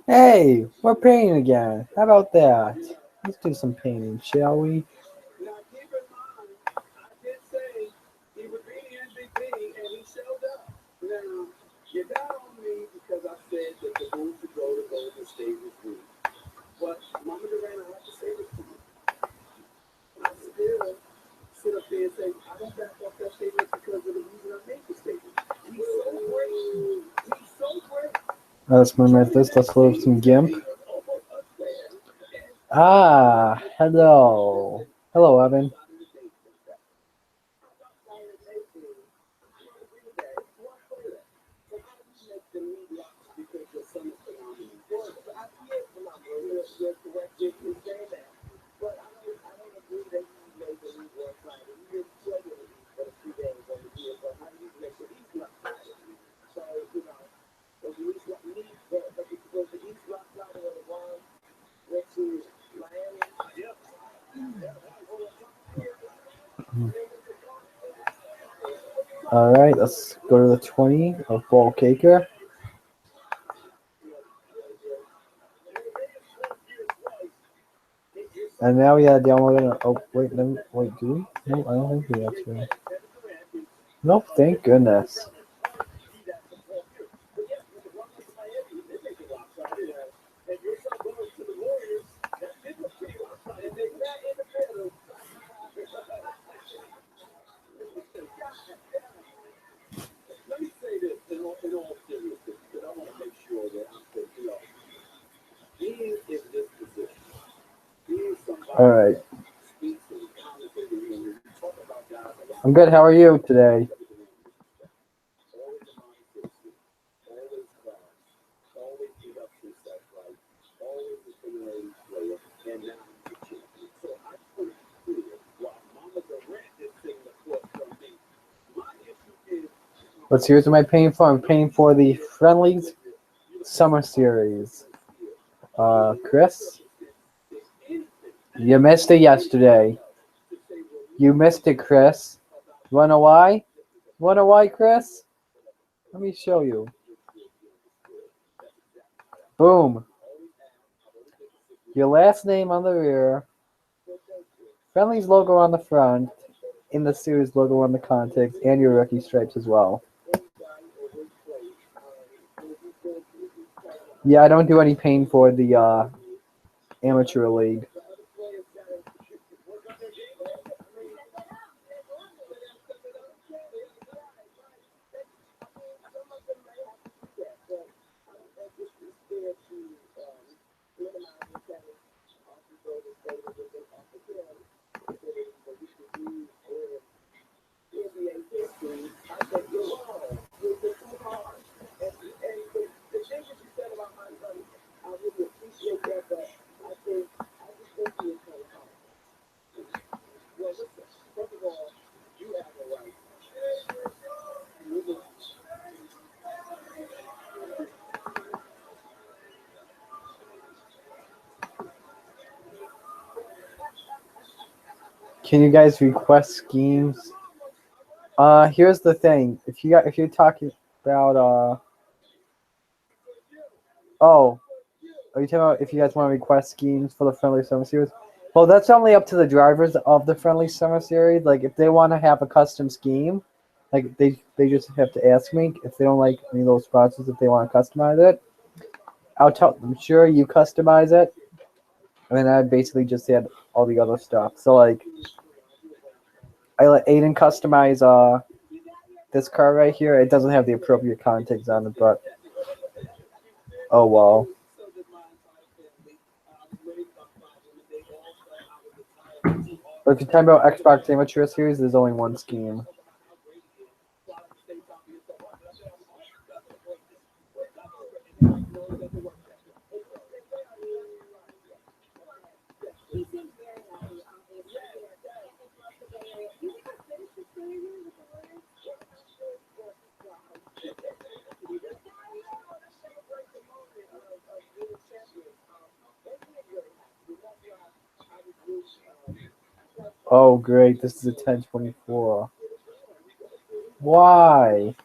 Hey, we're painting again. How about that? Let's do some painting, shall we? Let's minimize this. Let's load some GIMP. Hello. Hello, Evan. All right, let's go to the 20 of bulk acre. And now we gotta download it. Oh, wait, let me, wait, do we? No, I don't think we have to. Nope, thank goodness. All right. I'm good. How are you today? Let's see, what am I paying for? I'm paying for the Friendlies Summer Series. Chris? You missed it yesterday. You missed it, Chris. You wanna know why? You wanna know why, Chris? Let me show you. Boom. Your last name on the rear. Friendlies logo on the front. In the series logo on the context. And your rookie stripes as well. Yeah, I don't do any paint for the amateur league. Can you guys request schemes? Here's the thing. If you're talking about oh, are you talking about if you guys want to request schemes for the Friendly Summer Series? Well, that's only up to the drivers of the Friendly Summer Series. Like, if they want to have a custom scheme, like they just have to ask me. If they don't like any of those sponsors, if they want to customize it, I'll tell them. Sure, you customize it, and then I basically just add all the other stuff. So like, I let Aiden customize this car right here. It doesn't have the appropriate context on it, but oh well. But if you're talking about Xbox Amateur Series, there's only one scheme. Oh, great. This is a 1024. Why?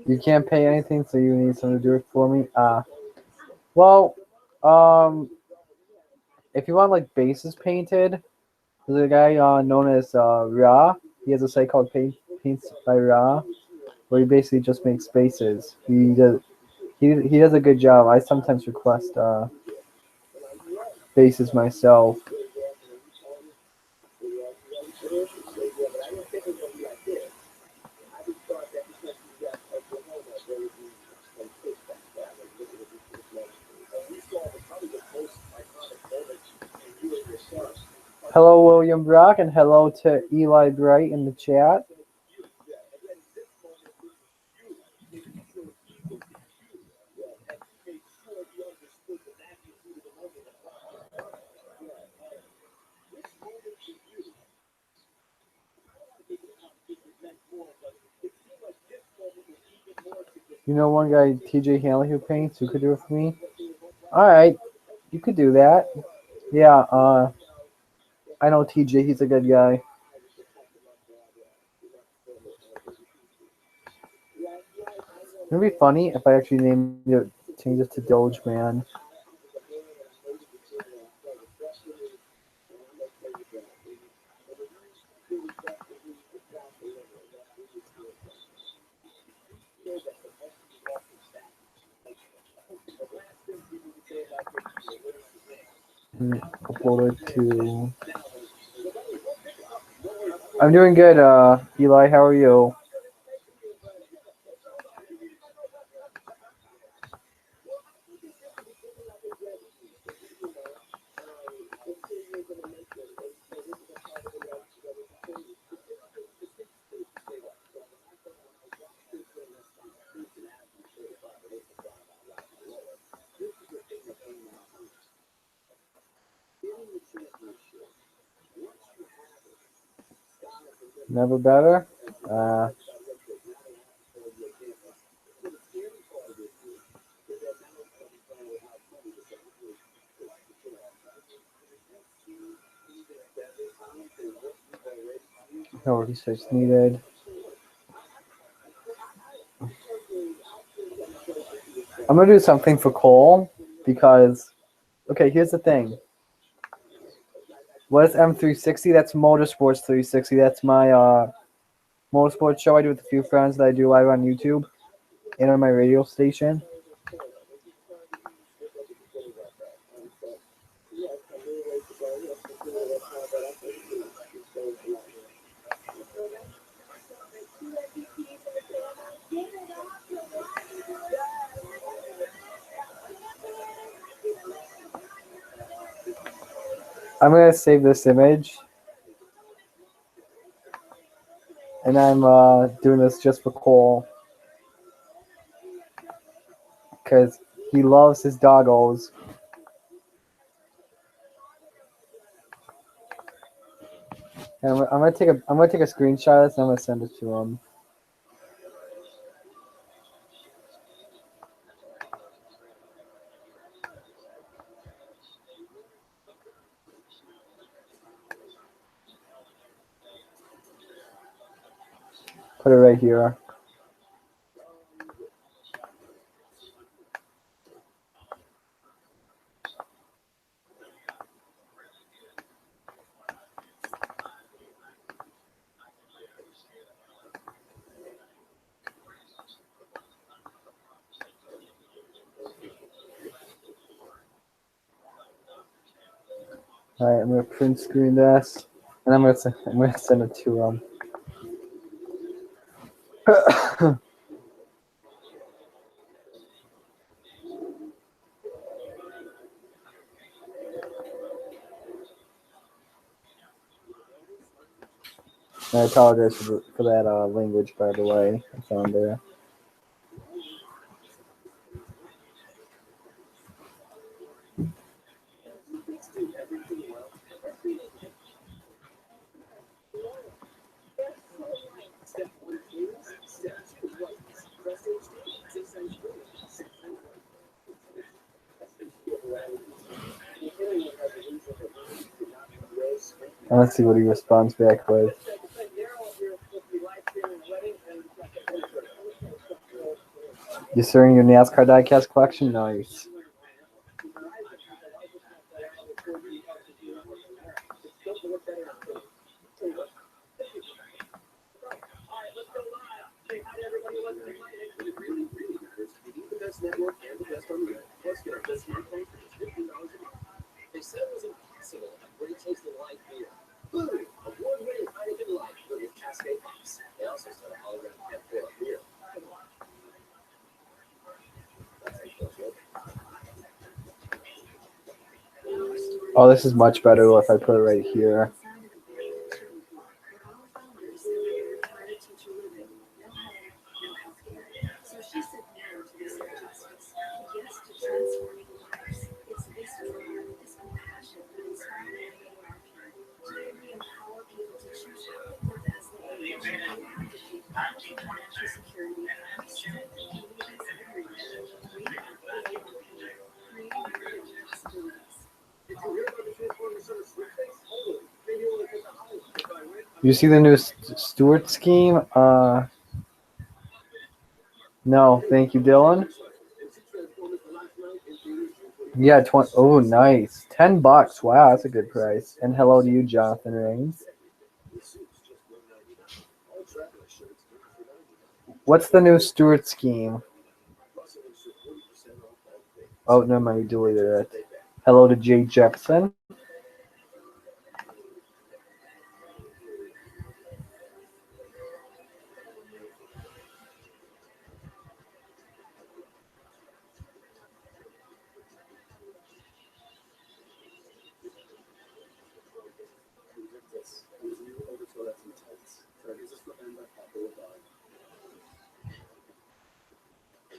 You can't pay anything, so you need someone to do it for me. Well, um, if you want like bases painted, there's a guy known as Ra. He has a site called Paints by Ra, where he basically just makes bases. He does a good job. I sometimes request bases myself. Hello, William Brock, and hello to Eli Bright in the chat. You know one guy, TJ Hanley, who paints, who could do it for me? Alright, you could do that. Yeah, I know TJ, he's a good guy. It'd be funny if I actually named it, change it to Doge Man. Upload it to. I'm doing good, Eli. How are you? Never better. No research needed. I'm gonna do something for Cole because, okay, here's the thing. What is M360? That's Motorsports 360. That's my motorsports show I do with a few friends that I do live on YouTube and on my radio station. I'm gonna save this image, and I'm doing this just for Cole because he loves his doggos. And I'm gonna take a screenshot of this and I'm gonna send it to him. Put it right here. All right, I'm gonna print screen this, and I'm gonna send it to him. I apologize for that language, by the way. I found there. And let's see what he responds back with. You're starting your NASCAR diecast collection? Nice. Oh, this is much better if I put it right here. You see the new Stewart scheme? No, thank you, Dylan. Yeah, 20. Oh, nice. $10. Wow, that's a good price. And hello to you, Jonathan Rains. What's the new Stewart scheme? Oh, no, I deleted it. Hello to Jay Jepson.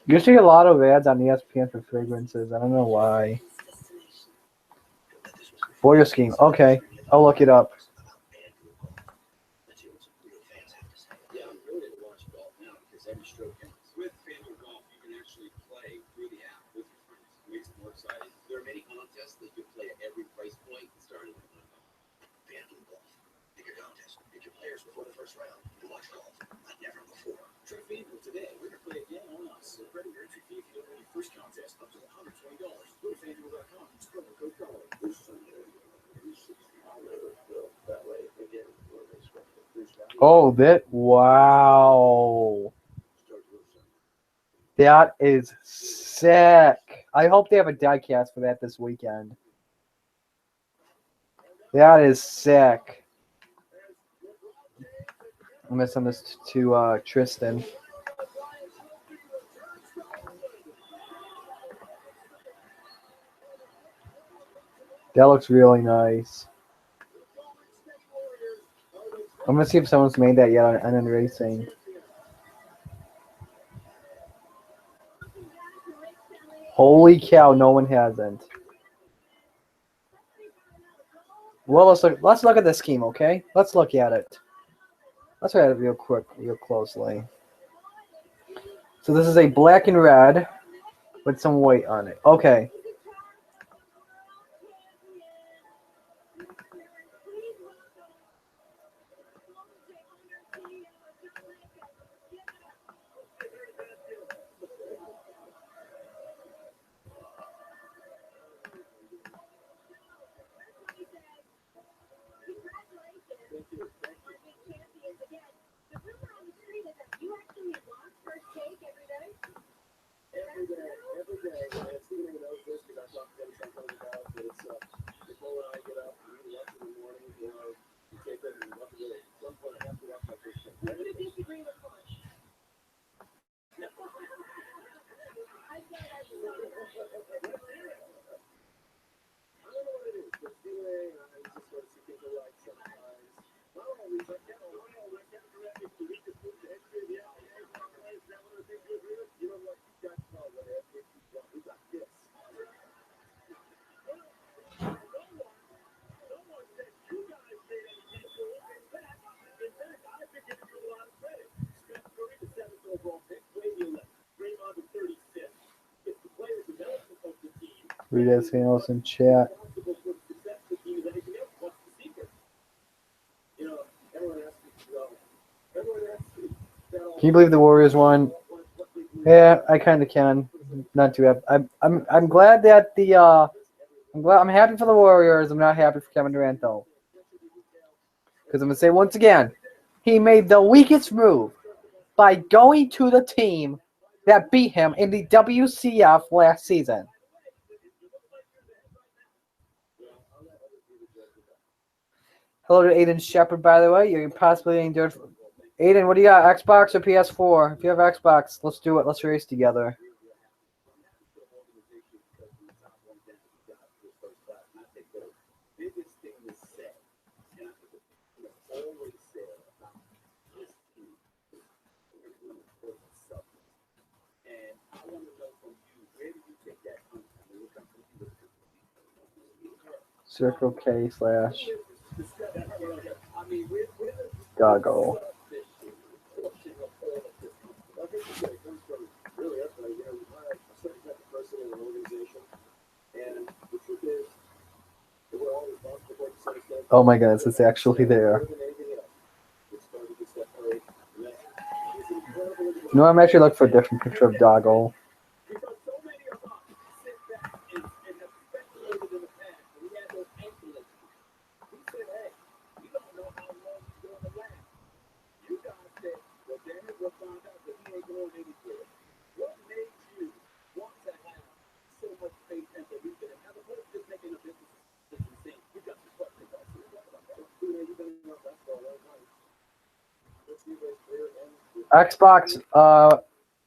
You see a lot of ads on ESPN for fragrances. I don't know why. Boyer scheme. Okay, I'll look it up. Oh, wow. That is sick. I hope they have a diecast for that this weekend. That is sick. I'm going to send this to Tristan. That looks really nice. I'm going to see if someone's made that yet on NN Racing. Holy cow, no one hasn't. Well, let's look at the scheme, okay? Let's look at it. Let's look at it real closely. So this is a black and red with some white on it. Okay. Read anything else in chat. Can you believe the Warriors won? Yeah, I kind of can. Not too happy. I'm glad that the I'm happy for the Warriors. I'm not happy for Kevin Durant though, because I'm gonna say once again, he made the weakest move by going to the team that beat him in the WCF last season. Hello to Aiden Shepard, by the way. You're possibly endured. Aiden, what do you got? Xbox or PS4? If you have Xbox, let's do it. Let's race together. Circle K / goggle. Oh my goodness, it's actually there. No, I'm actually looking for a different picture of Doggle. Xbox,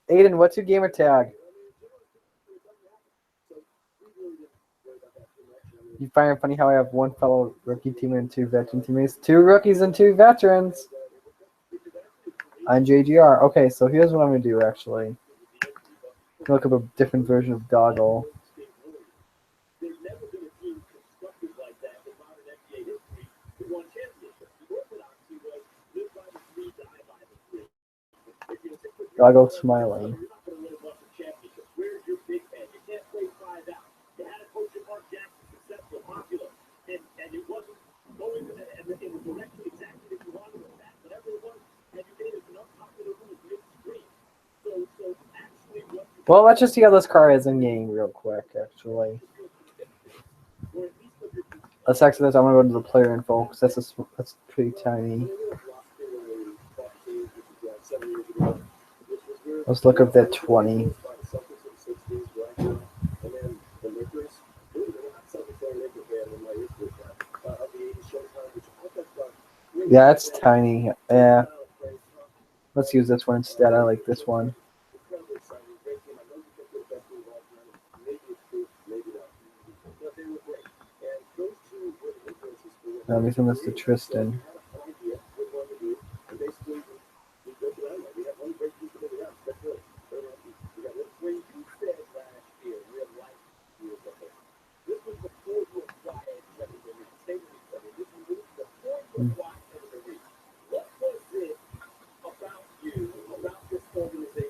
Aiden, what's your gamer tag? You find it funny how I have one fellow rookie teammate and two veteran teammates? Two rookies and two veterans on JGR. Okay, so here's what I'm going to do, actually. Look up a different version of Doggle. Doggle smiling. Well, let's just see how this car is in game real quick, actually. Let's exit this. I'm going to go to the player info because that's pretty tiny. Let's look up that 20. Yeah, it's tiny. Yeah. Let's use this one instead. I like this one. Let me send this to Tristan.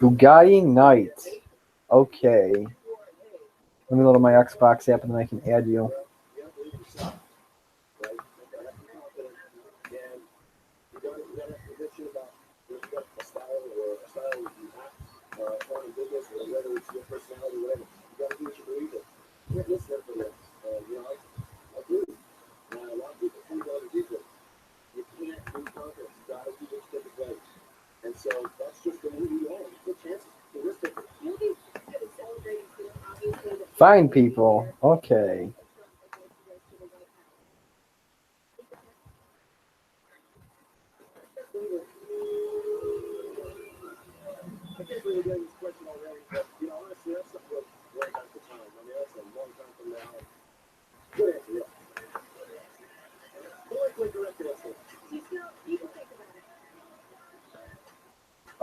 Bugatti Knight. Okay. Let me load up my Xbox app and then I can add you. Fine people. Okay.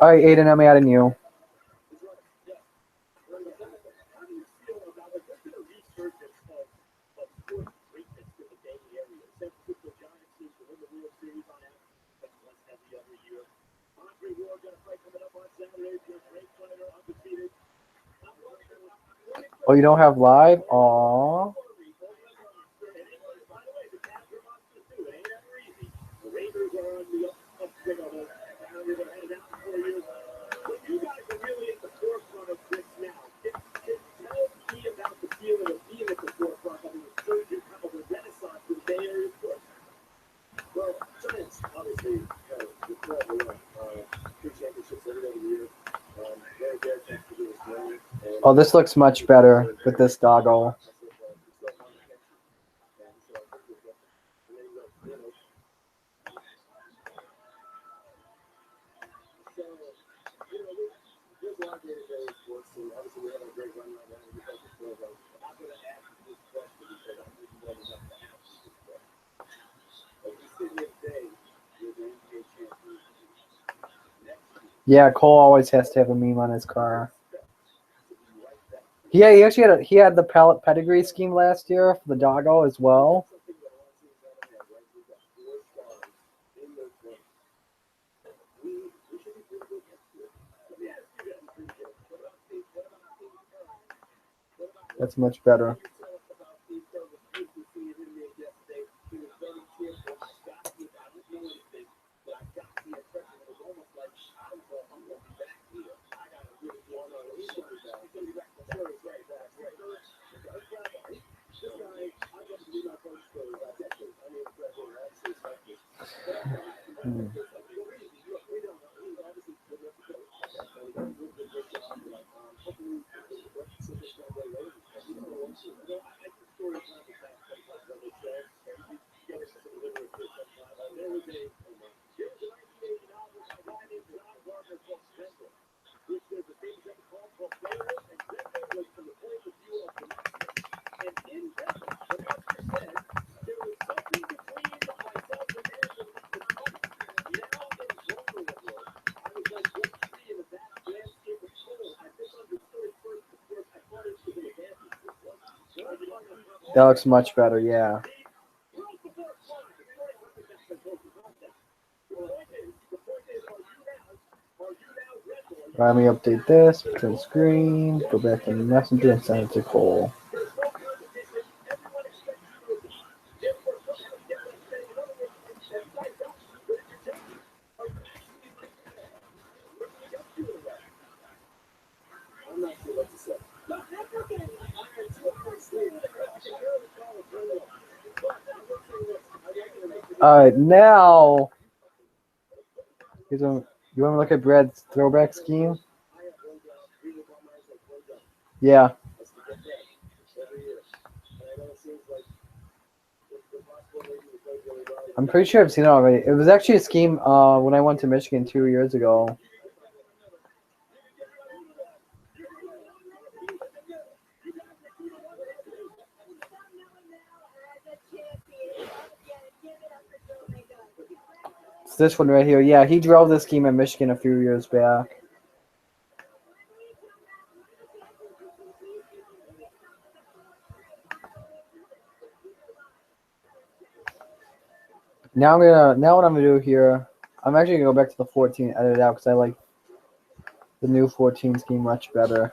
All right, Aiden, I'm adding you. Oh, you don't have live? Aww. Oh, this looks much better with this doggo. Yeah, Cole always has to have a meme on his car. Yeah, he actually had the pedigree scheme last year for the doggo as well. That's much better. That looks much better, yeah. Let me update this, put it on screen, go back to Messenger and send it to Cole. Alright, now you want to look at Brad's throwback scheme? Yeah. I'm pretty sure I've seen it already. It was actually a scheme when I went to Michigan 2 years ago. It's this one right here. Yeah, he drove this scheme in Michigan a few years back. Now what I'm gonna do here, I'm actually gonna go back to the 14 and edit it out because I like the new 14 scheme much better.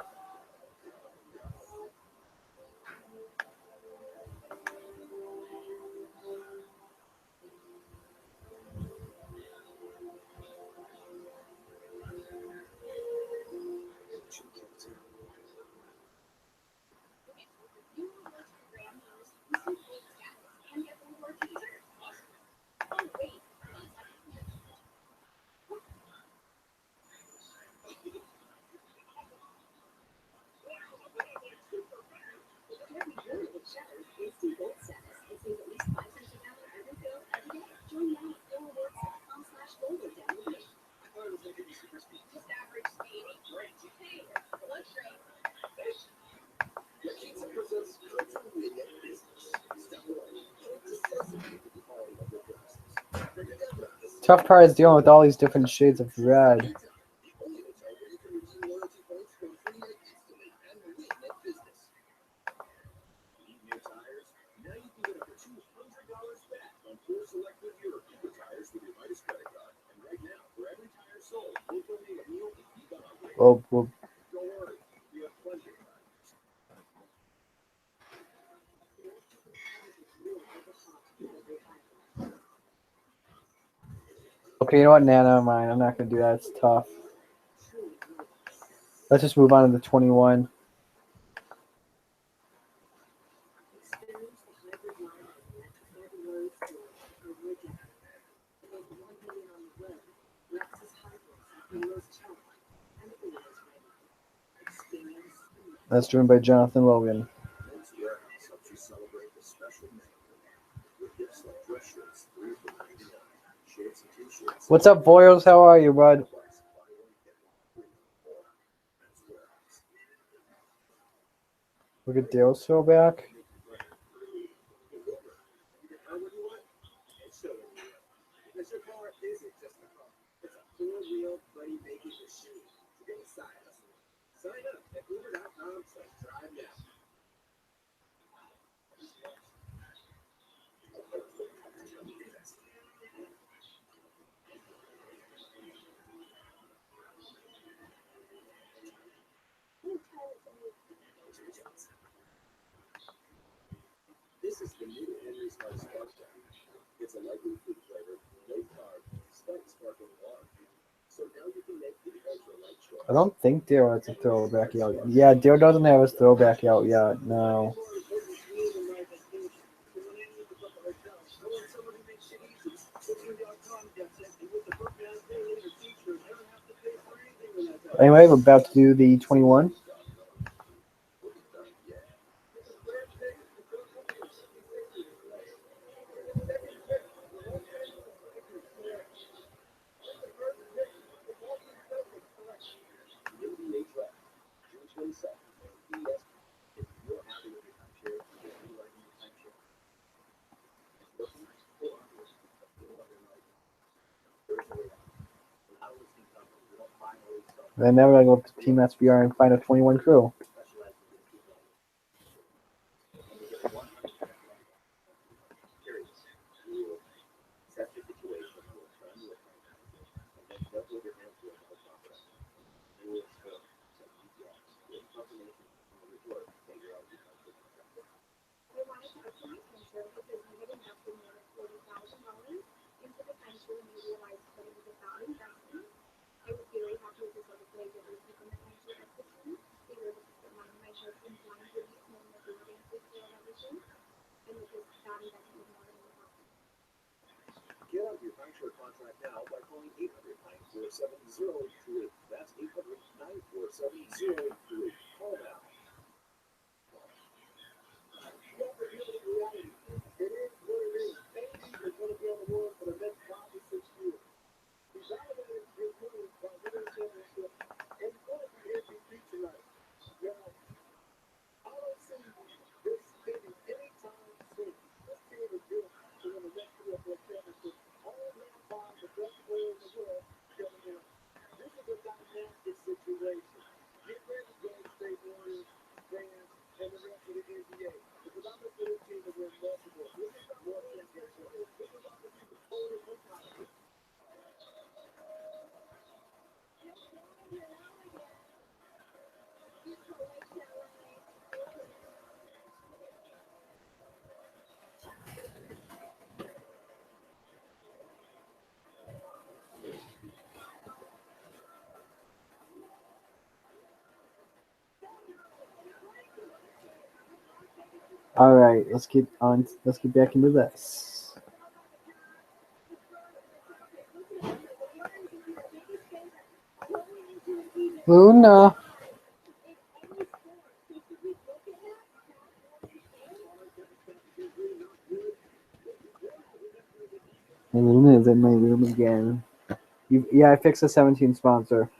Tough part is dealing with all these different shades of red. Oh, well. Okay, you know what? Nah, never mind. I'm not gonna do that. It's tough. Let's just move on to the 21. That's driven by Jonathan Logan. What's up, Boyles? How are you, bud? Look at Dale's throwback. I don't think Dale has a throwback out yet. Yeah, Dale doesn't have his throwback out yet. No. Anyway, we're about to do the 21. And now we're going to go to Team SBR and find a 21 crew. All right, let's get on. Let's get back into this. Luna. And Luna is in my room again. Yeah, I fixed the 17 sponsor.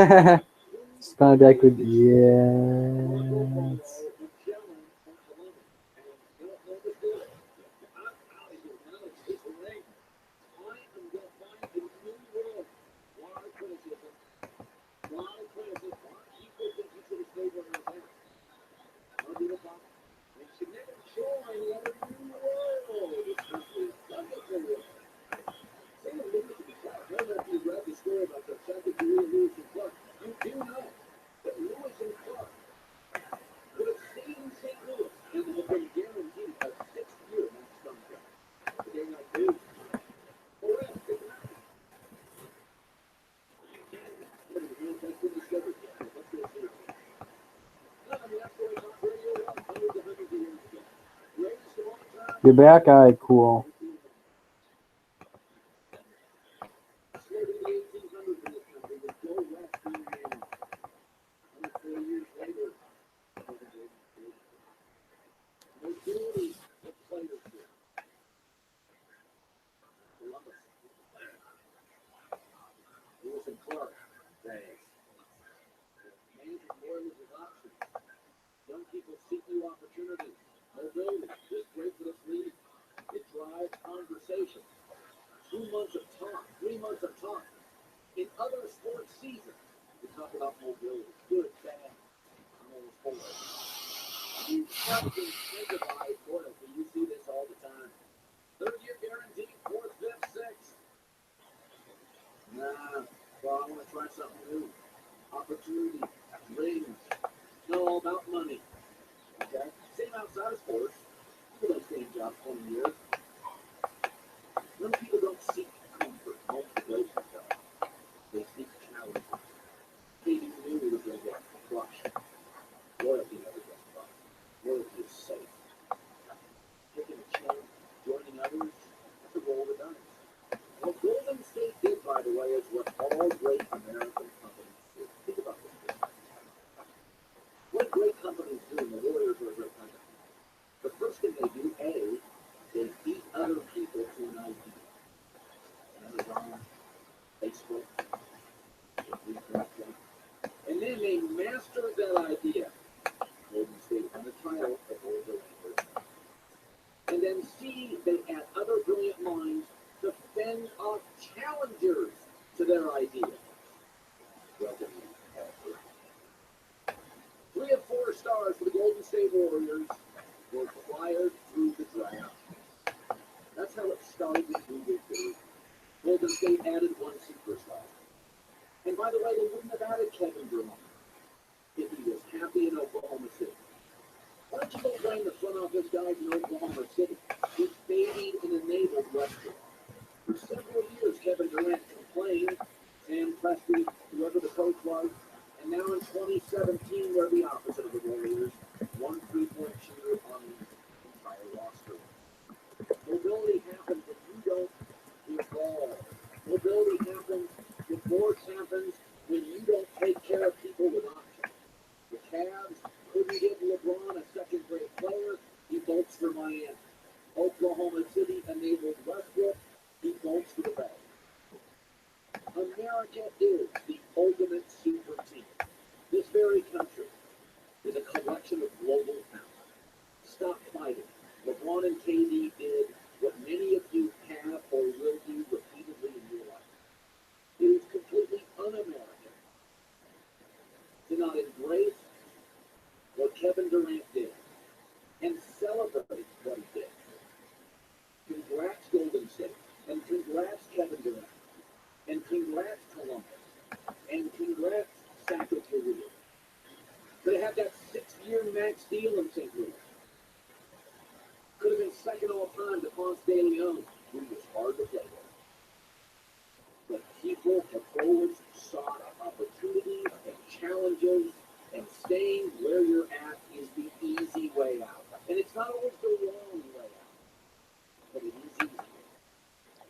It's gonna be like, yes. You're back? Alright, cool.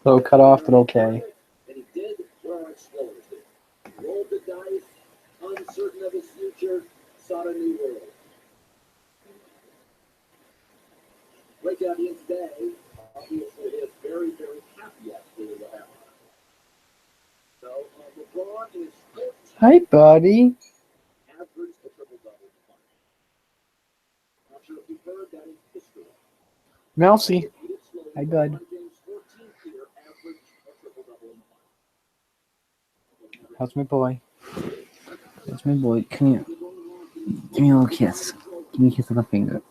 So cut off, but okay. Hi, buddy. Mousy. Hi, bud. How's my boy? How's my boy? Come here. Give me a little kiss. Give me a kiss on the finger.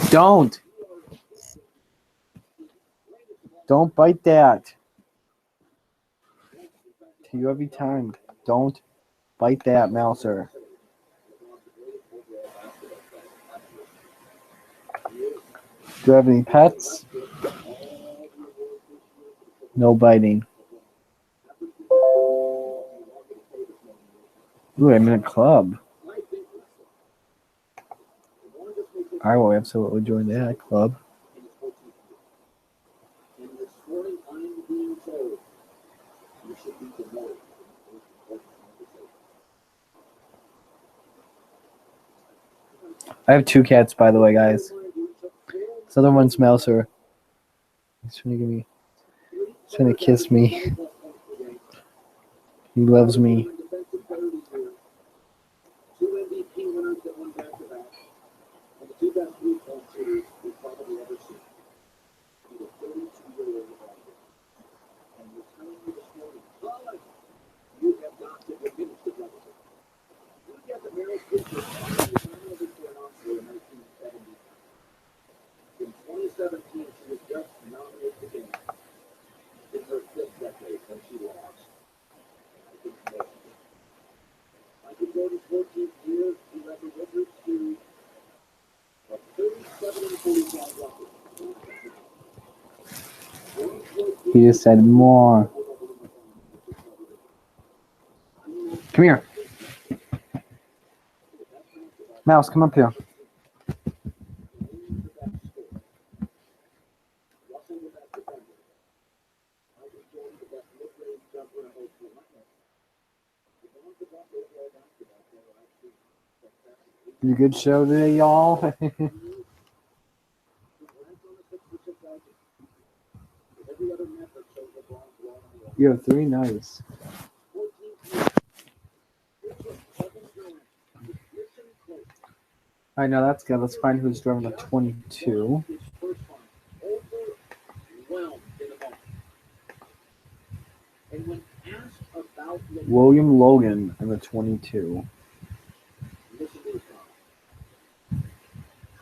Don't. Don't bite that. You every time. Don't bite that, Mouser. Do you have any pets? No biting. Ooh, I'm in a club. I will absolutely join that club. I have 2 cats, by the way, guys. This other one's Mouser. He's trying to kiss me. He loves me. He just said more. Come here. Mouse, come up here. You good show today, y'all? You have 3, nice. Alright, now that's good. Let's find who's driving the 22. William Logan in the 22.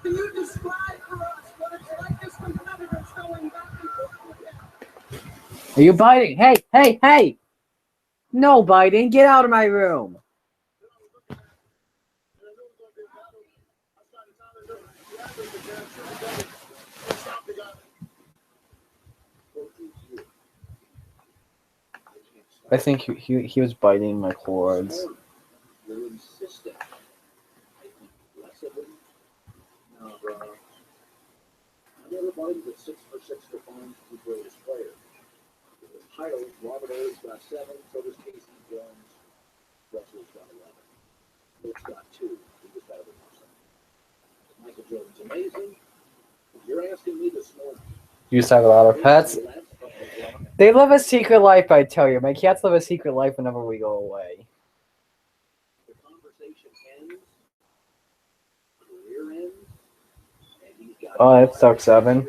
Can you describe for us what it's like as competitors going back and forth again? Are you biting? Hey, hey, hey! No biting. Get out of my room. I think he was biting my cords. You used to have a lot of pets. They live a secret life, I tell you. My cats live a secret life whenever we go away. Oh, that sucks, Evan.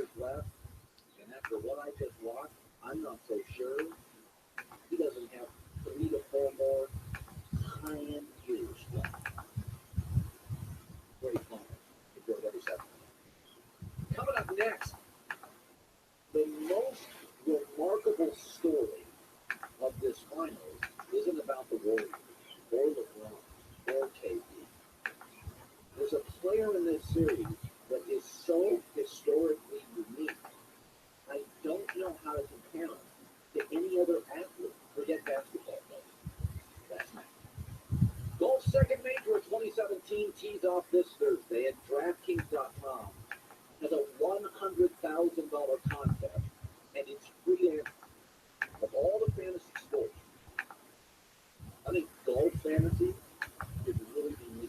Coming up next, the most remarkable story of this finals isn't about the Warriors or LeBron or KD. There's a player in this series that is so historically unique. I don't know how to compare him to any other athlete. Forget basketball players. That's not. Golf's second major of 2017 tees off this Thursday at DraftKings.com. Has a $100,000 contest, and it's free entry of all the fantasy sports. I think golf fantasy is really unique.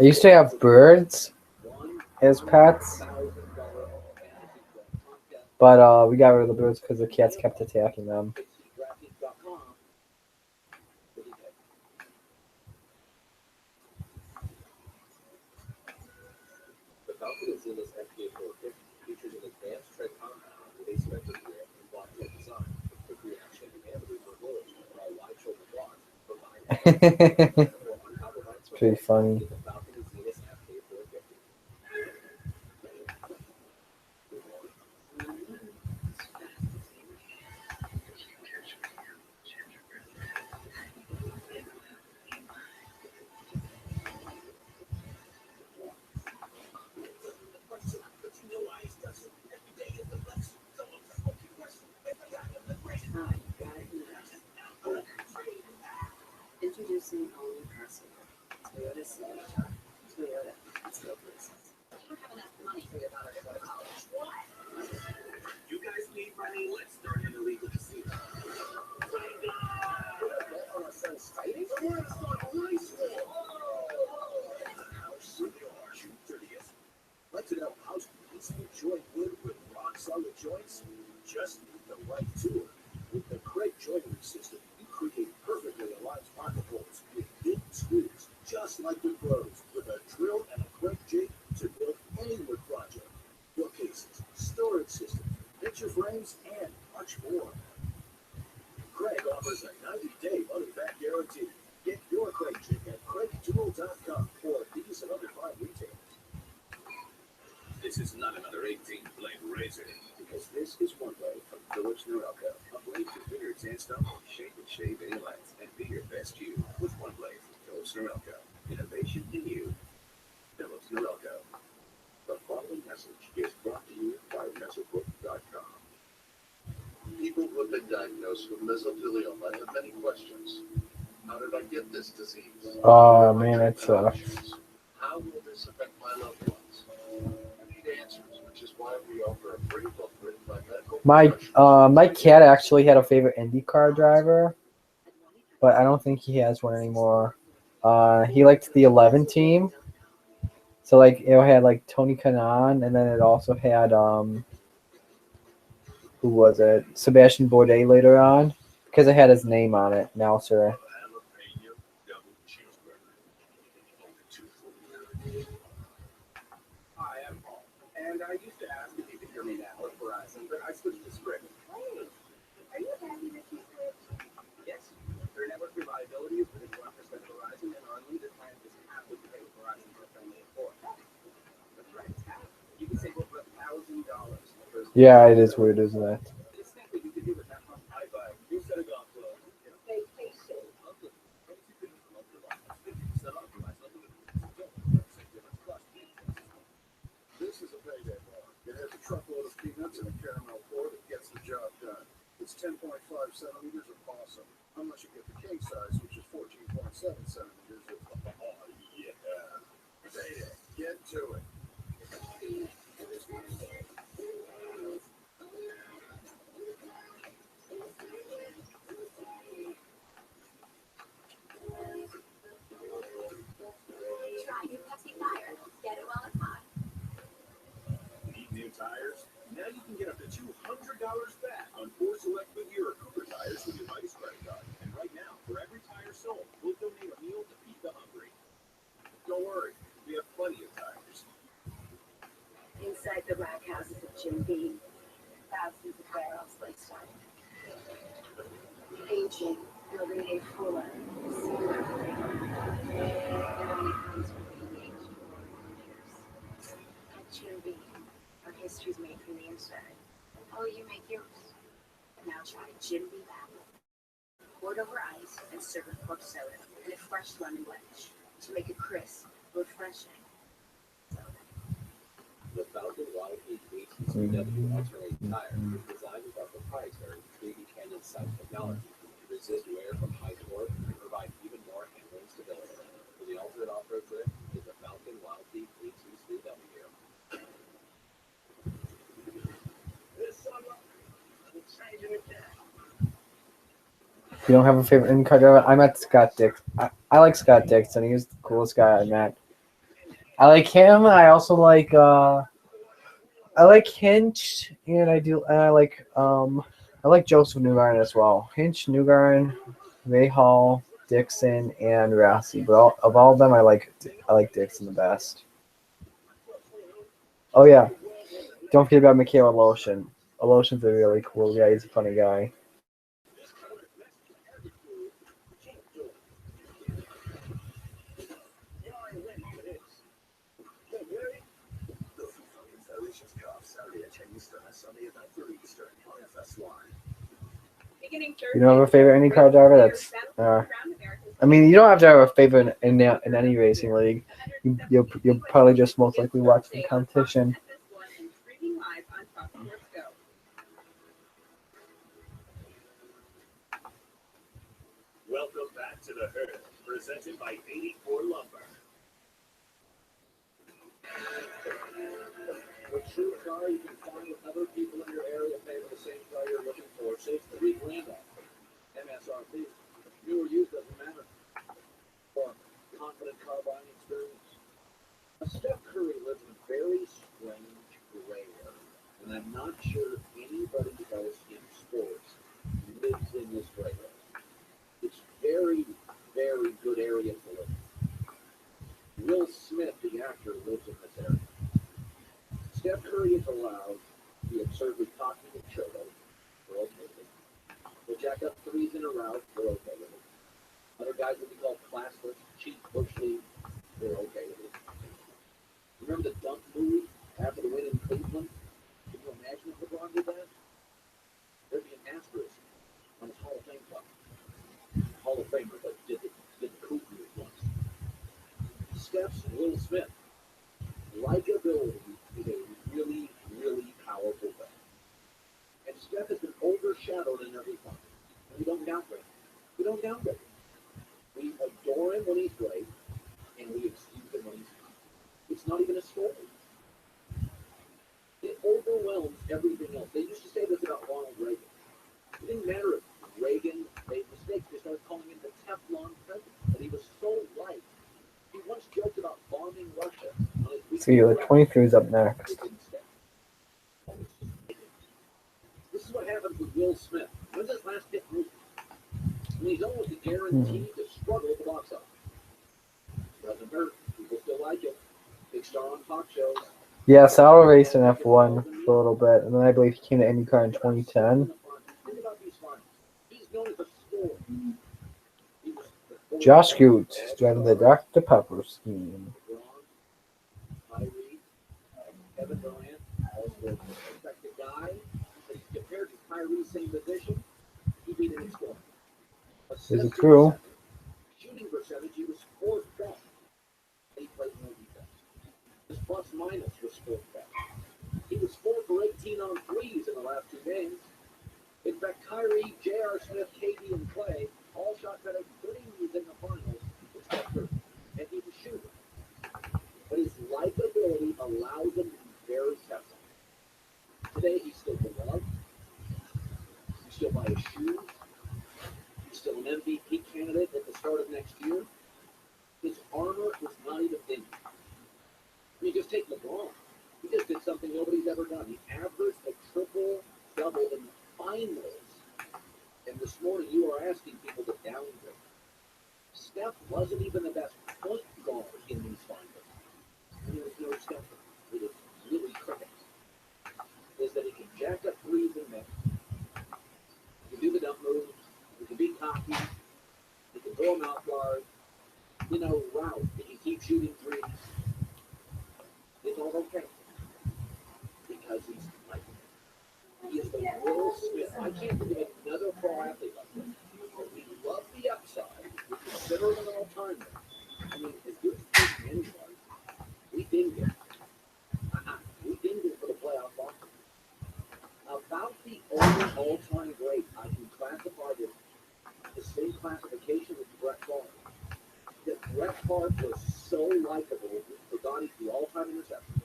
I used to have birds as pets, but we got rid of the birds because the cats kept attacking them. The Falcon is in its FPA 450, features an advanced tread compound with asymmetric grip and block tread design, quick reaction and maneuverability, while wide shoulder blocks provide Pretty funny. the Falcon is in its FPA 450. Introducing all-new crossover, Toyota Sienna, Toyota Still Places. You don't have enough money for your daughter to go to college. You guys need money? Let's start an illegal casino. On our son's fighting? June 30th. Like to know how to easily join wood with rock solid joints? Just need the right tool. With the Craig joinery system, you create perfectly aligned pocket holes with big screws, just like the pros, with a drill and a Craig jig to build any wood project. Bookcases, storage systems, picture frames, and much more. Craig offers a 90-day money-back guarantee. Get your Craig jig at CraigDual.com or these and other fine retailers. This is not another 18-blade razor, because this is one blade from Phillips Norelco. A blade for bigger sandstone, shape and shave any length, and be your best you with one blade from Phillips Norelco. Innovation in you. Phillips Norelco. The following message is brought to you by WrestleBook.com. People who have been diagnosed with mesothelioma have many questions. How did I get this disease? Oh man, it sucks. How will this affect my loved ones? You need answers, which is why we offer a free book written by medical My cat actually had a favorite IndyCar driver, but I don't think he has one anymore. He liked the 11 team, so like it had like Tony Kanaan, and then it also had who was it? Sebastian Bourdais later on, because it had his name on it. Now, sir. jalapeno double cheeseburger. Only $2.49. Hi, I'm Paul, and I used to ask if you could hear me now at Verizon, but I switched to Sprint. Wait, are you happy that you switched? Yes, their network reliability is within 1% Verizon, and our unlimited plan is half what you pay with Verizon for a family of four. That's right, it's half. You can save over $1,000. Yeah, it is weird, isn't it? Just think what you could do with that money. I buy new set of golf clubs. Vacation. Lovely. What if you could love your life? 50% off Verizon Unlimited. This is a payday bar. It has a truckload of peanuts and a caramel core that gets the job done. It's 10.5 centimeters of awesome. Unless you get the king size, which is 14.7 centimeters of yeah. Payday. Get to it. Try new Pepsi Fire. Get it while it's hot. Need new tires? Now you can get up to $200 back on 4 select Goodyear or Cooper tires with your Vice credit card. And right now, for every tire sold, we'll donate a meal to feed the hungry. Don't worry, we have plenty of tires. Inside the rack houses of Jim Beam, thousands of barrels placed on it. Aging, building a fuller, smoother flavor. It only comes from being aged for 4 years. At Jim Beam, our history's made from the inside. Oh, you make yours. Now try Jim Beam apple. Poured over ice and served with club soda and a fresh lemon wedge to make it crisp, refreshing. The Falcon YP 18CW alternating tire is designed with our proprietary 3D Canyon sight technology to resist wear from high torque and provide even more handling stability. For the ultimate off-road trip is the Falcon YP 18CW. This summer, I'm changing it down. You don't have a favorite IndyCar driver? I met Scott Dix. I like Scott Dixon. He was the coolest guy I met. I like him. I like Hinch, and I like Joseph Newgarden as well. Hinch, Newgarden, Mayhall, Dixon, and Rossi. But of all of them, I like Dixon the best. Oh yeah, don't forget about Mikhail Aloshin. Aloshin's a really cool guy. He's a funny guy. You don't have a favorite IndyCar driver? I mean, you don't have to have a favorite in any racing league. You'll probably just most likely watch the competition. Welcome back to the herd, presented by 84 Lumber. A true car you can find with other people in your area paying for the same car you're looking for. Saves $3,000 off. MSRP. New or used doesn't matter. For confident car buying experience. Steph Curry lives in a very strange gray area, and I'm not sure anybody else in sports lives in this gray area. It's very, very good area to live in. Will Smith, the actor, lives in this area. Steph Curry is allowed to be absurdly cocky and churro. We're okay with it. He'll jack up threes in a route. We're okay with it. Other guys will be called classless, cheap, bush league. We're okay with it. Remember the dunk movie after the win in Cleveland? Can you imagine if LeBron did that? There'd be an asterisk on his Hall of Fame club. Hall of Famer, but did the coup move once. Steph's Will Smith. Likeability is a really, really powerful thing. And Steph has been overshadowed in every fight. And we don't downgrade him. We don't downgrade him. We adore him when he's great, and we excuse him when he's not. It's not even a story. It overwhelms everything else. They used to say this about Ronald Reagan. It didn't matter if Reagan made mistakes. They started calling him the Teflon president. But he was so liked. He once joked about bombing Russia. See, the 23 is up next. This is what happens with Will Smith. When's his last hit movie? I mean, he's almost a guarantee to struggle at the box office. Doesn't hurt. People still like it. Big star on talk shows. Yeah, Sauer raced in F1 for a little bit, and then I believe he came to IndyCar in 2010. Think about these finals. He's known as a scorer. He was the Josh Goot driving the Dr. Pepper scheme. Kyrie, Kevin Durant, also a respected guy. But compared to Kyrie's same position, he beat an scorer. Is it true? Shooting percentage, he was fourth best. He played no defense. His plus minus was fourth best. He was 4 for 18 on threes in the last 2 games. In fact, Kyrie, J.R. Smith, KD, and Clay all shot better threes in the finals, except for, and he was shooting. But his likability allows him to be very successful. Today, he's still beloved. You still buy his shoes. He's still an MVP candidate at the start of next year. His armor is not even thin. I mean, just take LeBron. He just did something nobody's ever done. He averaged a triple-double in the finals. And this morning, you are asking people to downgrade. Steph wasn't even the best point guard in these finals. And there was no Steph. It was really cricket. Is that he can jack up threes and miss. He can do the dump move. He can be cocky. He can throw a mouth guard. You know, route. He can keep shooting threes. It's all okay. Because he's like, he is the Will Smith. I can't think of another pro athlete like this. But we love the upside. We consider him an all-timer. I mean, as good as Peyton Manning was, we dinged it. We dinged it for the playoff box. About the only all-time great I can classify this the same classification as Brett Favre. That Brett Favre was so likable, we forgot he threw all-time interceptions.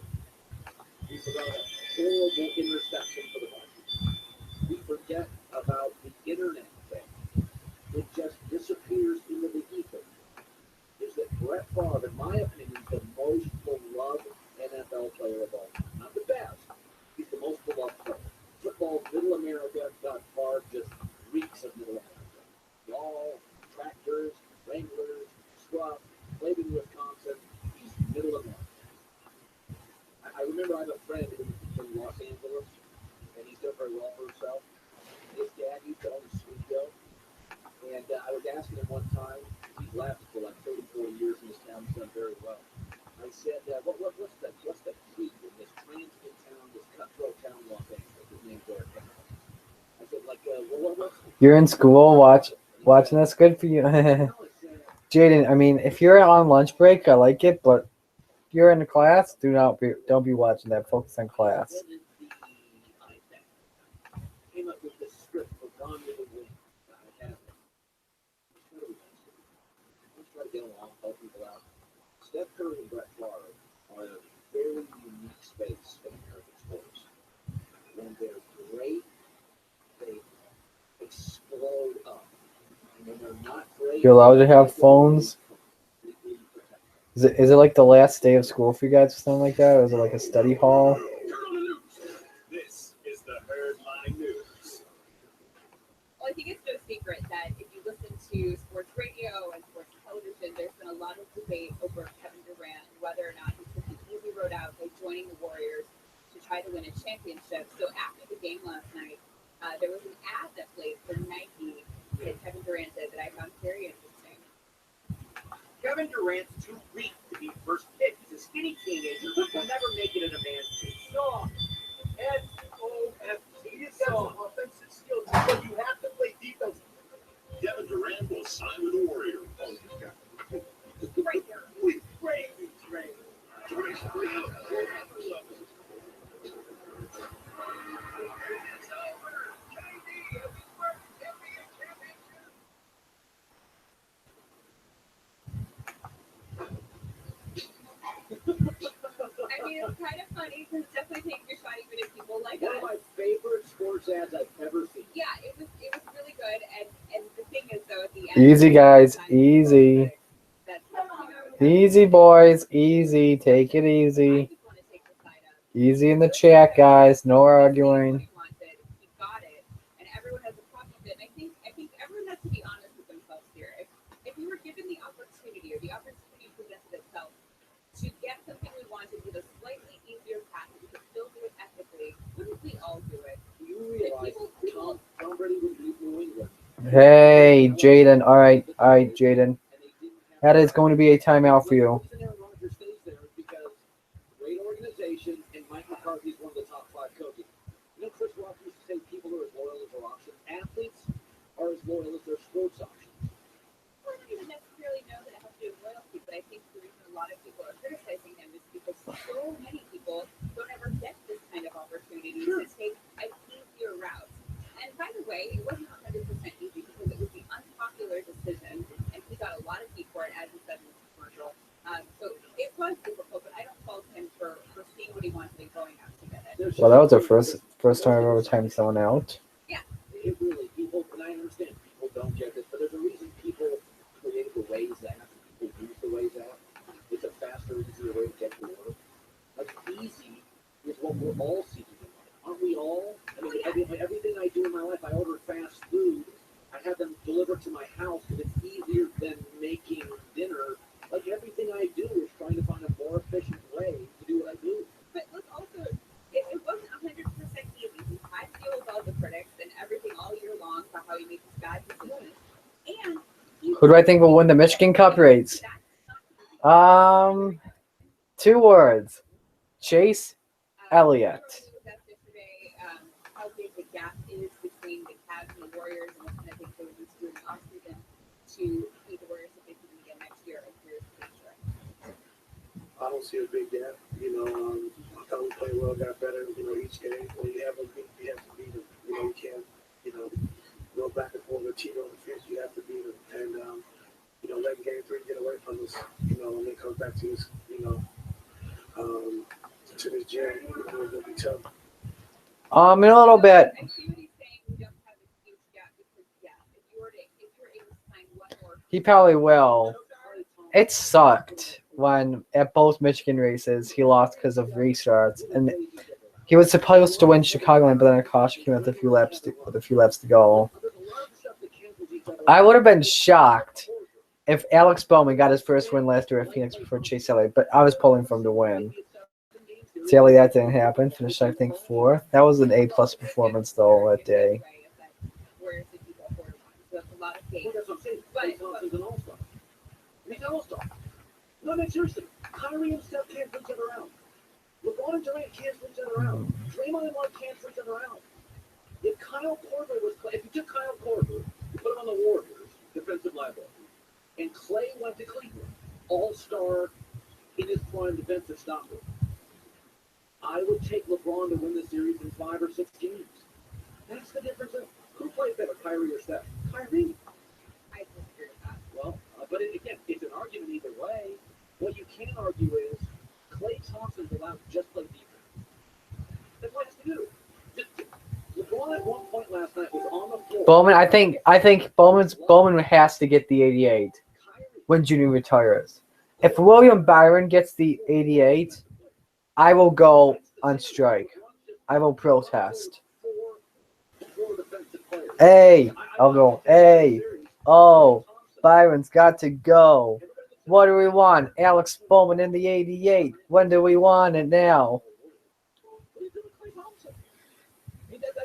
We forgot a horrible interception for the Vikings. We forget about the internet thing. It just disappears into the ether. Is that Brett Favre, in my opinion, is the most I said, what's the key in this transient town, this cutthroat town, Los Angeles? His name's Eric Henry. I said, what's You're in school watching this. Good for you. Jaden, I mean, if you're on lunch break, I like it, but if you're in the class, don't be watching that. Focus on class. Came up with this script for Gone with the Wind. I have it. Let's try to get along, help people out. Steph Curry and Brett Favre are in a very unique space in American sports. When they're great, they explode up. And when they're not great, You're allowed to have phones. Is it like the last day of school for you guys or something like that? Or is it like a study hall? This is the Herdline News. Well, I think it's no secret that if you listen to sports radio and sports television, there's been a lot of debate over Kevin Durant and whether or not he took the easy road out by joining the Warriors to try to win a championship. So after the game last night, there was an ad that played for Nike that Kevin Durant did that I found very interesting. Kevin Durant's too weak to be first pick. He's a skinny teenager who will never make it in a man's team. Soft. S-O-F-T. He's got some offensive skills, but you have to play defense. Kevin Durant will sign with the Warriors. Oh, he's got Right there. great. I mean, it's kind of funny because it definitely takes your shot even at people like One of us. my favorite sports ads I've ever seen. Yeah, it was really good. And the thing is, though, at the end, Easy, guys. Easy. That's, Easy, boys. Easy. Take it I easy. just want to take the side up. Easy in the chat, guys. No arguing. He got it, and everyone has a problem with it. And I think everyone has to be honest with themselves here. If we were given the opportunity, or the opportunity presented itself to get something we wanted with a slightly easier path, we could still do it ethically. Wouldn't we all do it? You realize Tom Brady would leave New England. Hey, Jaden. All right, Jaden. That is going to be a timeout for you. The reason Aaron Rodgers stays there is because great organization and Mike McCarthy is one of the top 5 coaches. You know, Chris Rock used to say people are as loyal as their options. Athletes are as loyal as their sports options. Well, I don't even necessarily know that it has to do with loyalty, but I think the reason a lot of people are criticizing him is because so many people don't ever get this kind of opportunity to take an easier route. And by the way, it wasn't 100% easy because it was the unpopular decision, and he got a lot of heat for it, as he said in the commercial. So it was difficult, but I don't fault him for seeing what he wanted and going out to get it. Well, that was the first time I've ever timed someone out. It really, people, and I understand people don't get this, but there's a reason people create the Waze app. People use the Waze app. It's a faster, easier way to get to work. Like, easy is what we're all seeking in life. Aren't we all? I mean, everything I do in my life, I order fast food. I have them delivered to my house because it's easier than making dinner. Like, everything I do is trying to find a more efficient way to do what I do. But look, also, it wasn't 100% easy. I deal with all the critics and everything all year long about how he makes bad decisions. And Who do I think will win the Michigan Cup race? 2 words. Chase Elliott. Yesterday, how big the gap is between the Cavs and the Warriors, and what kind of things they would need to do in the offseason to beat the Warriors if they can again next year. And here's the picture. I don't see a big gap. I thought we played well, got better, each game. When you have a beat, you have to beat them. You can't, go back and forth with Tito on the field. You have to beat them. And, letting game 3 get away from us, when it comes back to this, to this jam, it's going to be tough. In a little bit. I see what he's saying. We don't have a huge gap because, if you were able to sign one more. He probably will. It sucked when at both Michigan races he lost because of restarts, and he was supposed to win Chicagoland, but then a caution came with a few laps to go. I would have been shocked if Alex Bowman got his first win last year at Phoenix before Chase Elliott, but I was pulling for him to win. Sadly, that didn't happen. Finished, I think, 4th. That was an A+ performance, though, that day. That's a lot of games. Well, that's what I'm saying. Clay Thompson's an all-star. He's an all-star. No, I mean, seriously. Kyrie and Steph cancel each other out. LeBron and Durant cancel each other out. Draymond and Mark cancel each other out. If Kyle Korver was, if you took Kyle Korver, you put him on the Warriors, defensive liability, and Clay went to Cleveland, all-star in his prime defensive stopper, I would take LeBron to win the series in 5 or 6 games. That's the difference. Who plays better, Kyrie or Steph? Kyrie. I disagree with that. Well, but again, it's an argument either way. What you can argue is Klay Thompson's allowed to just play defense. That's what he has to do. LeBron at one point last night was on the floor. Bowman, I think Bowman has to get the 88 when Junior retires. If William Byron gets the 88, I will go on strike. I will protest. Hey, I'll go. Hey, oh, Byron's got to go. What do we want? Alex Bowman in the 88. When do we want it now?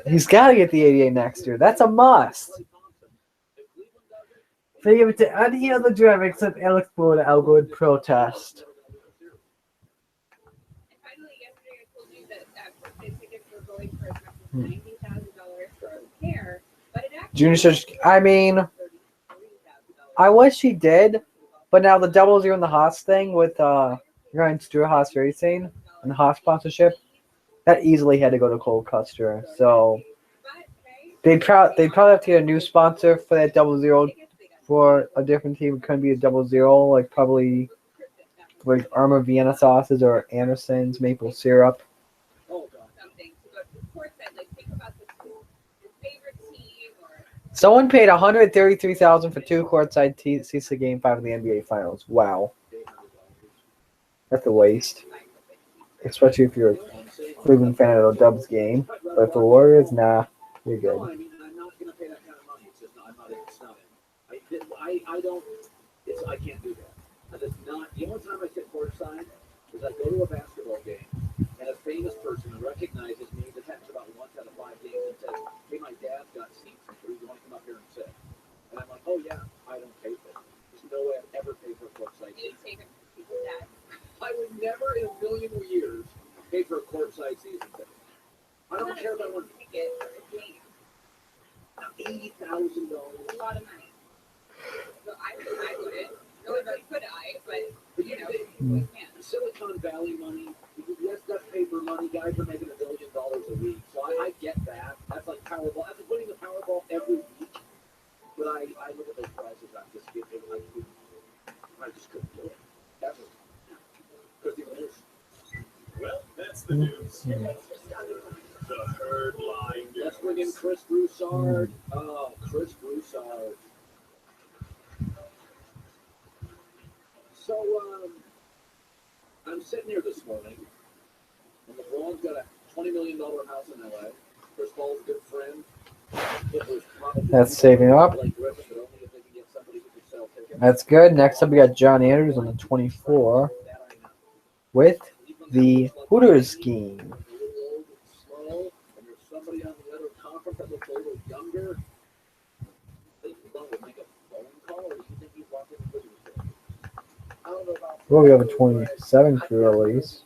He's got to get the 88 next year. That's a must. If they give it to any other driver except Alex Bowman, I'll go and protest. And finally, yesterday I told you that birthday tickets were going for as much as $90,000 for a pair, but it actually Junior says, I mean, $33,000. I wish he did, but now the doubles are in the Haas thing with Ryan Stewart Haas Racing and the Haas sponsorship. That easily had to go to Cole Custer. So they'd probably have to get a new sponsor for that 00 for a different team. It couldn't be a 00, like probably like Armour Vienna sauces or Anderson's maple syrup. Something to go to courtside. Like, think about your favorite team or Someone paid $133,000 for 2 courtside seats to Game 5 of the NBA Finals. Wow, that's a waste. Especially if you're a Cleveland fan of a Dubs game. But for Warriors, nah, you're good. No, I mean, I'm not going to pay that kind of money. It's just not, I'm not interested in it. I don't, I can't do that. I just not, the only time I sit courtside is I go to a basketball game and a famous person who recognizes me that happens about once out of 5 games and says, hey, my dad's got seats. Do you want to come up here and sit? And I'm like, oh, yeah, I don't pay for it. There's no way I'd ever pay for a courtside you seat. take people's dads. I would never in a million years pay for a courtside season ticket. I don't care about one. Ticket for a game. $80,000. A lot of money. So I wouldn't. Nor could I, but you know, we can. Silicon Valley money, yes, that's paper money. Guys are making $1 billion a week, so I get that. That's like Powerball. That's like winning the Powerball every week. But I look at those prices. I'm just giving. I just couldn't do it. Ever. Because the owners. Well, that's the news. The herd line news. Let's bring in Chris Broussard. Oh, Chris Broussard. So, I'm sitting here this morning, and LeBron's got a $20 million house in LA. Chris Paul's a good friend. It was probably That's saving up. Blake Griffin, but only if they can get somebody who can sell tickets. That's good. Next up, we got John Andrews on the 24 That I know. with the Hooters scheme. A little old and slow, and there's somebody on the other conference that looks a little younger. I think LeBron would make a phone call, or do you think he'd walk in the Hooters store? I don't know about Well, we have a 27 crew release.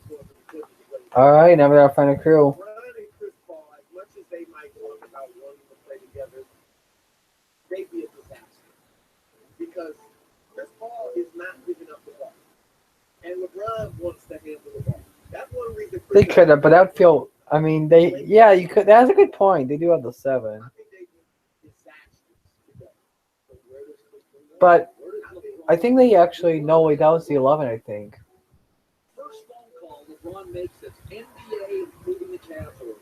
All right, now we got to find a crew. LeBron and Chris Paul, as much as they might talk about wanting to play together, they'd be a disaster. Because Chris Paul is not giving up the ball. And LeBron wants to handle the ball. That's one reason They Chris could have, but I'd feel. I mean, you could. That's a good point. They do have the 7, I think they'd be disasters together. But where does Chris go? but where does LeBron I think they actually. No, wait, that was the 11. I think. first phone call LeBron makes this NBA moving the Cavs over.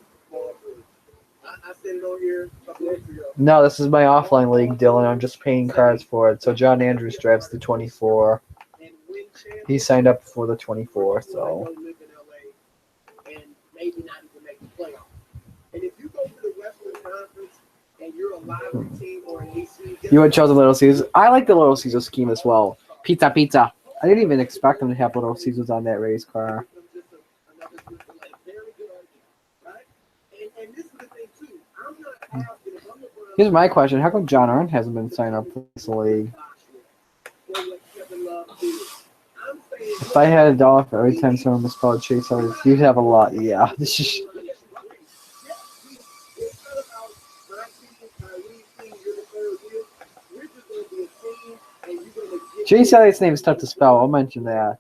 I said it on here a couple days ago. No, this is my offline league, Dylan. I'm just paying cards for it. So John Andrews drives the 24. And win championships. He signed up for the 24. So Live in LA and maybe not even make the playoffs. And if you go to the Western Conference and you're a lottery team or an AC, you would chose the Little Caesars. I like the Little Caesars scheme as well. Pizza, pizza. I didn't even expect them to have Little Caesars on that race car. Very good argument, right? And this is the thing too. I'm not asking if I'm LeBron. Here's my question: how come John Arndt hasn't been signed up for this league? Or what Kevin Love did. I'm saying If I had $1 for every time someone misspelled Chase Elliott, you'd have a lot. Yeah. This is. Chase Elliott's name is tough to spell. I'll mention that.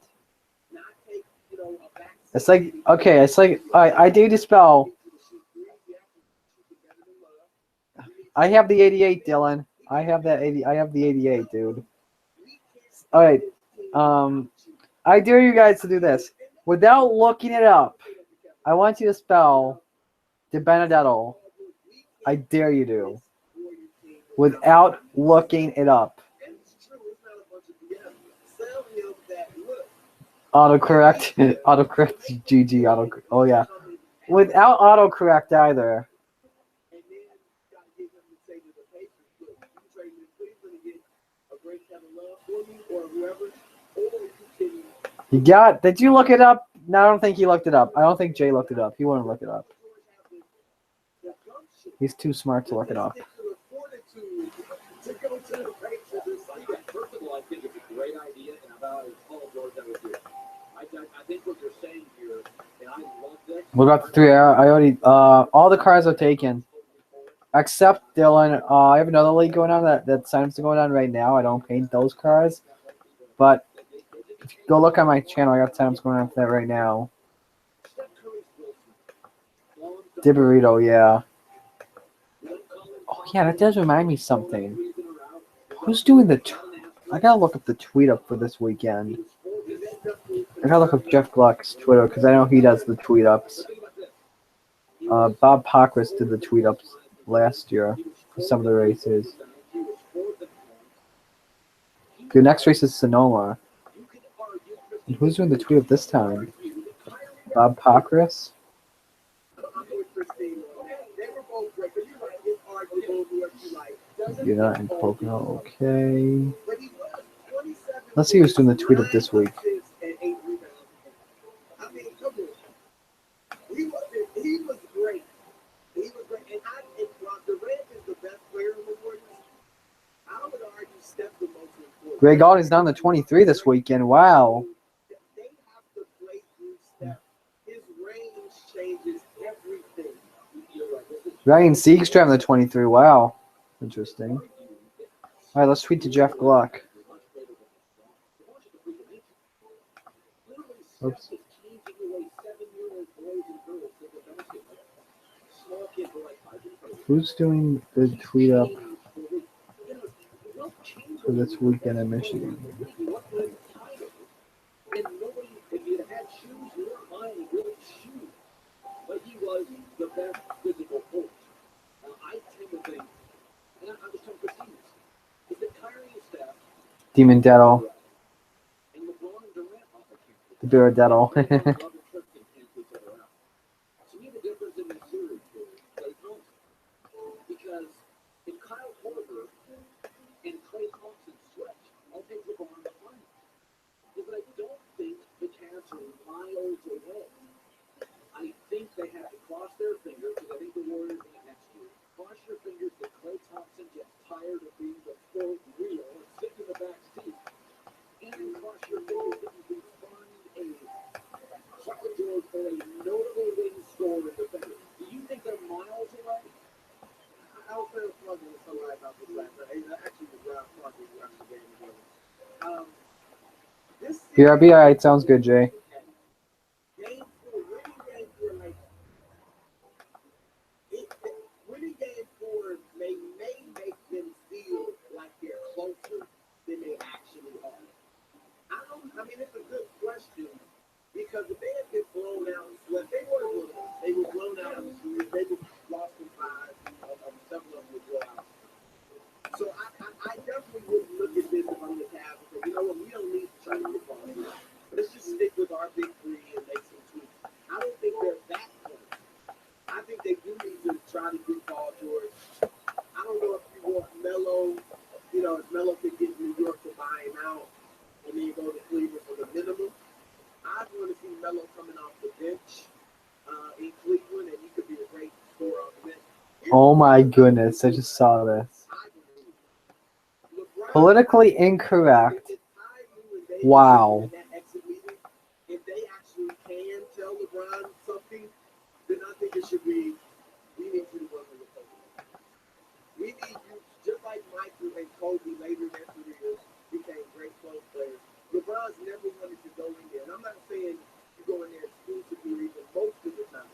It's like, okay, it's like, I do to spell. I have the 88, Dylan. I have that 80. I have the 88, dude. All right. I dare you guys to do this without looking it up. I want you to spell De Benedetto. I dare you to. Without looking it up. Autocorrect. Autocorrect. GG. Oh, yeah. Without autocorrect either. You got. Did you look it up? No, I don't think he looked it up. I don't think Jay looked it up. He wouldn't look it up. He's too smart to look it up. First of all, I think it's a great idea, and about as all George I would do. I think what you're saying here, and I love this. What about the three? I already. All the cars are taken, except Dylan. I have another league going on that signs going on right now. I don't paint those cars, but if you go look on my channel, I got times going on for that right now. Diburito, yeah. Oh yeah, that does remind me of something. Who's doing the? I gotta look up the tweet up for this weekend. I gotta look up Jeff Gluck's Twitter because I know he does the tweet ups. Bob Pockris did the tweet ups last year for some of the races. The next race is Sonoma. And who's doing the tweet up this time? Bob Pockris? You're not in Pocono, okay. Let's see who's doing the tweet up this week. Greg Alding's down to 23 this weekend. Wow. Ryan Sieg's driving the 23. Wow. Interesting. All right, let's tweet to Jeff Gluck. Oops. Who's doing the tweet up for this weekend in Michigan? Demon Detto. The Biradetto. BRB, all right, sounds good, Jay. Oh my goodness, I just saw this. Politically incorrect. Wow. actually can tell LeBron something, then I think it should be, we need you to run the Republic. We need you, just like Michael and Kobe later in their careers became great close players. LeBron's never wanted to go in there. And I'm not saying you go in there exclusively or even most of the time.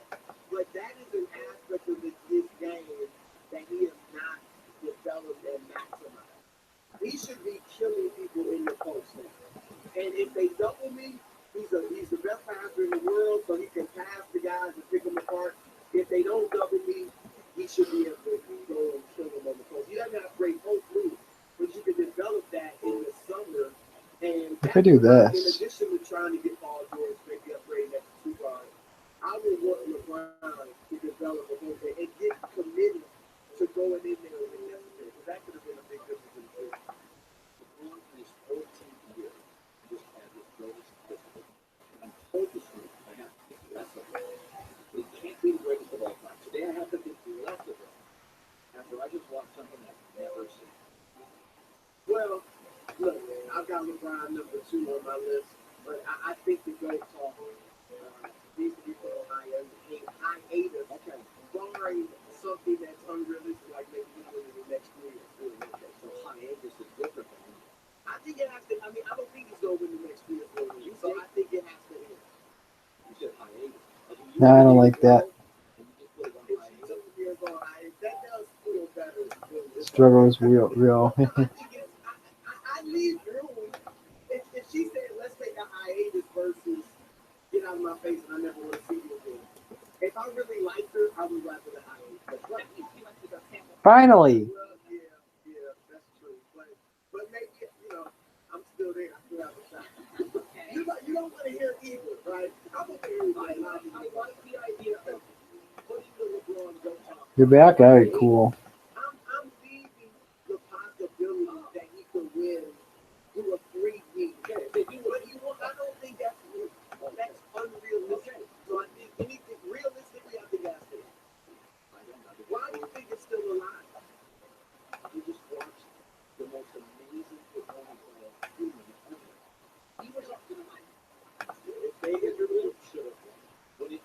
But that is an aspect of his game that he has not developed and maximized. He should be killing people in the post now. And if they double me, he's the best passer in the world, so he can pass the guys and pick them apart. If they don't double me, he should be able to go and kill them on the post. He doesn't have great post moves, but you can develop that in the summer. And If I do in this, addition to trying to get Paul George maybe upgrade next to 2 guard, I would want LeBron to develop a whole thing and get committed to going in there when necessary. Because that could have been a big difference in the field. LeBron in his 14th year just had his greatest physical. I'm focusing I have to think less of him. He can't be the greatest of all time. Today I have to think less of him after I just watched something I've never seen. Well, look, I've got LeBron number 2 on my list, but I think the GOAT talk needs to be put on hiatus. Okay, Barring something that's unrealistic, like maybe he's winning the next 3 or 4. okay, so hiatus is different than I think it has to. I mean, I don't think he's going to win the next 3 or 4 years, so I think it has to end. you said hiatus. Like, you no, I don't like that. and you just put it on If hiatus. she's 2 years old, that does feel better. Struggle is real. I think I leave room. If she said, let's take a hiatus versus get out of my face and I never want to see you again. If I really liked her, I would rather the hiatus. That's right. Finally. Well, yeah, that's true. But maybe, I'm still there. I still have a shot. You don't want to hear either, right? I'm going to hear everybody. I like the idea of putting the LeBron GOAT talk. You're back? Alright, cool. I'm leaving the possibility that he could win through a 3-week. Okay, if they do But what I don't think that's unrealistic. So I think anything realistically, I think that's it. Why do you think it's still alive? you just watched the most amazing performance of a human ever. He was up to the mic. If they interview, Should have won. When it,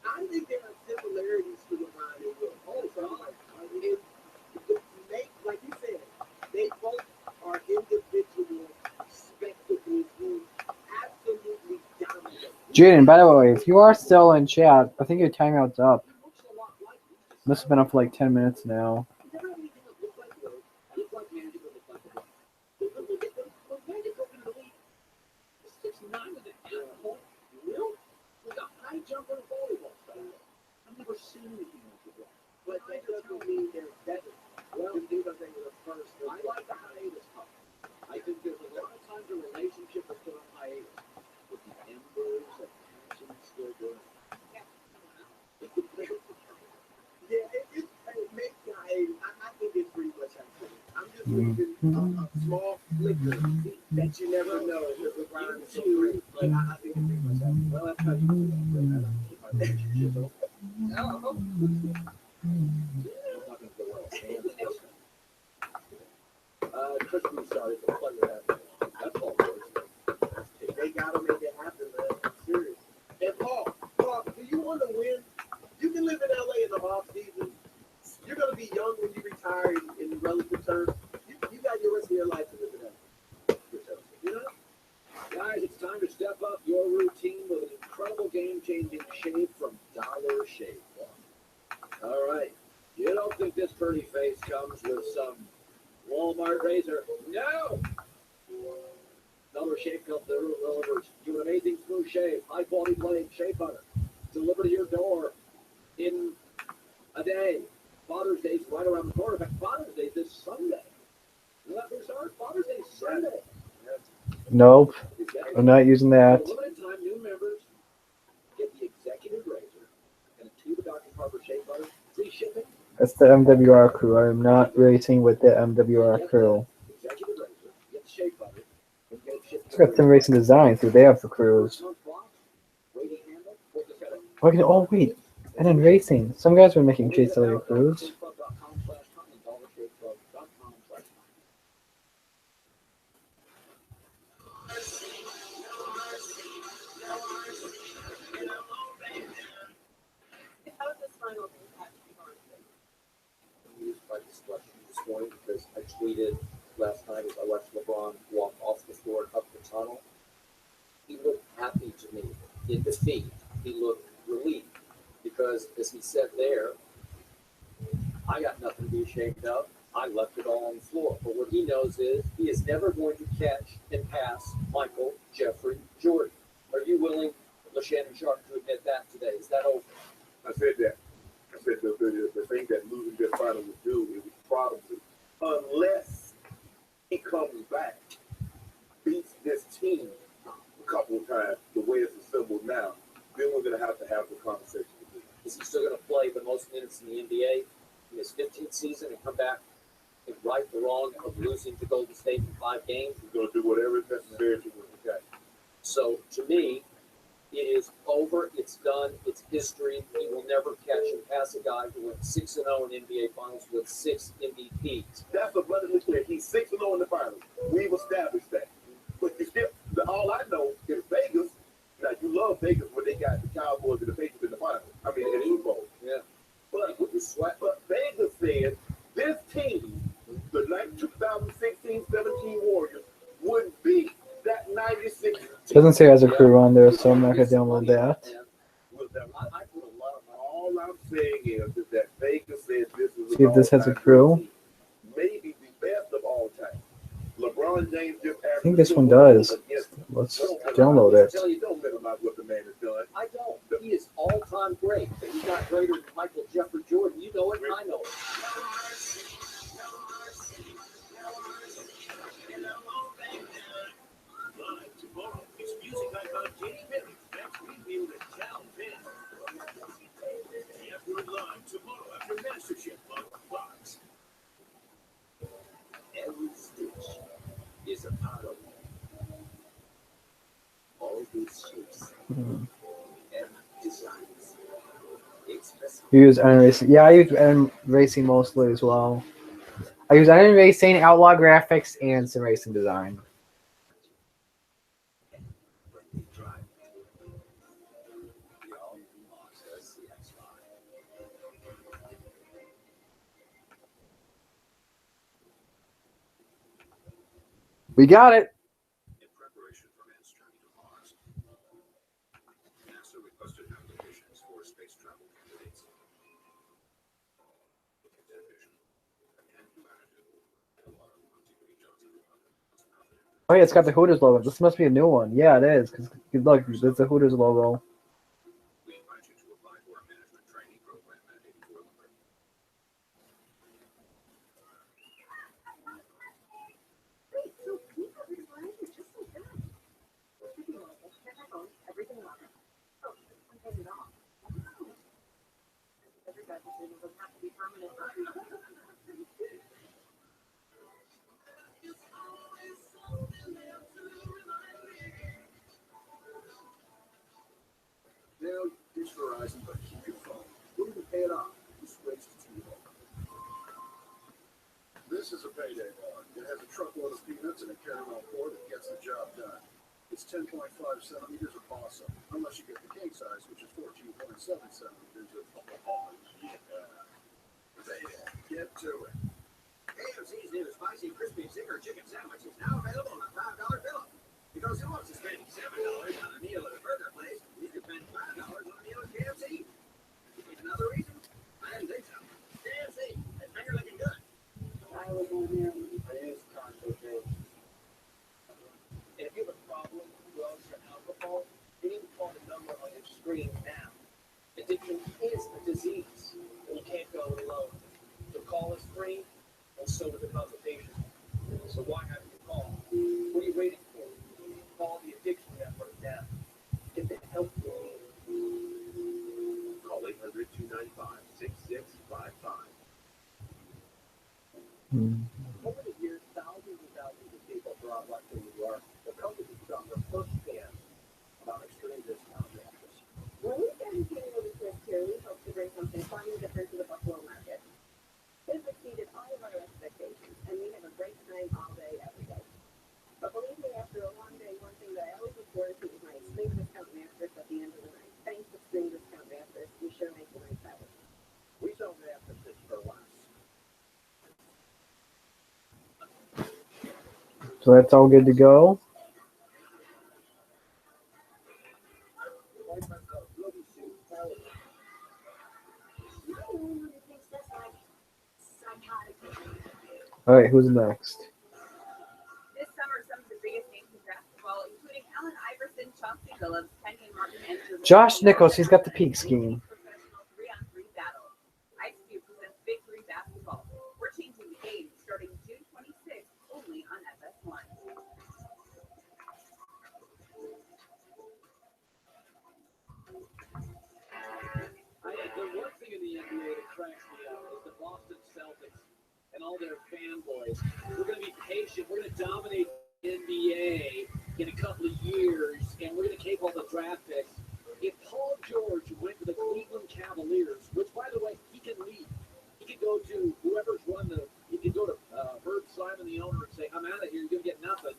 I think there are similarities to LeBron and Will. oh, God. Like you said, they both are individual spectacles who absolutely dominate. Jaden, by the way, if you are still in chat, I think your timeout's up. He looks a lot like Must have been up for like 10 minutes now. He never had anything that looked like Will. Looked like Magic or looked like LeBron. When Magic broke into the league, 6'9" with an animal. Will was a high jumper in volleyball style. I've never seen anything like LeBron. But that doesn't mean they're better. Well, Just because they were the first. I like the hiatus talk. I think there's a lot of times a relationship is put on hiatus with the embers of passion still burning. Yeah, it makes I think it's pretty much happening. I'm just leaving a small flicker that you never know with LeBron is so great. But I think it's pretty much happening. Well, that's how you do it. Keep my relationship open. No. It's not going to go well. Christmas sorry for playing that. That's all. They gotta make it happen, man. I'm serious. And Paul, do you want to win? You can live in LA in the off season. You're gonna be young when you retire in relative terms. You got your rest of your life to live in LA. You know? Guys, it's time to step up your routine with an incredible game-changing shave from Dollar Shave Club. All right. You don't think this pretty face comes with some Walmart razor? No! Dollar Shave Club delivers you an amazing smooth shave, high-quality blade, shave butter, delivered to your door in a day. Father's Day's right around the corner. In fact, Father's Day is this Sunday. You know that, Broussard? Father's Day is Sunday. Nope, Exactly. I'm not using For that. a limited time, new members get the executive razor and a tube of Dr. Carver shave butter, free shipping. That's the MWR crew. I'm not racing with the MWR crew. Executive razor, get the shave butter, and get it shipped. It's got some racing designs, so they have the crews. Waiting handle, or just got a Okay, oh wait, and then racing. Some guys were making Chase Elliott crews. tweeted last night as I watched LeBron walk off the floor and up the tunnel. He looked happy to me. In defeat, he looked relieved because, as he said there, I got nothing to be ashamed of. I left it all on the floor. But what he knows is he is never going to catch and pass Michael Jeffrey Jordan. Are you willing, LeShannon Sharp, to admit that today? Is that over? I said that. I said the thing that losing this final would do is probably, unless he comes back, beats this team a couple of times, the way it's assembled now, then we're going to have the conversation. Is he still going to play the most minutes in the NBA in his 15th season and come back and right the wrong of losing to Golden State in 5 games? He's going to do whatever is necessary to win. Okay. So, to me, it is over. It's done. It's history. He will never catch and pass a guy who went 6-0 in NBA Finals with 6 MVPs. That's abundantly clear. He's 6-0 in the finals. We've established that. But you still, all I know is Vegas. Now, you love Vegas when they got the Cowboys and the Patriots in the finals. I mean, in the Super Bowl. Yeah. But Vegas said this team, the 2016-17 Warriors, would beat that 96. Doesn't say it has a crew on there, so I'm not gonna download that. I put a lot of my All I'm saying is that Vegas said this is See if this has a crew. maybe the best of all time. LeBron James just I think this one does. Let's download it. Tell you, don't minimize what the man has done. I don't. He is all-time great, but he's not greater than Michael Jeffrey Jordan. You know it, I know it. Live tomorrow is music icon Katy Perry. Next revealed at Cal Penn. The F-Word Live tomorrow after MasterChef on Fox. Every stitch is a part of me. All these shapes and designs. Express You use Iron Racing. Yeah, I use Iron Racing mostly as well. I use Iron Racing, Outlaw Graphics, and Sim Racing Design. when they drive. The all-new Mazda CX-5. We got it. In preparation for man's journey to Mars, NASA requested applications for space travel candidates. Look at that vision. And humanity. A lot of Antigone Johnson. Oh yeah, it's got the Hooters logo. This must be a new one. Yeah, it is. Cause look, there's the Hooters logo. We invite you to apply for our management training program at 84 Lumber. Great, so we have these lines are just like that. Everything level, check my phone, everything level. Oh, I'm paying it off. Every guy's decision doesn't have to be permanent. Now, use Verizon, but keep your phone. We're going to pay it off. You switch to T-Mobile. This is a payday bar. It has a truckload of peanuts and a caramel core that gets the job done. It's 10.5 centimeters of awesome, unless you get the king size, which is 14.7 centimeters of payday. Get to it. AMC's new spicy crispy zinger chicken sandwich is now available on a $5 bill. Because who wants to spend $7 on a meal at a burger place? You can spend $5 on a meal at KFC. Another reason? I didn't think so. KFC, that finger looking good. I was on there. It is controversial. And if you have a problem with drugs or alcohol, you need to call the number on your screen now. Addiction is a disease, and you can't go it alone. The call is free, and so is the consultation. So why haven't you called? What are you waiting for? Call the Addiction Network now. Get the help you need. Call 800-295-6655. Over the years, thousands and thousands of people throughout Western New York have come to become their first fans about extreme discount mattress. When we started getting over Twist here, we hoped to bring something fun and different to the Buffalo market. It has exceeded all of our expectations, and we have a great time all day, every day. But believe me, after a long day, one thing that I always look forward to is my extreme discount mattress at the end of the night. Thanks to Extreme Discount Mattress, we sure make the night better. We sell mattresses for less. So that's all good to go. All right, who's next? This summer, some of the biggest names in basketball, including Allen Iverson, Chauncey Billups, Kenyon Martin, and Jermaine Josh O'Neal, Nichols, he's got the peak will scheme. face professional 3-on-3 battle. Ice Cube presents Big 3 basketball. We're changing the game starting June 26th, only on FS1. The one thing in the NBA that cracks me up is the Boston Celtics and all their fanboys. We're going to be patient. We're going to dominate the NBA in a couple of years, and we're going to keep all the draft picks. If Paul George went to the Cleveland Cavaliers, which, by the way, he can leave. He could go to whoever's run the – he could go to Herb Simon, the owner, and say, I'm out of here. You're going to get nothing.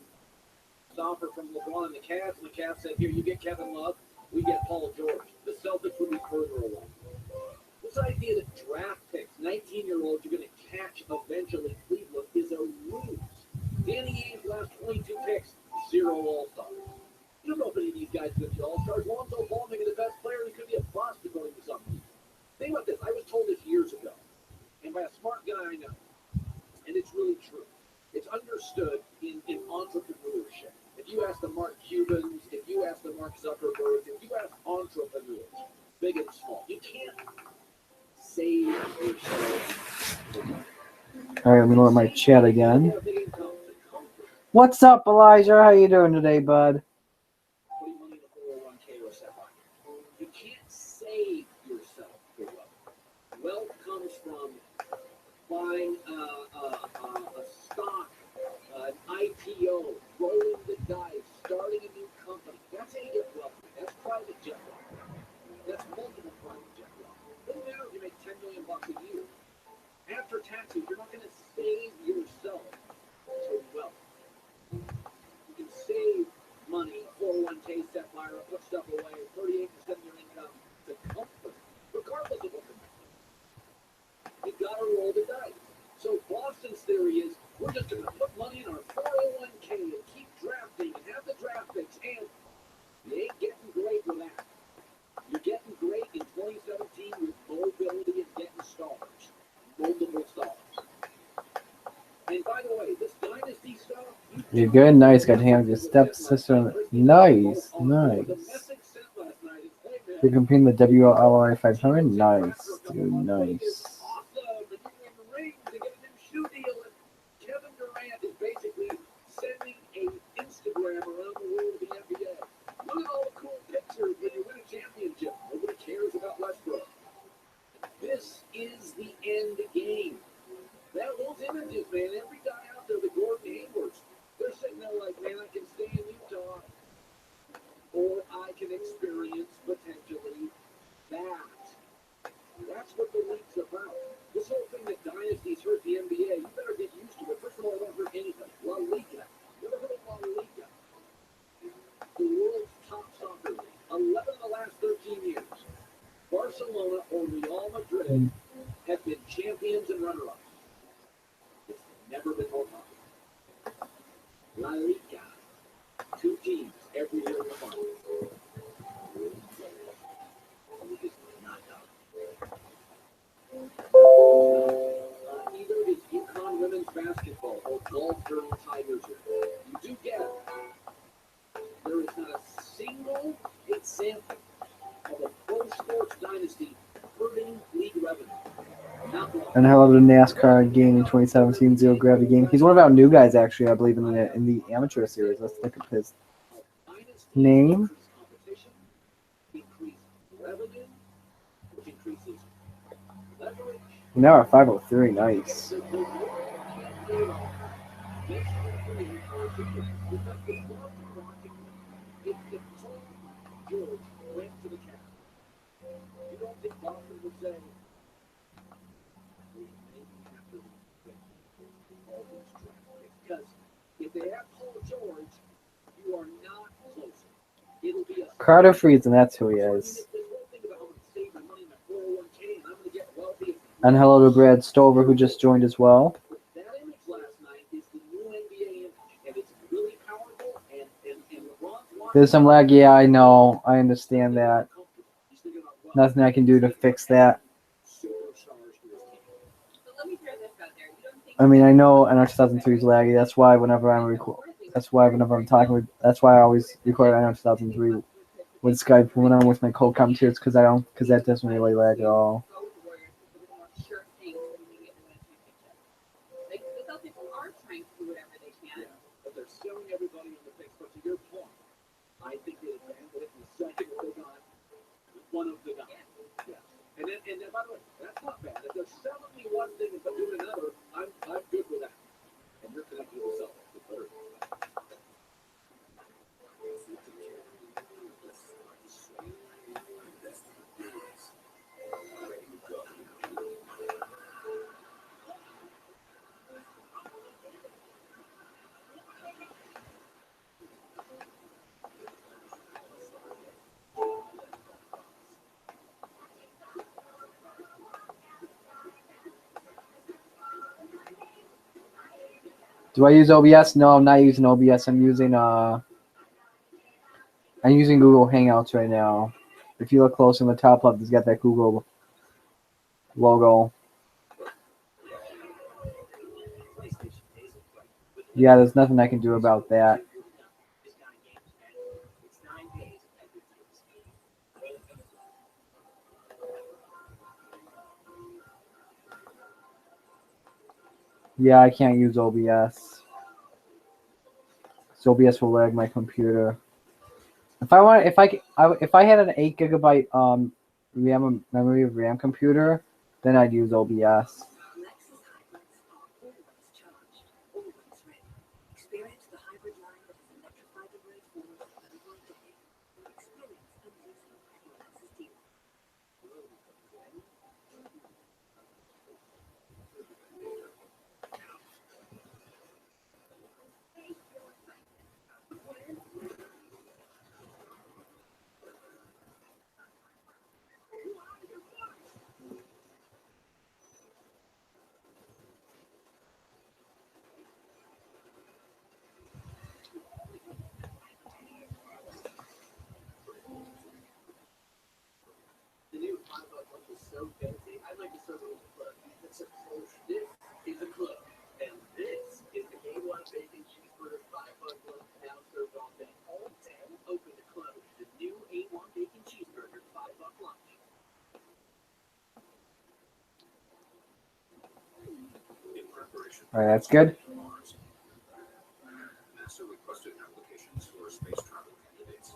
An offer from LeBron and the Cavs, and the Cavs said, here, you get Kevin Love. We get Paul George. The Celtics would be further away. This idea that draft picks, 19-year-olds, you're going to catch eventually Cleveland is a ruse. Danny Ainge's last 22 picks, 0 All-Stars. You don't know if any of these guys could be All-Stars. Lonzo Ball may be the best player, and he could be a bust according to some people. Think about this. I was told this years ago, and by a smart guy I know, and it's really true. It's understood in entrepreneurship. If you ask the Mark Cubans, if you ask the Mark Zuckerbergs, if you ask entrepreneurs, big and small, you can't save yourself. All right, let me lower my chat again. What's up, Elijah? How you doing today, bud? Putting money in a 401k or SEPA. You can't save yourself for wealth. Wealth comes from buying a stock, an IPO, rolling the dice, starting a new company. That's how you get wealthy. That's private jet wealth. That's multiple private jet wealth. Doesn't matter if you make $10 million a year. After taxes, you're not going to save yourself for wealth. You can save money, 401k, SEPA, put stuff away, 38% of your income to comfort, regardless of what you're making. You got to roll the dice. So Boston's theory is we're just going to put money in our 401k and keep drafting and have the draft picks, and you ain't getting great with that. You're getting great in 2017 with mobility and getting stars, multiple stars. And by the way, this dynasty stuff. You're good, nice. Got to hang with your stepsister. Nice, nice. You're competing the WLI 500. Nice, dude, nice. Kevin Durant is basically sending an Instagram around the world of the NBA. Look at all the cool pictures when you win a championship. Nobody cares about Westbrook. This is the end game. Those images, man, every guy out there, the Gordon Haywards, they're sitting there like, man, I can stay in Utah, or I can experience potentially that. That's what the league's about. This whole thing that dynasties hurt the NBA, you better get used to it. First of all, it won't hurt anything. La Liga. You ever heard of La Liga? The world's top soccer league. 11 of the last 13 years. Barcelona or Real Madrid have been champions and runner-ups. It's never been more popular. La Liga. 2 teams every year in the final. Either is UConn women's basketball or golf during Tigers. You do get it. There is not a single example of a pro sports dynasty hurting league revenue. Not one. And hello to NASCAR Gaming 2017 Zero Gravity Game. He's one of our new guys, actually, I believe, in the amateur series. Let's look up his name. Now at 503, nice. Because if they have Paul George, you are not closer. It'll be a Carter Friesen, that's who he is. And hello to Brad Stover, who just joined as well. That image last night is the new NBA image, and it's There's some lag. Yeah, I know. I understand that. Nothing I can do to fix that. But let me throw this out there. You don't think I mean, I know NR 2003 is laggy. That's why whenever I'm talking with, that's why I always record NR 2003 with Skype when I'm with my co-commentators because that doesn't really lag at all. Road warriors because they're more sure things than maybe everyone championship. Like the Celtics are trying to do whatever they can. But they're staring everybody in the face. But to your point, I think it is that if you second they got one of the guys. Yeah. And then by the way, that's not bad. If they're selling me one thing and they're doing another, I'm good with that. And you're connected with yourself. The third. Do I use OBS? No, I'm not using OBS. I'm using Google Hangouts right now. If you look close in the top left, it's got that Google logo. Yeah, there's nothing I can do about that. Yeah, I can't use OBS. So OBS will lag my computer. If I had an 8 gigabyte memory of RAM computer, then I'd use OBS. The new 5 buck lunch is so fancy. I'd like to serve it with a club. It's a club. This is a club. And this is the A1 bacon cheeseburger 5 buck lunch now served all day. All day? Open the club. The new A1 bacon cheeseburger 5 buck lunch. In preparation. All right, that's good. NASA requested applications for space travel candidates.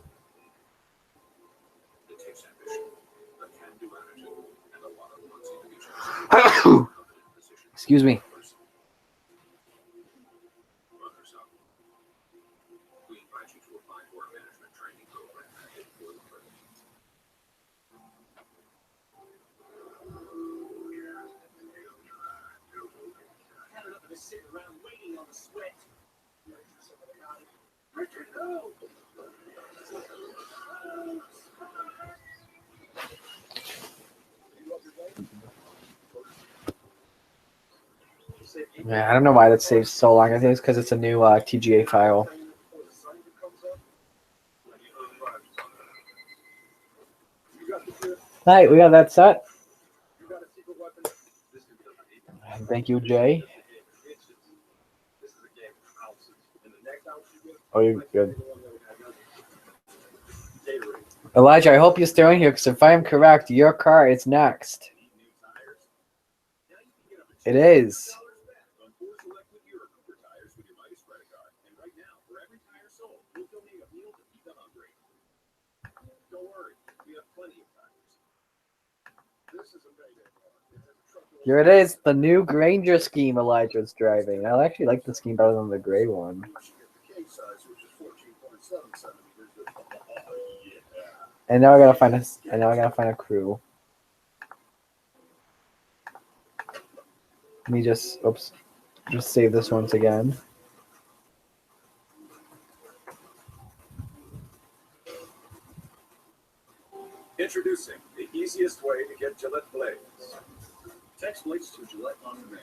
It takes ambition, a can-do attitude, and a lot of wanting to be chosen. Excuse me. Runners up. We invite you to apply for a management training program at for the first. Had enough of this sitting around waiting on the sweat. Richard, no! Yeah, I don't know why that saves so long. I think it's because it's a new TGA file. All right, we got that set. Thank you, Jay. Oh, you're good. Elijah, I hope you're still in here because if I am correct, your car is next. It is. Here it is, the new Granger scheme Elijah's driving. I actually like the scheme better than the gray one. And now I gotta find a crew. Let me just save this once again. Introducing the easiest way to get Gillette blades. Text blades to Gillette on demand.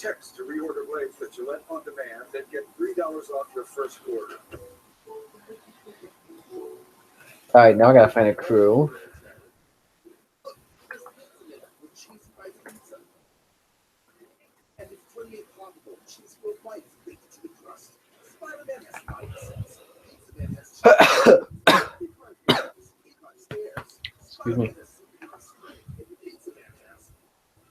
Text to reorder blades with Gillette on demand, then get $3 off your first order. All right, now I gotta find a crew. And it's 28 pocketable cheese filled bites baked to the crust. Spider-Man has bites. Pizza Man has cheese. Excuse me. Pizza Man has.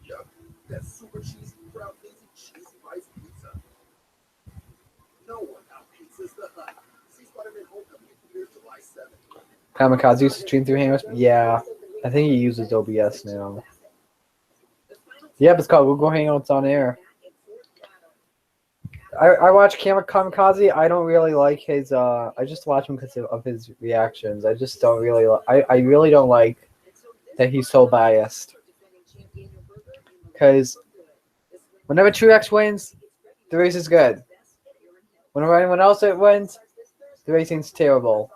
Yup, that's super cheesy, brown lazy cheesy bites pizza. No one out-pizzas the Hut. See Spider-Man Homecoming in theaters July 7th. Kamikaze used to stream through Hangouts. Yeah, I think he uses OBS now. Yep, it's called Google Hangouts on Air. I watch Kamikaze. I don't really like his. I just watch him because of his reactions. I just don't really. I really don't like that he's so biased. Because whenever Truex wins, the race is good. Whenever anyone else wins, the racing's terrible.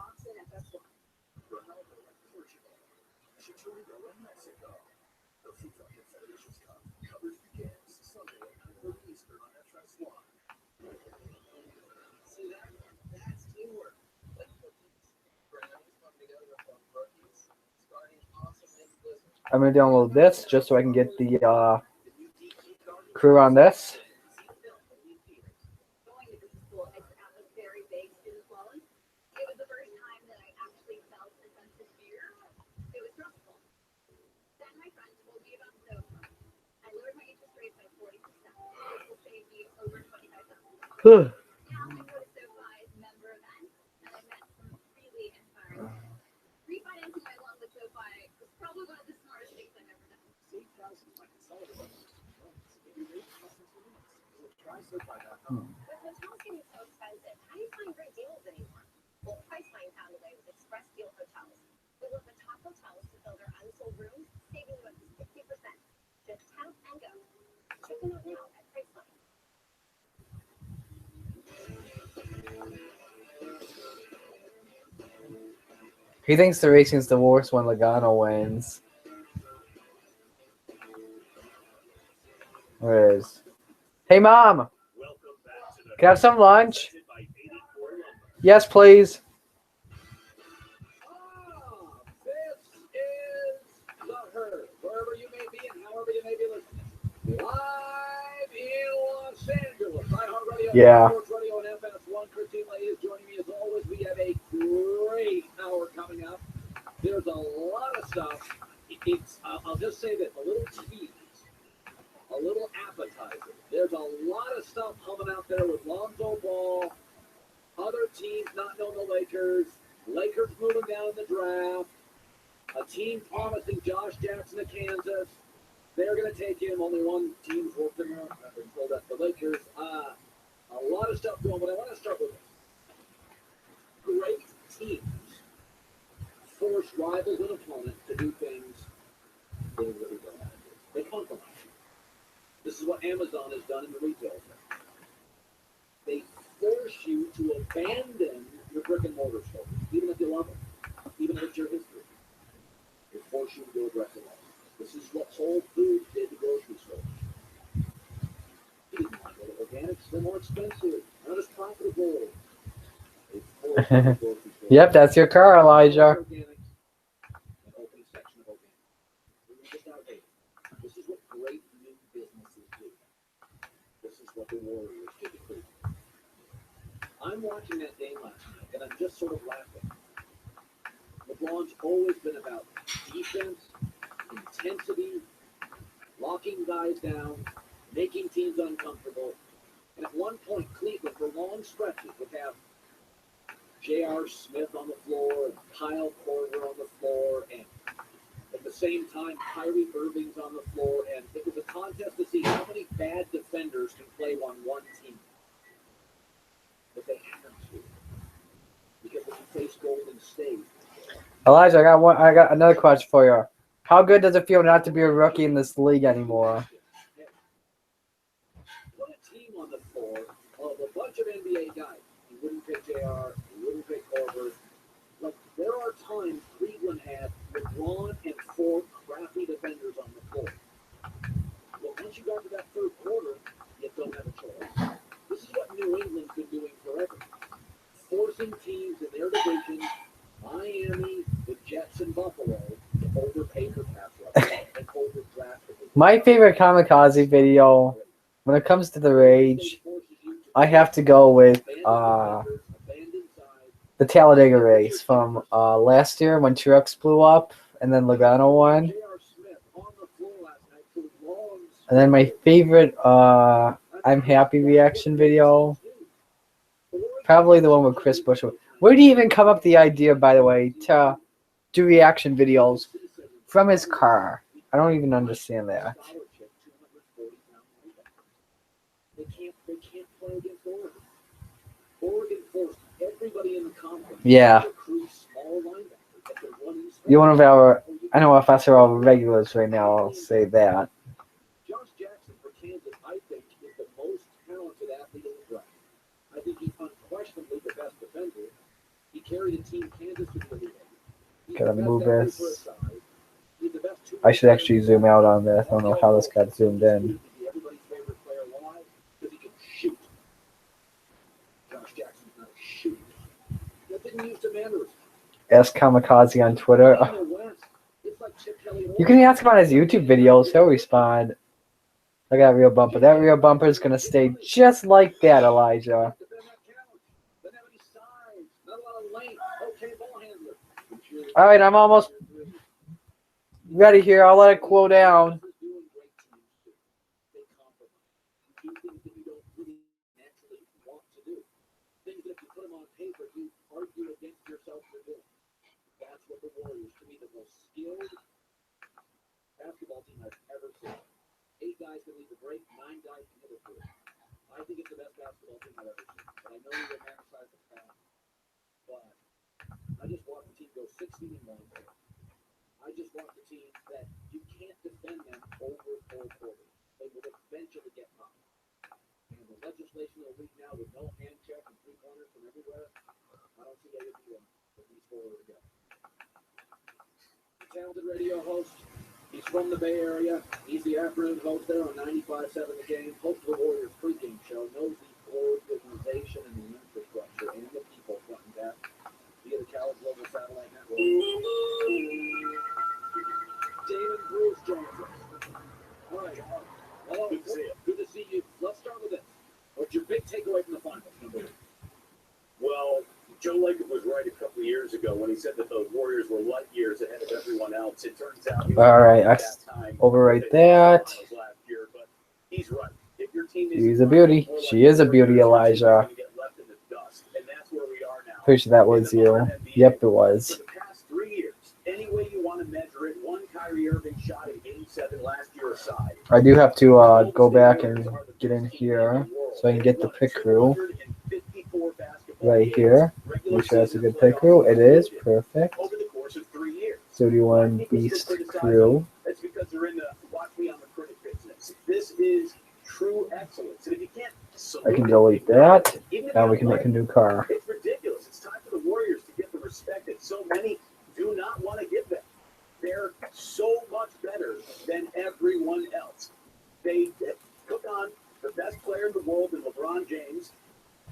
I'm gonna download this just so I can get the crew on this. He thinks the racing's the worst when Logano wins. There it is. Hey, Mom! Can I have some lunch? Yes, please. This is The Herd, wherever you may be and however you may be listening. Live in Los Angeles, iHeartRadio, Yeah. Sports Radio, and FS1. Christine Lay is joining me as always. We have a great hour coming up. There's a lot of stuff. I'll just say this, a little tease, a little appetizer. There's a lot of stuff coming out there with Lonzo Ball, other teams not knowing the Lakers moving down in the draft, a team promising Josh Jackson to Kansas. They're going to take him. Only one team's worked him out. I've been told that's the Lakers. A lot of stuff going, but I want to start with this. Great teams force rivals and opponents to do things they really don't want to do. They compromise. This is what Amazon has done in the retail sector. They force you to abandon your brick and mortar stores, even if you love them, even if it's your history. They force you to go aggressive. This is what Whole Foods did to grocery stores. You didn't want to go to organics, they're more expensive, not as profitable. They force you to go to grocery stores. Yep, that's your car, Elijah. Organics, an open section of organics. We're just outdated. This is what great new businesses do. This is what the Warriors did to Cleveland. I'm watching that game last night, and I'm just sort of laughing. LeBron's always been about defense, intensity, locking guys down, making teams uncomfortable. And at one point, Cleveland, for long stretches, would have J.R. Smith on the floor and Kyle Korver on the floor, and at the same time, Kyrie Irving's on the floor, and it was a contest to see how many bad defenders can play on one team. But they haven't to, because when you face Golden State, Elijah, I got another question for you. How good does it feel not to be a rookie in this league anymore? put a team on the floor of a bunch of NBA guys. You wouldn't pick JR, you wouldn't pick Korver. Like, there are times Cleveland had LeBron and four crappy defenders on the floor. But once you got to that third quarter, you Buffalo to overpay for pass rush and overdraft. My favorite kamikaze video, when it comes to the rage, I have to go with the Talladega race from last year when Truex blew up and then Logano won. And then my favorite I'm happy reaction video, probably the one with Chris Bush. Where do you even come up with the idea, by the way, to do reaction videos from his car? I don't even understand that. They can't play against Oregon. Oregon forced everybody in the conference Yeah. to recruit small linebackers that can run in space. You're one of our, I know if us are all regulars right now, I'll say that. Josh Jackson for Kansas, I think, is the most talented athlete in the draft. I think he's unquestionably the best defender. He carried a team Kansas to the league. Gotta move this. I should actually zoom out on this. I don't know how this got zoomed in. Everybody's favorite player alive because he can shoot. Josh Jackson's not a shooter. That didn't use the mannerism. Ask Kamikaze on Twitter. You can ask him on his YouTube videos. He'll respond. Look at that rear bumper. That rear bumper is going to stay just like that, Elijah. All right, I'm almost ready here. I'll let it cool down. That's what the Warriors, to me, the most skilled basketball team I've ever seen. 8 guys can lead the break, 9 guys can hit a three. I think it's the best basketball team I've ever seen. But I know we romanticize the past, but I just watched the team go 16-1. I just watched the team that you can't defend them over 4 quarters. They will eventually get popped. And the legislation in the league now with no hand check and 3 corners from everywhere, I don't see how you do one with these 4 together. Talented radio host. He's from the Bay Area. He's the afternoon host there on 95.7 The Game. Host of the Warriors pregame show. Knows the organization and the infrastructure and the people front and back via the Cal Global Satellite Network. Damon Bruce joins us. All right. Hello. Good to see you. Good to see you. Let's start with this. What's your big takeaway from the finals? Well, Joe Lacob was right a couple of years ago when he said that the Warriors were light years ahead of everyone else. It turns out. All right, I overwrite that. Last year, but he's right. If your team She's a beauty. She is a beauty, Elijah. Pretty sure that was you. Yep, it was. For the past 3 years, any way you want to measure it, one Kyrie Irving shot in Game 7 last year aside. I do have to go back and get in here so I can get the pick crew right here. Make sure that's a good pick crew. It is. Perfect. Over the course of 3 years. 31 Beast crew. That's because they're in the watch me on the critic business. This is true excellence. And if you can't I can delete that. Now we can make a new car. It's ridiculous. It's time for the Warriors to get the respect that so many do not want to give them. They're so much better than everyone else. They took on the best player in the world in LeBron James,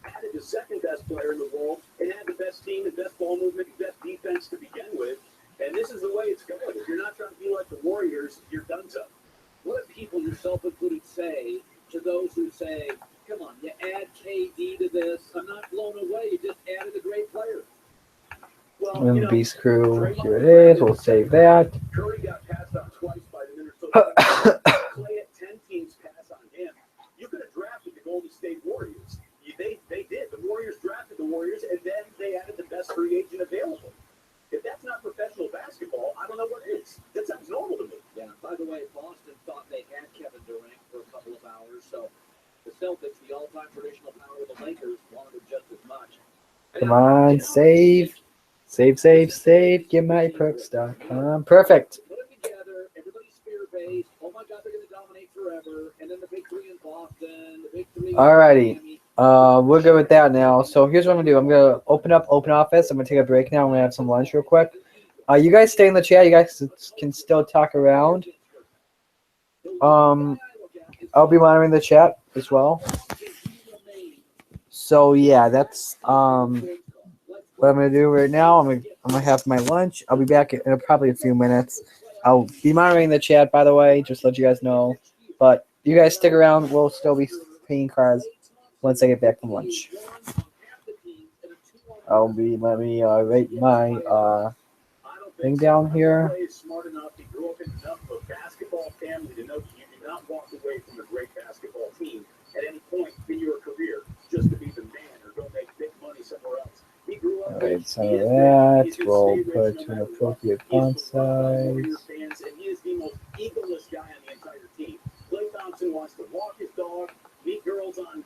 added the second best player in the world, and had the best team, the best ball movement, the best defense to begin with. And this is the way it's going. If you're not trying to be like the Warriors, you're done so. What do people, yourself included, say to those who say, come on, you add KD to this? I'm not blown away. You just added a great player. Well, And Beast crew, here it is. We'll save that. Curry got passed on twice by the Minnesota. Clay had 10 teams pass on him. You could have drafted the Golden State Warriors. They did. The Warriors drafted the Warriors, and then they added the best free agent available. If that's not professional basketball, I don't know what is. That sounds normal to me. Yeah, by the way, Boston thought they had Kevin Durant for a couple of hours, so the Celtics, the all-time traditional power of the Lakers, wanted him just as much. Come on, save. Save. GetMyPerks.com. Perfect. Put it together, everybody's fear-based. Oh my God, they're going to dominate forever. And then the big 3 in Boston, the big 3 in Alrighty. Miami. We're good with that now. So here's what I'm gonna do. I'm gonna open office. I'm gonna take a break now. I'm gonna have some lunch real quick. You guys stay in the chat. You guys can still talk around. I'll be monitoring the chat as well. So yeah, that's what I'm gonna do right now, I'm gonna have my lunch. I'll be back in probably a few minutes. I'll be monitoring the chat, by the way, just to let you guys know. But you guys stick around. We'll still be paying cards once I get back from lunch. Let me rate my thing down here. Smart enough, he grew up in enough of a basketball family to know that you do not walk away from a great basketball team at any point in your career just to be the man or go make big money somewhere else. He grew up Alright, so that we'll put to an appropriate font size. fans, and he is the most egoless guy on the entire team. Clay Thompson wants to walk his dog, meet girls on,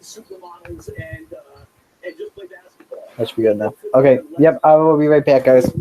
supermodels, and just play basketball. That should be good enough. Okay, yep, I will be right back, guys.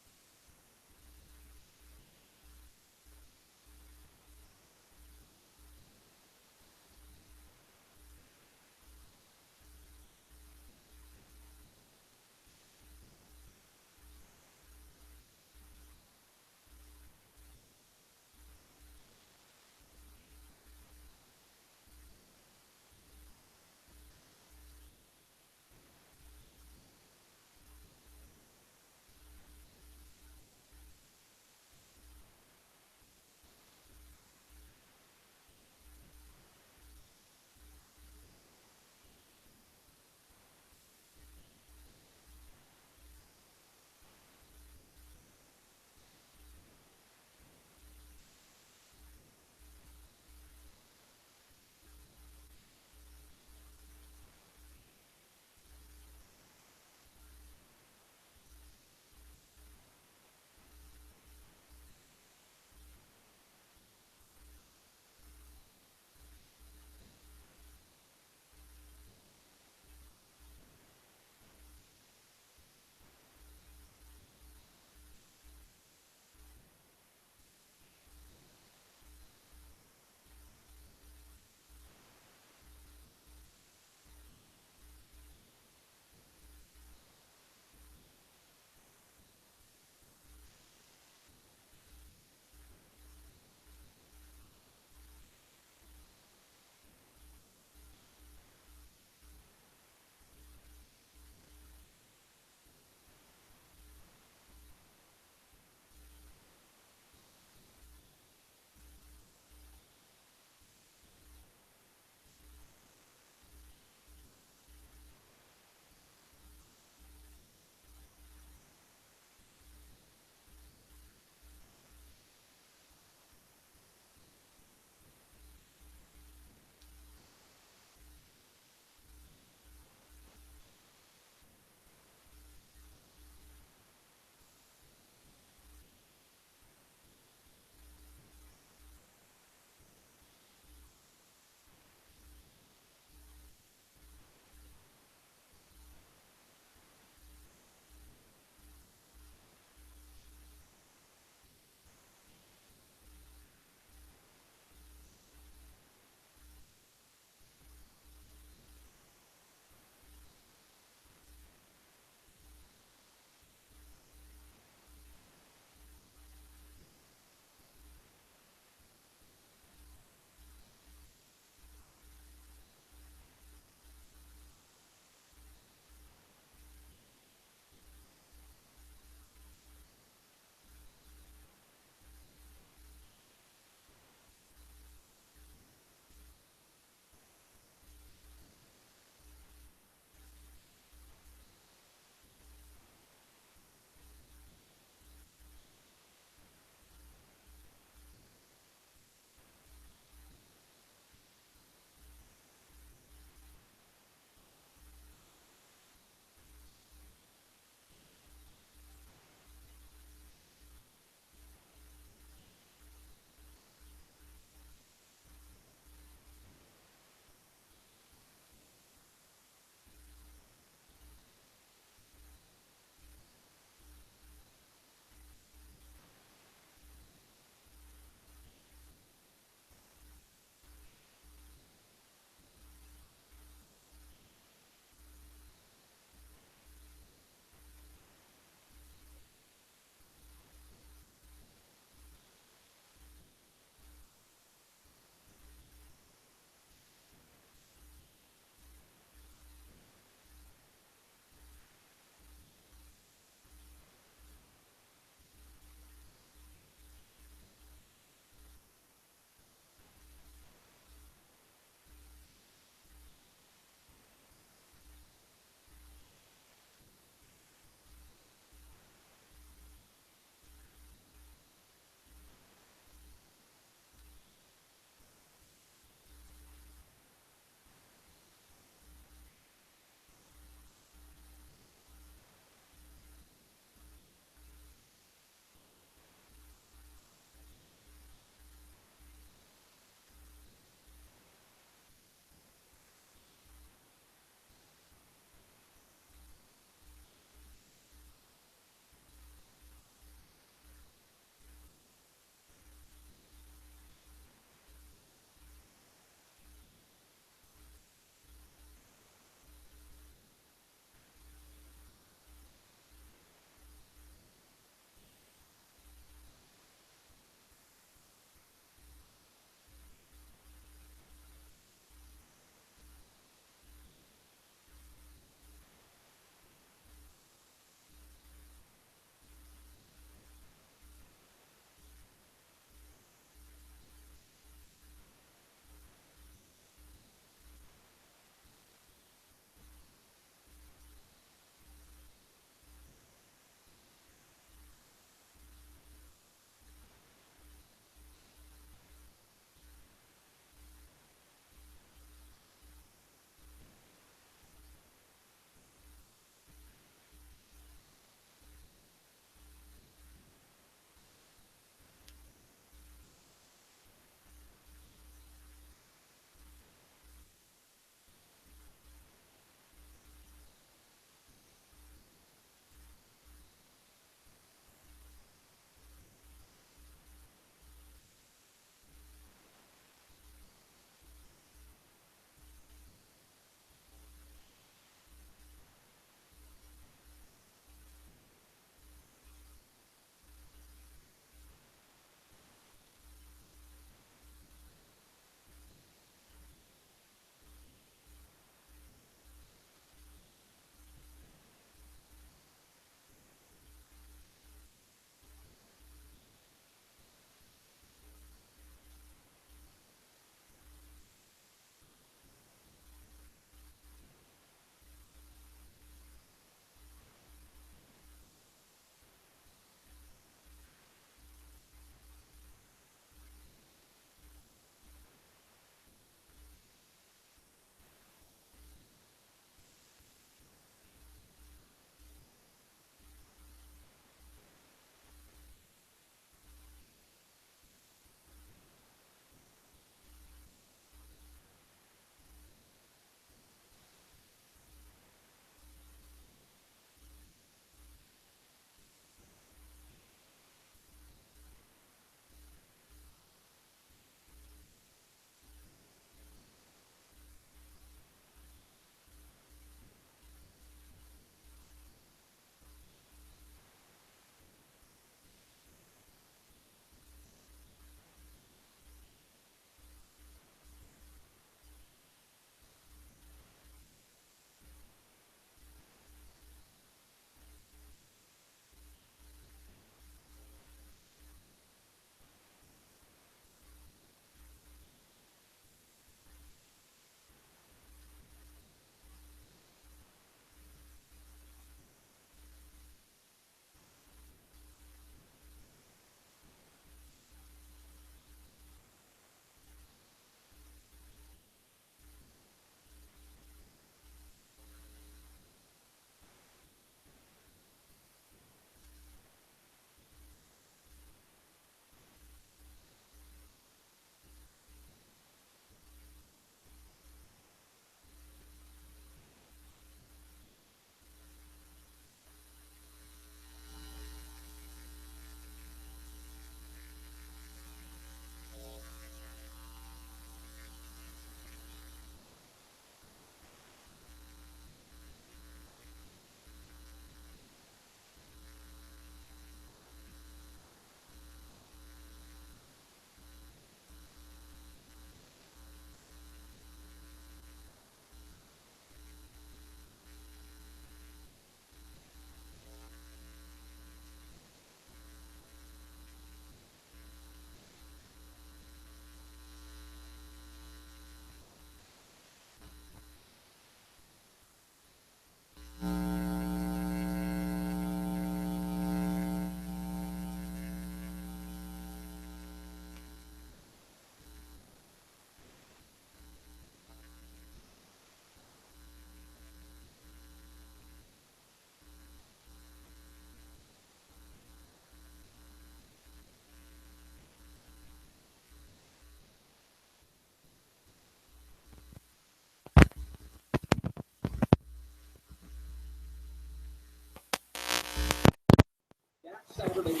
Saturday.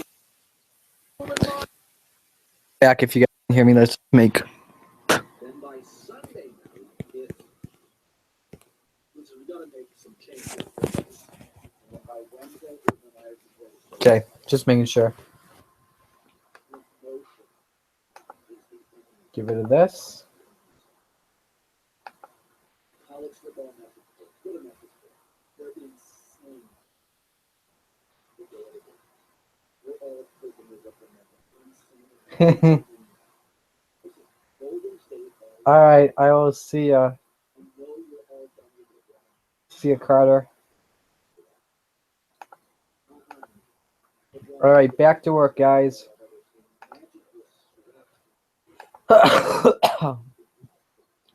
Back if you guys can hear me. Let's make. Then by Sunday night, listen, we got to make some changes. And then by Wednesday, we're going to have to go. Okay, just making sure. Get rid of this. College football message board. Good message board. They're insane. We're all prisoners of the moment. Golden State. All right, I will see ya. I know you're all done with it. See ya, Carter. All right, back to work, guys.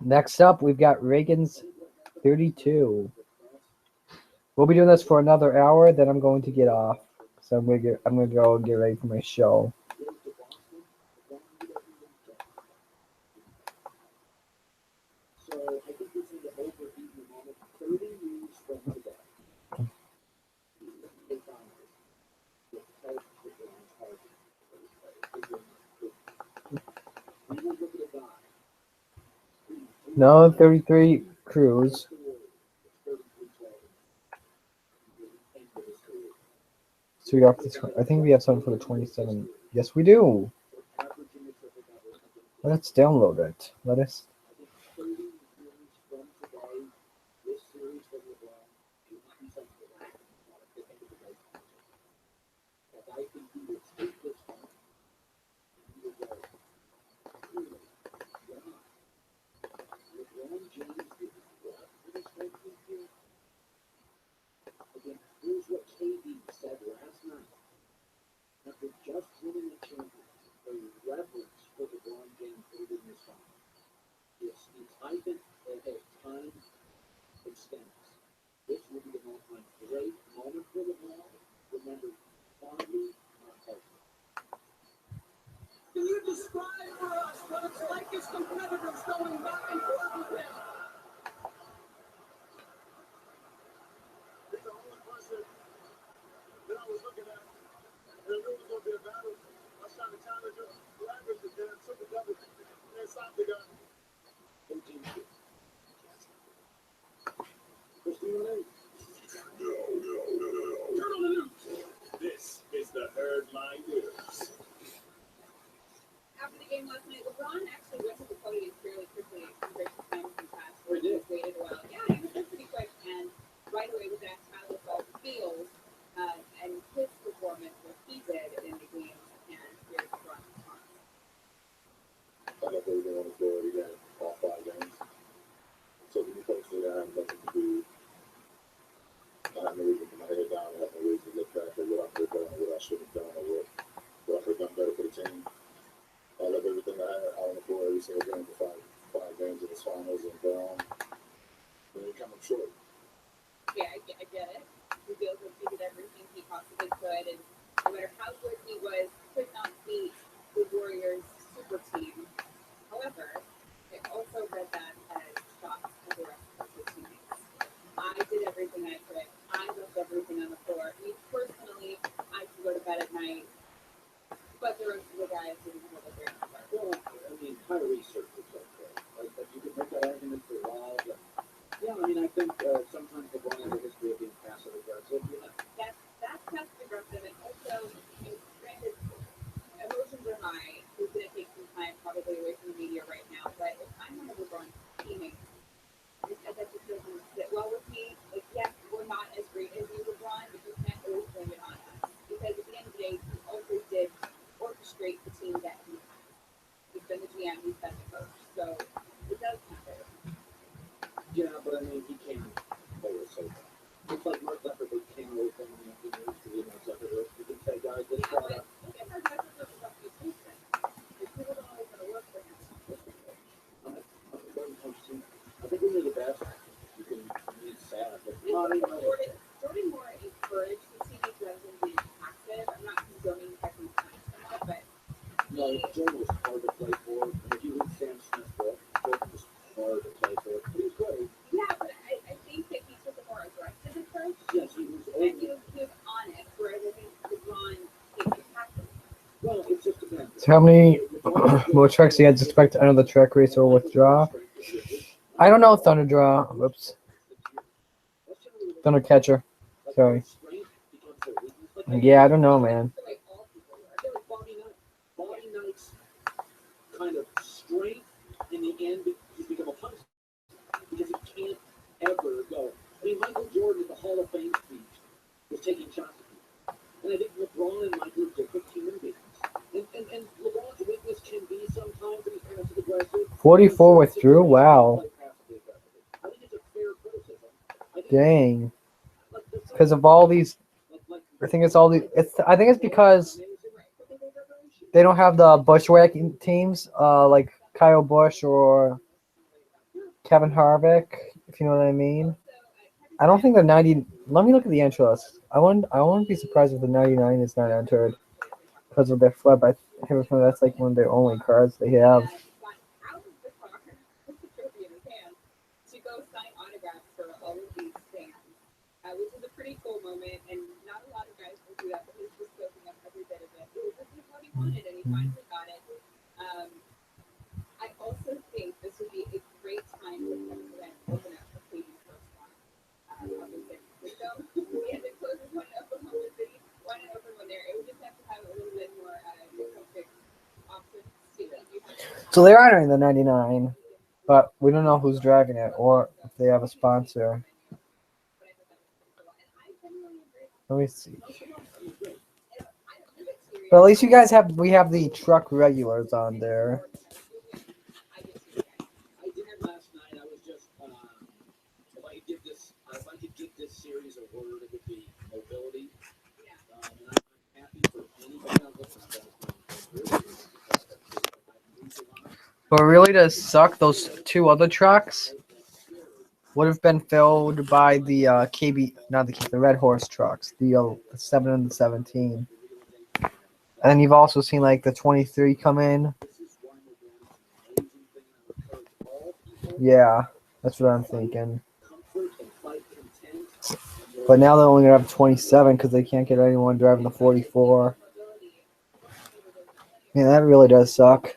Next up, we've got Reagan's 32. We'll be doing this for another hour, then I'm going to get off. So I'm gonna go and get ready for my show. So I think this is the overheat in the moment. 30 years from today. No, 33 Cruz. So we got this. I think we have something for the 27. Yes, we do. Let's download it. Let us. Here's what KD said last night. After just winning the championship, a reverence for LeBron James leading this final. Yes, time extends. This will be a great moment for LeBron. Remember, fondly, not hopefully. Can you describe for us what it's like as competitors going back and forth with him? He's the only person that I was looking at, and I knew it was going to be a battle. I was trying to challenge him. Leverage it, then took the double, and stopped the gun. 13 years. Christina Lee. Turn on the news. This is the Herd Line News. After the game last night, LeBron actually went to the podium fairly quickly compared to times in the past where he just waited a while. Yeah, he was there pretty quick, and right away was asked how the ball feels and his performance, what he did in the game, and here's LeBron's response. I love everything on the floor. He got all 5 games. So when you posted, I have nothing to do. I have no reason to put my head down. I have no reason to look back at what I could have done, what I should have done, or what I could have done better for the team. I love everything I had out on the floor every single game for five games in the finals, and then you come up short. Yeah, I get it. He feels like he did everything he possibly could, and no matter how good he was, could not beat the Warriors' super team. However, I also read that as shots at the rest of his teammates. I did everything I could. I left everything on the floor. Me personally, I could go to bed at night, but the rest of the guys didn't have a great start. Well, I mean, Kyrie certainly was okay. Like, you could make that argument for a while, but yeah, I mean, I think sometimes LeBron has a history of being passive aggressive. You know, That's passive aggressive, and also, granted, emotions are high. He's going to take some time probably away from the media right now, but if I'm one of LeBron's teammates, that just doesn't sit well with me. Like, yes, we're not as great as you, LeBron, but you can't always blame it on us. Because at the end of the day, he also did orchestrate the team that he has. He's been the GM, he's been the coach. So it does matter. yeah, but I mean, he can't always say that. It's like Mark Zuckerberg can't always So how many more trucks do you guys expect to enter the track race or withdraw? I don't know, Thunderdraw. Whoops. Thundercatcher. Sorry. Yeah, I don't know, man. Bobby Knight's kind of strength in the end has become a punishment because he can't ever go. I mean, Michael Jordan at the Hall of Fame speech was taking shots at people. And I think LeBron and Michael are different human beings. And LeBron's weakness can be sometimes that he's passive aggressive. 44 withdrew? Wow. I think it's a fair criticism. Dang. Because of all these, I think it's all the. I think it's because they don't have the bushwhacking teams, like Kyle Busch or Kevin Harvick, if you know what I mean. I don't think the 90. Let me look at the entry list. I wouldn't be surprised if the 99 is not entered because of their flip. I think that's like one of their only cards they have. To go sign autographs for all of these fans, which is a pretty cool moment, and not a lot of guys will do that, but he's just soaking up every bit of it. This is what he wanted, and he finally got it. I also think this would be a great time for him to then open up for Katie's first one up in San Francisco. We had to close one up in Oklahoma City. Why not open one there? It would just have to have a little bit more perfect options to it. So they're honoring the 99, but we don't know who's driving it or if they have a sponsor. Let me see. But at least you guys we have the truck regulars on there. I did it last night. I was just if I could give this series a word, it would be mobility. And I'm happy for anybody out there. But really to suck, those two other trucks would have been filled by the the Red Horse trucks, the 7 and the 17. And then you've also seen like the 23 come in. Yeah, that's what I'm thinking. But now they're only going to have 27 because they can't get anyone driving the 44. Yeah, that really does suck.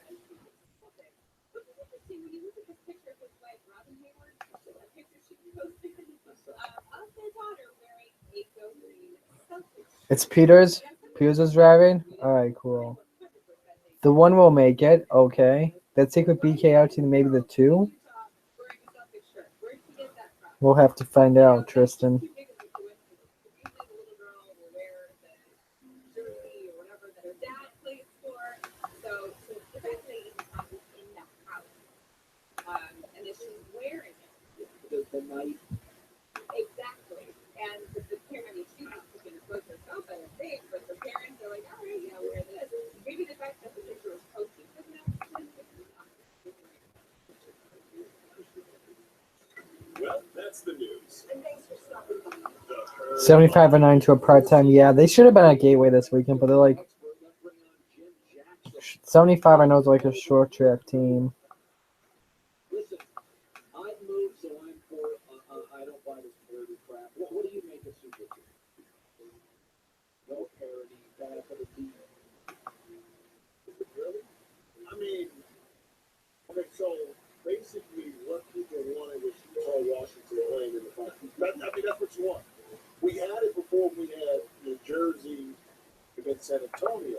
It's Peters. Peters is driving? Alright, cool. The one will make it. Okay. Let's take with BK out to maybe the 2. We'll have to find out, Tristan. Exactly. And the parent, she wants to expose herself at a thing, but the parents are like, all right, yeah, wear this. Maybe the fact that the picture was posted for them. Well, that's the news. 75 and 9 to a part-time. Yeah, they should have been at Gateway this weekend, but they're like 75. I know is like a short track team. Listen, I've moved, so I'm for. I don't buy this parody crap. What do you make of Super Two? No parody. Bad for the team. Really? I mean, okay, so basically what people wanted was Paul Washington playing in the final. I mean, that's what you want. We had it before we had New Jersey against San Antonio,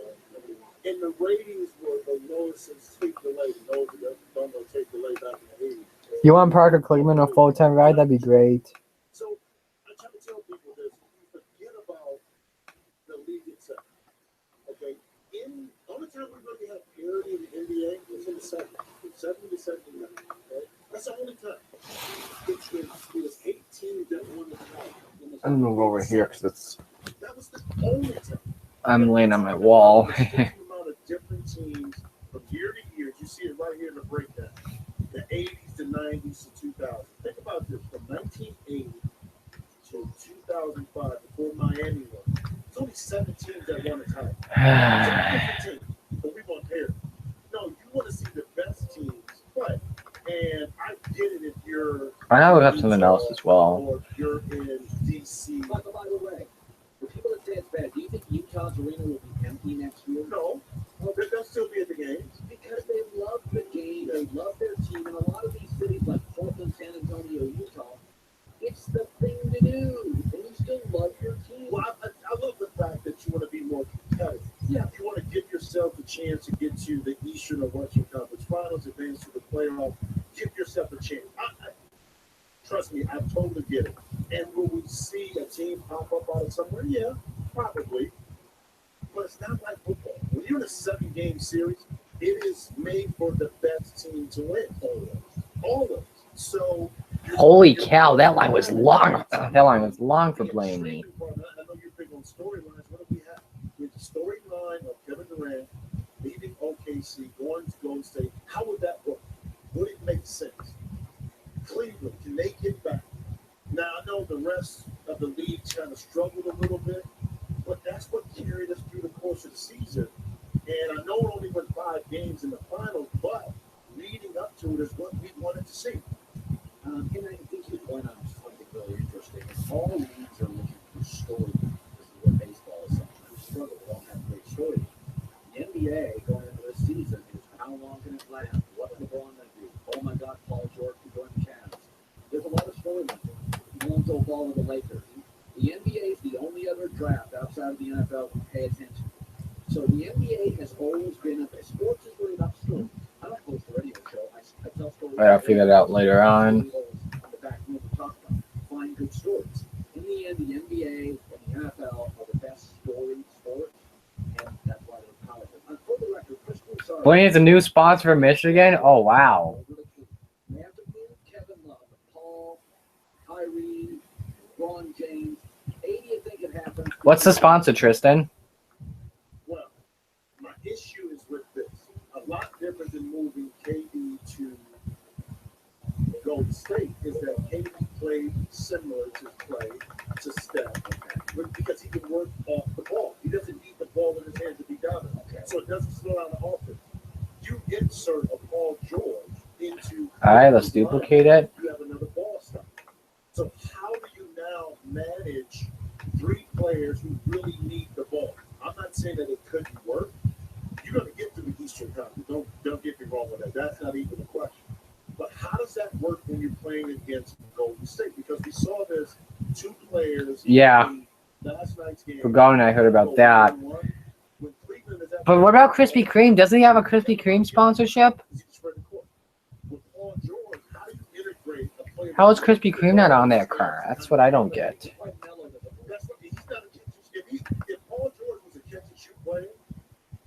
and the ratings were the lowest since tape delay. Those that don't know tape delay back in the 80s. You want Parker Kligerman a full-time ride? That'd be great. So I try to tell people this: forget about the league itself. Okay, in only time we really have parity in the NBA was in the 70s, 70 to 79. Okay, that's the only time. It was 8 teams that won the title. I'm gonna move over here because it's. That was the only time. I'm laying on my wall. The amount of different teams from year to year. You see it right here in the breakdown. The 80s to 90s to 2000. Think about this: from 1980 to 2005, before Miami won, it's only 7 teams that won a title. It's a different team, but we want parity. No, you want to see the best teams play. And I get it if you're. I know we have something else as well. Or if you're in DC. By the way, for people that say it's bad, do you think Utah's arena will be empty next year? No. They'll still be at the games. Because they love the game, they love their team, and a lot of these cities like Portland, San Antonio, Utah, it's the thing to do, and you still love your team. Well, I love the fact that you want to be more competitive. Yeah. You want to give yourself a chance to get to the Eastern or Western Conference Finals, advance to the playoff. Give yourself a chance. Trust me, I totally get it. And will we see a team pop up out of somewhere? Yeah, probably. But it's not like football. When you're in a 7-game series, it is made for the best team to win. Always. So. Holy cow, that line was long. That line was long for playing me. I know you're big on storylines. What do we have? We have the storyline of Kevin Durant leaving OKC, going to Golden State. How would that work? Would it make sense? Cleveland, can they get back? Now, I know the rest of the league kind of struggled a little bit, but that's what carried us through the course of the season. And I know it only went 5 games in the finals, but leading up to it is what we wanted to see. And I think you point out something really interesting. All leagues are looking for storylines. This is what baseball is sometimes struggle. They don't have great storylines. The NBA going into this season is how long can it last? What will LeBron going to do? Oh my God, Paul George can join the Cavs. There's a lot of storylines. Lonzo Ball of the Lakers. The NBA is the only other draft outside of the NFL we pay attention. So the NBA has always been sports is really about stories. I don't host a radio show. I tell stories. I'll figure that out later on. The back room to talk about. Find good stories. In the end, the NBA and the NFL are the best story sports, and that's why they're powerful. And for the record, Chris Broussard. Blaine is a new sponsor for Michigan. Oh wow. They have to move Kevin Love, Paul, Kyrie, Ron James. 80 if they could happen. What's the sponsor, Tristan? Well, my issue is with this. A lot different than moving KD to Golden State is that KD played similar to play to Steph because he can work off the ball. He doesn't need the ball in his hand to be dominant. So it doesn't slow down the offense. You insert a Paul George into. All right, let's duplicate it. You have another ball stop. So how do you now manage 3 players who really need the ball? I'm not saying that it couldn't work. You're going to get to the Eastern Conference. Don't get me wrong with that. That's not even a question. But how does that work when you're playing against Golden State? Because we saw this 2 players. Yeah. In last night's game. For going, I heard about that. But what about Krispy Kreme? Doesn't he have a Krispy Kreme sponsorship? How is Krispy Kreme not on that car? That's what I don't get. If Paul George was a catch and shoot player,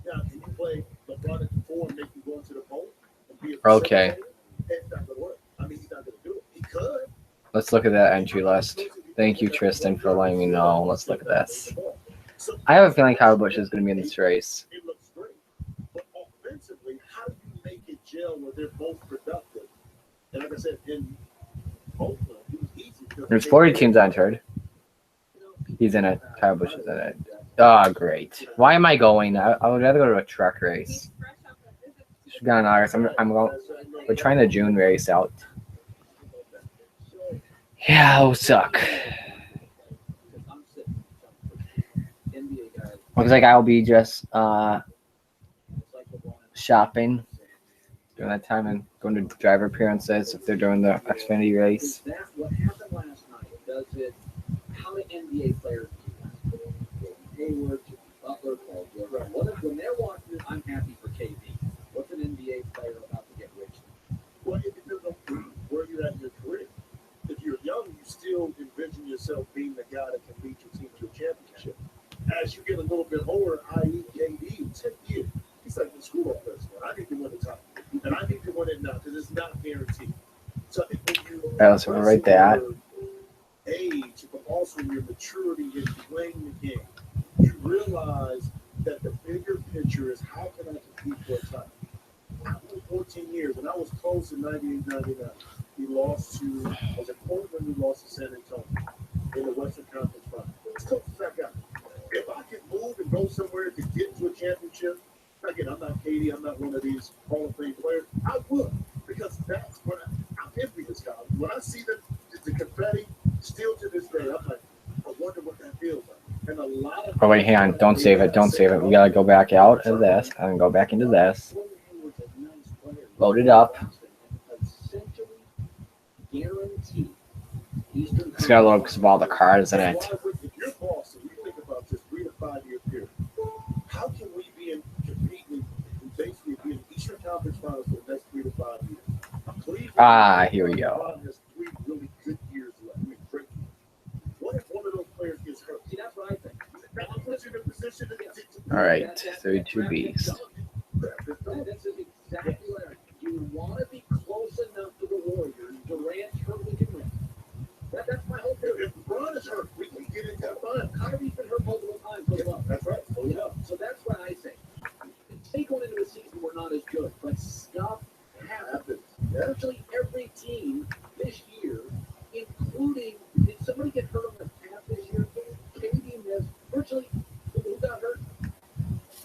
now can you play LeBron at the 4 and make him go into the bowl and be a Okay. It's not gonna work. I mean, he's not gonna do it. He could. Let's look at that entry list. Thank you, Tristan, for letting me know. Let's look at this. I have a feeling Kyle Busch is going to be in this race. It looks great, but offensively, how do you make it gel where they're both productive? And like I said, in Oakland, it was easy. There's 40 teams entered. He's in it. Kyle Busch is in it. Oh, great. Why am I going? I would rather go to a truck race. Should go in August. I'm going. We're trying the June race out. Yeah, it'll suck. Looks like I'll be just shopping during that time and going to driver appearances if they're doing the Xfinity race. What happened last night? Does it? How do NBA players do that? Hayward, Butler, Paul George. When they're watching it, I'm happy for KD. What's an NBA player about to get rich? Well, it depends on where you're at in your career. If you're young, you still envision yourself being the guy that can lead your team to a championship. As you get a little bit older, i.e. KD, 10 years, he's like, screw all this, man. I need to win the title. And I need to win it now because it's not guaranteed. So I think when you Let's write that. age, but also your maturity in playing the game, you realize that the bigger picture is how can I compete for a title? I played 14 years, and I was close in 98, 99. We lost to, as a Portland, we lost to San Antonio in the Western Conference Final. It's tough as I got. If I could move and go somewhere to get to a championship, again, I'm not Katie, I'm not one of these Hall of Fame players, I would, because that's what I'm envious of. When I see the confetti, still to this day, I'm like, I wonder what that feels like. And a lot of Oh wait, hang on. Don't save it. Don't save it. We gotta go back out of this and go back into this. Load it up. essentially guaranteed Eastern It's gotta load up because of all the cards in it. If you're Boston, you think about this 3 to 5 year period. How can we be in competing and basically be in Eastern Conference Finals for the next 3 to 5 years? Cleveland, Here we go. LeBron has 3 really good years left. I mean, great. What if one of those players gets hurt? See, that's what I think. That puts you in a position to All right, 32 Bs. This is exactly what you want to be close enough to the Warriors. Durant's hurt, we can win. That's my whole theory. If LeBron is hurt, we can get into the final. Kyrie's been hurt multiple times as well. That's right. You know, so that's what I say. Say going into a season we're not as good, but stuff happens. Virtually every team this year, including, did somebody get hurt on the calf this year? KD missed. Virtually, who got hurt?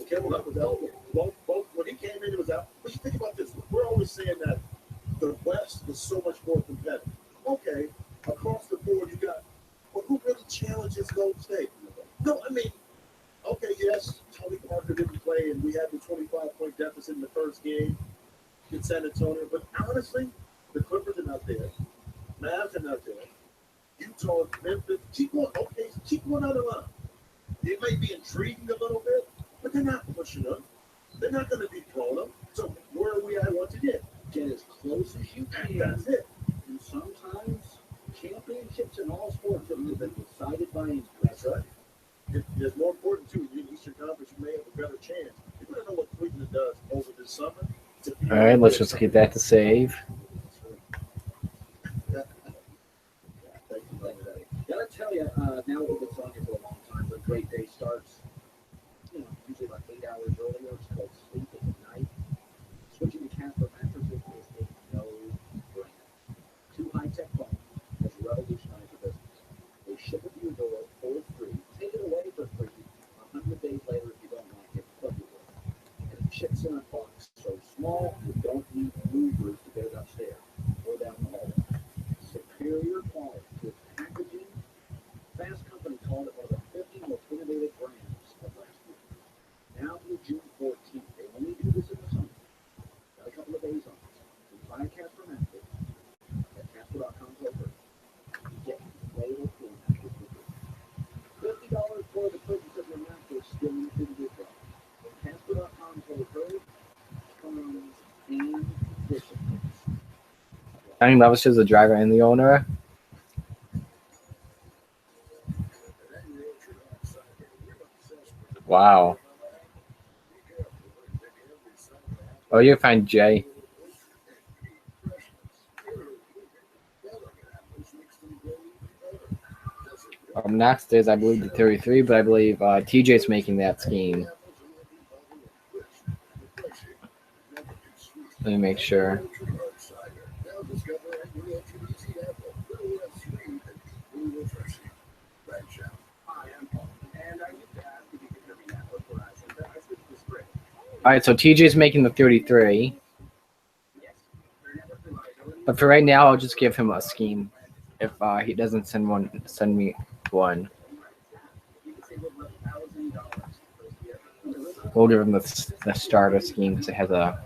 Kevin Love was out. Both when he came in, it was out. But you think about this. We're always saying that the West is so much more competitive. Okay, across the board, you got, but who really challenges Golden State? No, I mean, okay, yes, Tony Parker didn't play, and we had the 25-point deficit in the first game in San Antonio. But honestly, the Clippers are not there. Mavs are not there. Utah, Memphis, keep going. Okay, keep going on the line. It may be intriguing a little bit, but they're not pushing them. They're not going to be throwing them. So where are we at once again? Get as close as you And can. that's it. And sometimes championships in all sports have been decided by injury. That's right. It's more important, too. In the Eastern Conference, you may have a better chance. You're going to know what Cleveland does over this summer. All right, let's just get that to save. Gotta tell you, now we've been talking for a long time. The great day starts, usually about 8 hours earlier. It's called sleeping at night. Switching to Casper mattresses is a no-brainer. 2 high-tech foam has revolutionized the business. They ship it to your door for free. Take it away for free. 100 days later, if you don't like it, plug it away. And it ships in a box so small you don't need movers to get it upstairs or down the hall. Superior quality with packaging. Fast Company called it one of the 50 most innovative brands of last year. Now through June 14th, they only do this in the summer. Got a couple of days on it. You buy a Casper mattress at Casper.com over. You get inflatable cool mattress for free. $50 for the purchase of your mattress still included with that. When Casper.com told her, comes and disciplines. Johnny Levis is the driver and the owner. Wow. Oh, you're fine, Jay. Next is, I believe, the 33, but I believe TJ's making that scheme. Let me make sure. All right, so TJ's making the 33. But for right now, I'll just give him a scheme. If he doesn't send me one. We'll give him the starter scheme because it has a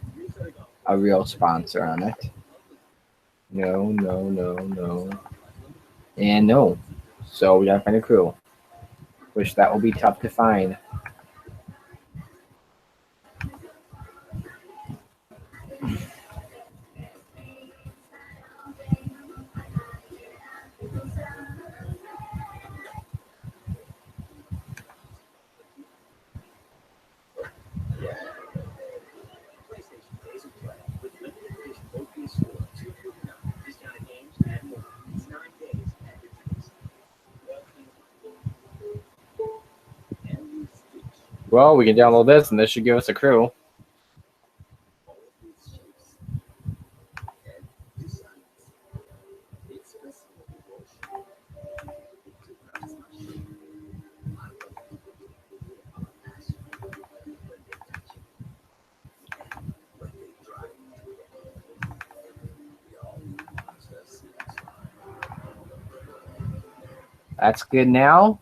real sponsor on it. No, and no. So we gotta find a crew, which that will be tough to find. Well, we can download this, and this should give us a crew. That's good now.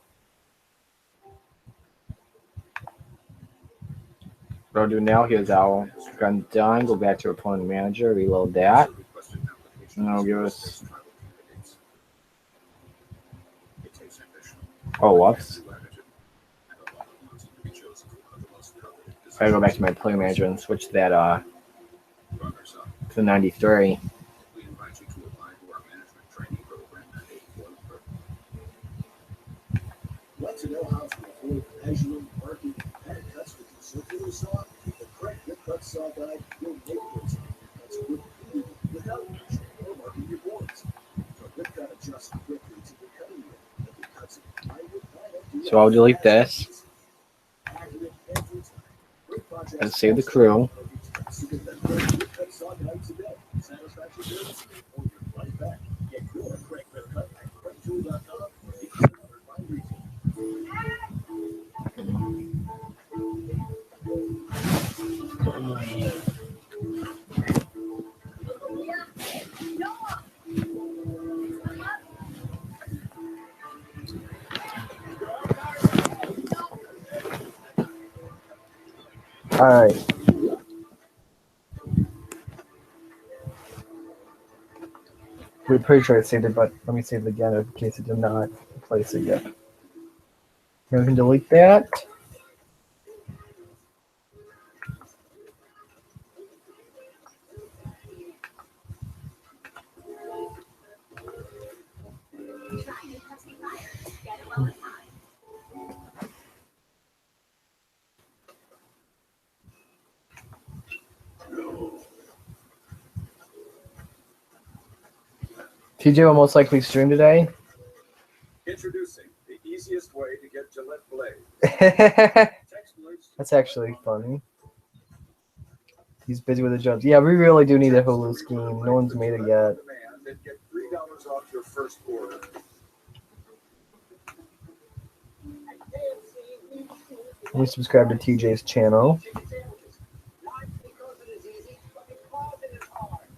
What I'll do now, here's our gun done. Go back to opponent manager, reload that. And that'll give us. Oh, whoops. I gotta go back to my player manager and switch that to 93. Want to know how to avoid measuring, marking, and cuts with your circular saw? The correct Rip Cut Saw Guide will make those cuts repeatedly without measuring or marking your boards. The Rip Cut adjusts quickly to the cutting wheel, making cuts line with line. So I'll delete this Accurate every time. Great projects and save the crew. So get that correct Rip Cut Saw Guide today. Satisfaction service or you're right back. Get your correct Rip Cut at correcttool.com or another fine retailer. All right. We're pretty sure I saved it, but let me save it again in case it did not replace it yet. Now we can delete that. TJ will most likely stream today. Introducing the easiest way to get Gillette blades. Text words That's actually funny. He's busy with the jobs. Yeah, we really do need a Hulu scheme. No one's made it yet. on demand and get $3 off your first order. We subscribe to TJ's channel. Not because it is easy, but because it is hard.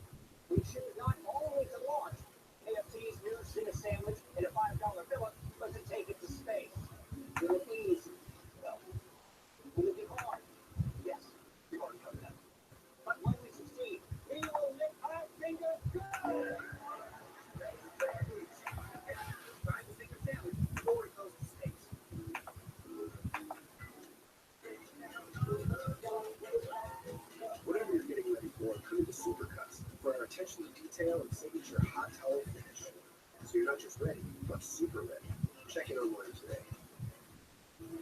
We choose not always to launch KFC's new chicken sandwich in a $5 billet, but to take it to space. Will it be easy? No. Will it be hard? Yes. We've already covered that. But when we succeed, we will lift our fingers good. Try the chicken sandwich before it goes to space. Whatever you're getting ready for, come to Supercuts for our attention to detail and signature hot towel finish. So you're not just ready, but super ready. Check it online today.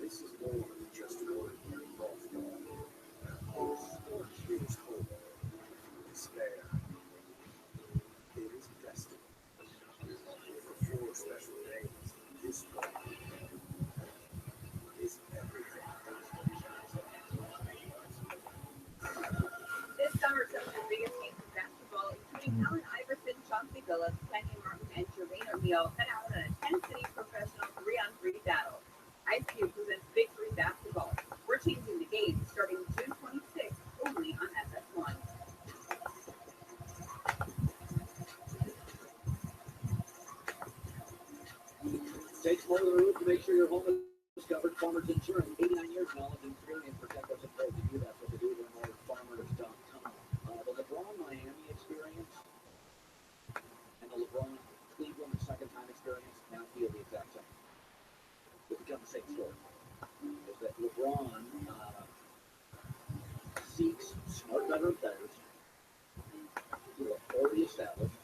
This is more than just an ordinary golf ball. Or here's hope. Despair. It is destiny. For 4 special days, this ball is everything. This summer, some of the biggest games of basketball, including Allen Iverson, Chauncey Billups, Kenyon Martin, and Jermaine O'Neal, head out in a 10-city professional 3-on-3 battle. Ice Cube presents Big 3 Basketball. We're changing the game starting June 26th, only on FS1. Takes more than a roof to make sure your home is covered. Farmers Insurance, 89 years knowledge and experience. Protect us and pray to do. That's what they do. They're more at farmers.com. The LeBron Miami experience and the LeBron Cleveland second time experience now feel the exact same. It becomes the same story. Is that LeBron seeks smart, veteran players who are already established.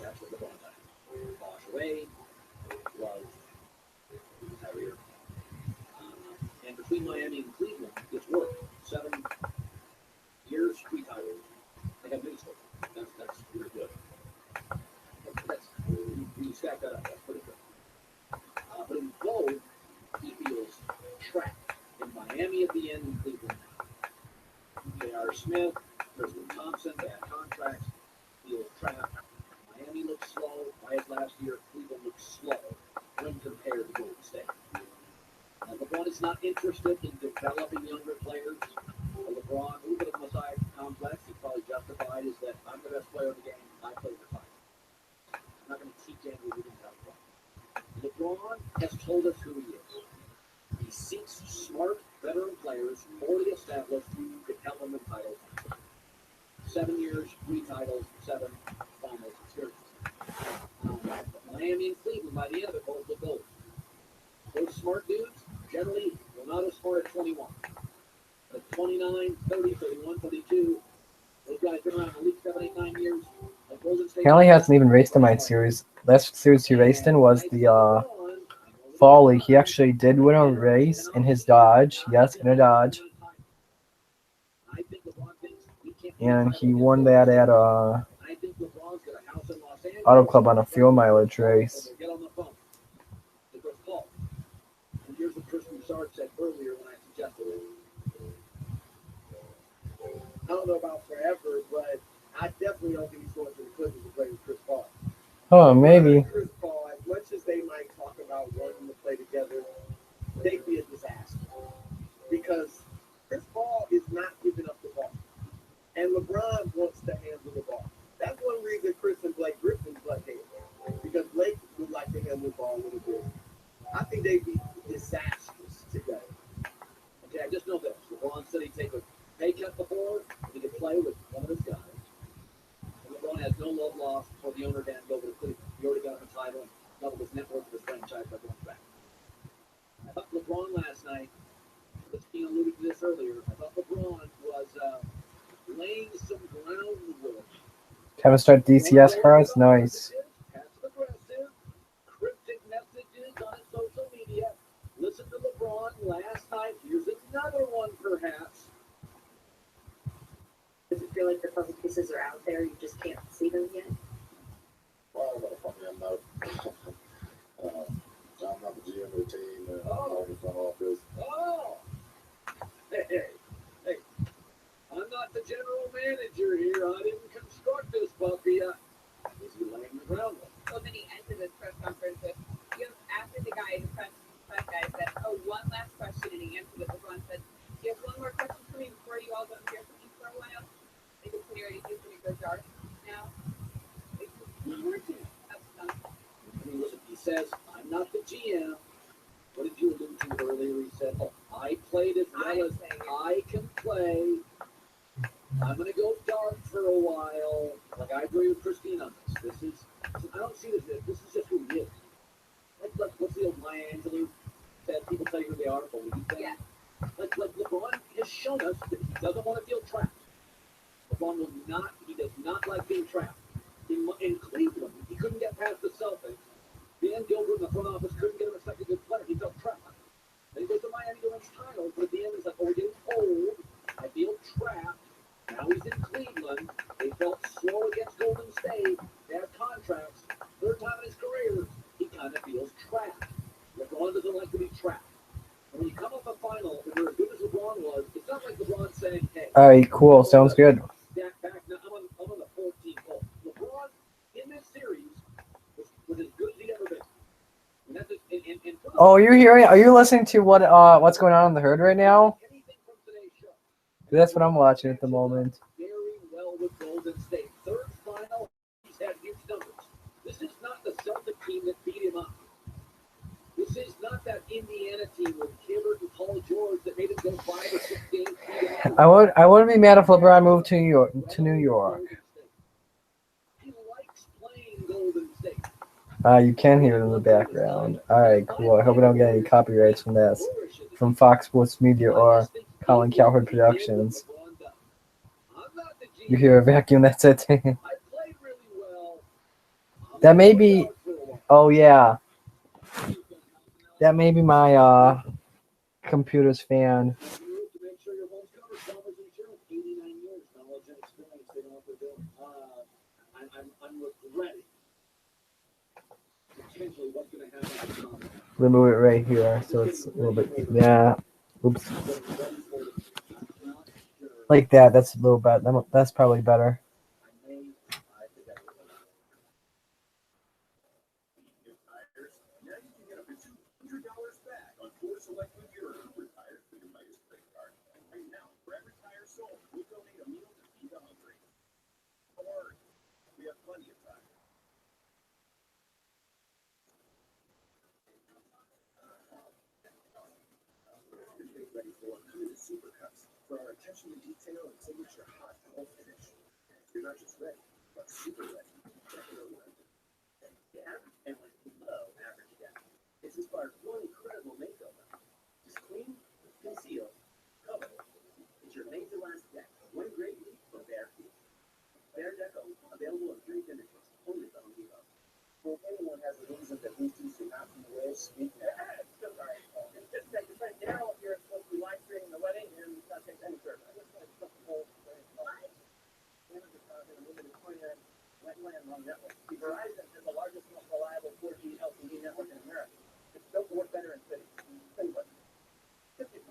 That's what LeBron does. Bosh away, Love, Kyrie. And between Miami and Cleveland, it's worked. 7 years, 3 titles. They have Minnesota. That's pretty good. That's, you stack that up, that's pretty good. But in both, he feels trapped. In Miami at the end, in Cleveland. J.R. Smith, Tristan Thompson, bad contracts, feels trapped. Miami looks slow. Wyatt last year, Cleveland looks slow when compared to Golden State. LeBron is not interested in developing younger players. LeBron, a little bit of a Messiah complex, he's probably justified, is that I'm the best player in the game. I play for five. I'm not going to teach Andrew Wiggins how to play. LeBron has told us who he is. He's seeks smart, veteran players, already established, to help him win titles. 7 years, 3 titles, 7 finals experiences. Miami and Cleveland, by the end of it, both look old. Those smart dudes generally were not as smart at 21. At 29, 30, 31, 32, those guys been around the league 7, 8, 9 years. Like Golden State. Apparently, he hasn't even raced in my series. Last series he raced in was the Fall League. He actually did win a race in his Dodge. Yes, in a Dodge. And he won that at Auto Club on a fuel mileage race. Here's what Chris Broussard said earlier when I suggested it. I don't know about forever, but I definitely don't think he's going to the Clippers to play with Chris Paul. Oh, maybe. Chris Paul, as much as they might talk about wanting to play together, they'd be a disaster. Because Chris Paul is not giving up the ball. And LeBron wants to handle the ball. That's one reason Chris and Blake Griffin's butt hate. Because Blake would like to handle the ball a little bit. I think they'd be disastrous together. Okay, I just know this. LeBron said he'd take a pay cut before, he could play with one of his guys. And LeBron has no love lost for the owner Dan go over to Cleveland. He already got him a title and doubled his net worth of his franchise by going back. I thought LeBron last night, Christine alluded to this earlier, I thought LeBron was laying some groundwork. Time to start DCS cars? Nice. Passive-aggressive, cryptic messages on his social media. Listen to LeBron last night. Here's another one, perhaps. Does it feel like the puzzle pieces are out there? You just can't see them yet? Well, I'm not the GM of the team, and I'm not in the front office. Oh! Hey. I'm not the general manager here. I didn't construct this puppy. Is he laying the groundwork? So then he ended this press conference with, after the guy, the press guy said, oh, one last question, and he answered it. LeBron said, do you have one more question for me before you all don't hear from me for a while? I think it's clear he's going to go dark now. One more thing. I mean, listen, he says, I'm not the GM. What did you allude to earlier? He said, oh, I played as well as I can play. I'm going to go dark for a while. Like, I agree with Christine on this. I don't see this. This is just who he is. Like what's the old Maya Angelou said? People tell you who they are, but what you think. Yeah. Like LeBron has shown us that he doesn't want to feel trapped. LeBron he does not like being trapped. In Cleveland, he couldn't get past the Celtics. Dan Gilbert in the front office couldn't get him a second good player. He felt trapped. Then he goes to Miami to win titles, but at the end he's like, oh, we're getting old. I feel trapped. Now he's in Cleveland. They felt slow against Golden State. They have contracts. Third time in his career, he kind of feels trapped. LeBron doesn't like to be trapped. And when you come off a final, and you're as good as LeBron was, it's not like LeBron saying, hey. All right, cool. Sounds good. Back now, I'm on the 14th hole. LeBron, in this series, was as good as he'd ever been. And that's and Oh, you're hearing? Are you listening to what's going on in the herd right now? anything from today's show. That's what I'm watching at the moment. Very well with Golden State. Third final, he's had huge numbers. This is not the Celtic team that beat him up. This is not that Indiana team with Hibbert and Paul George that made him go 5 or 6 games. I wouldn't be mad if LeBron moved to New York. He likes playing Golden State. You can hear it in the background. All right, cool. I hope we don't get any copyrights from this, from Fox Sports Media or Colin Cowherd Productions. You hear a vacuum? That's it. That may be. Oh yeah. That may be my computer's fan. I'm regretting potentially what's going to happen. We'll move it right here, so it's a little bit. Yeah. Oops. Like that. That's a little bit. That's probably better. for our attention to detail and signature hot gold finish. You're not just ready, but super ready. Yeah, and with low average depth. It's inspired one incredible makeover. Just clean, conceal, cover. It's your made to last deck. One great leap for bare feet. Bare Deco, available in 3 finishes, only at Home Depot. Well, if anyone has a reason that these two should not be aware, speak now. Sorry. Just say your friend Daryl here is supposed to be live streaming the wedding and not take any further. I just want to put the whole thing. What? Canada's talking a limited 29 wetland long network. The Verizon is the largest, most reliable 4G LTE network in America. It's built to work better in cities. Think about it. 50%.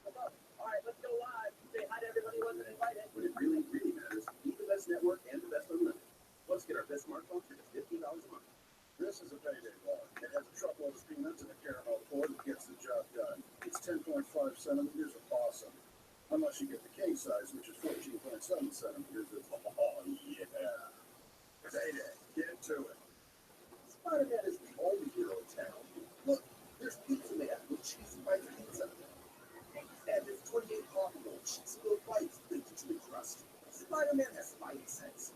Above. All right, let's go live. Say hi to everybody who wasn't invited. When it really, really matters, need the best network and the best unlimited. Let's get our best smartphone for just $15 a month. This is a payday log. It has a truckload of peanuts and a caramel cord that gets the job done. It's 10.5 centimeters of awesome. Unless you get the K size, which is 14.7 centimeters of yeah. Payday. Get to it. Spider-Man is the only hero in town. Look, there's Pizza Man with cheesy bites pizza. And there's 28 possible cheesy little bites baked into the crust. Spider-Man has spidey sense.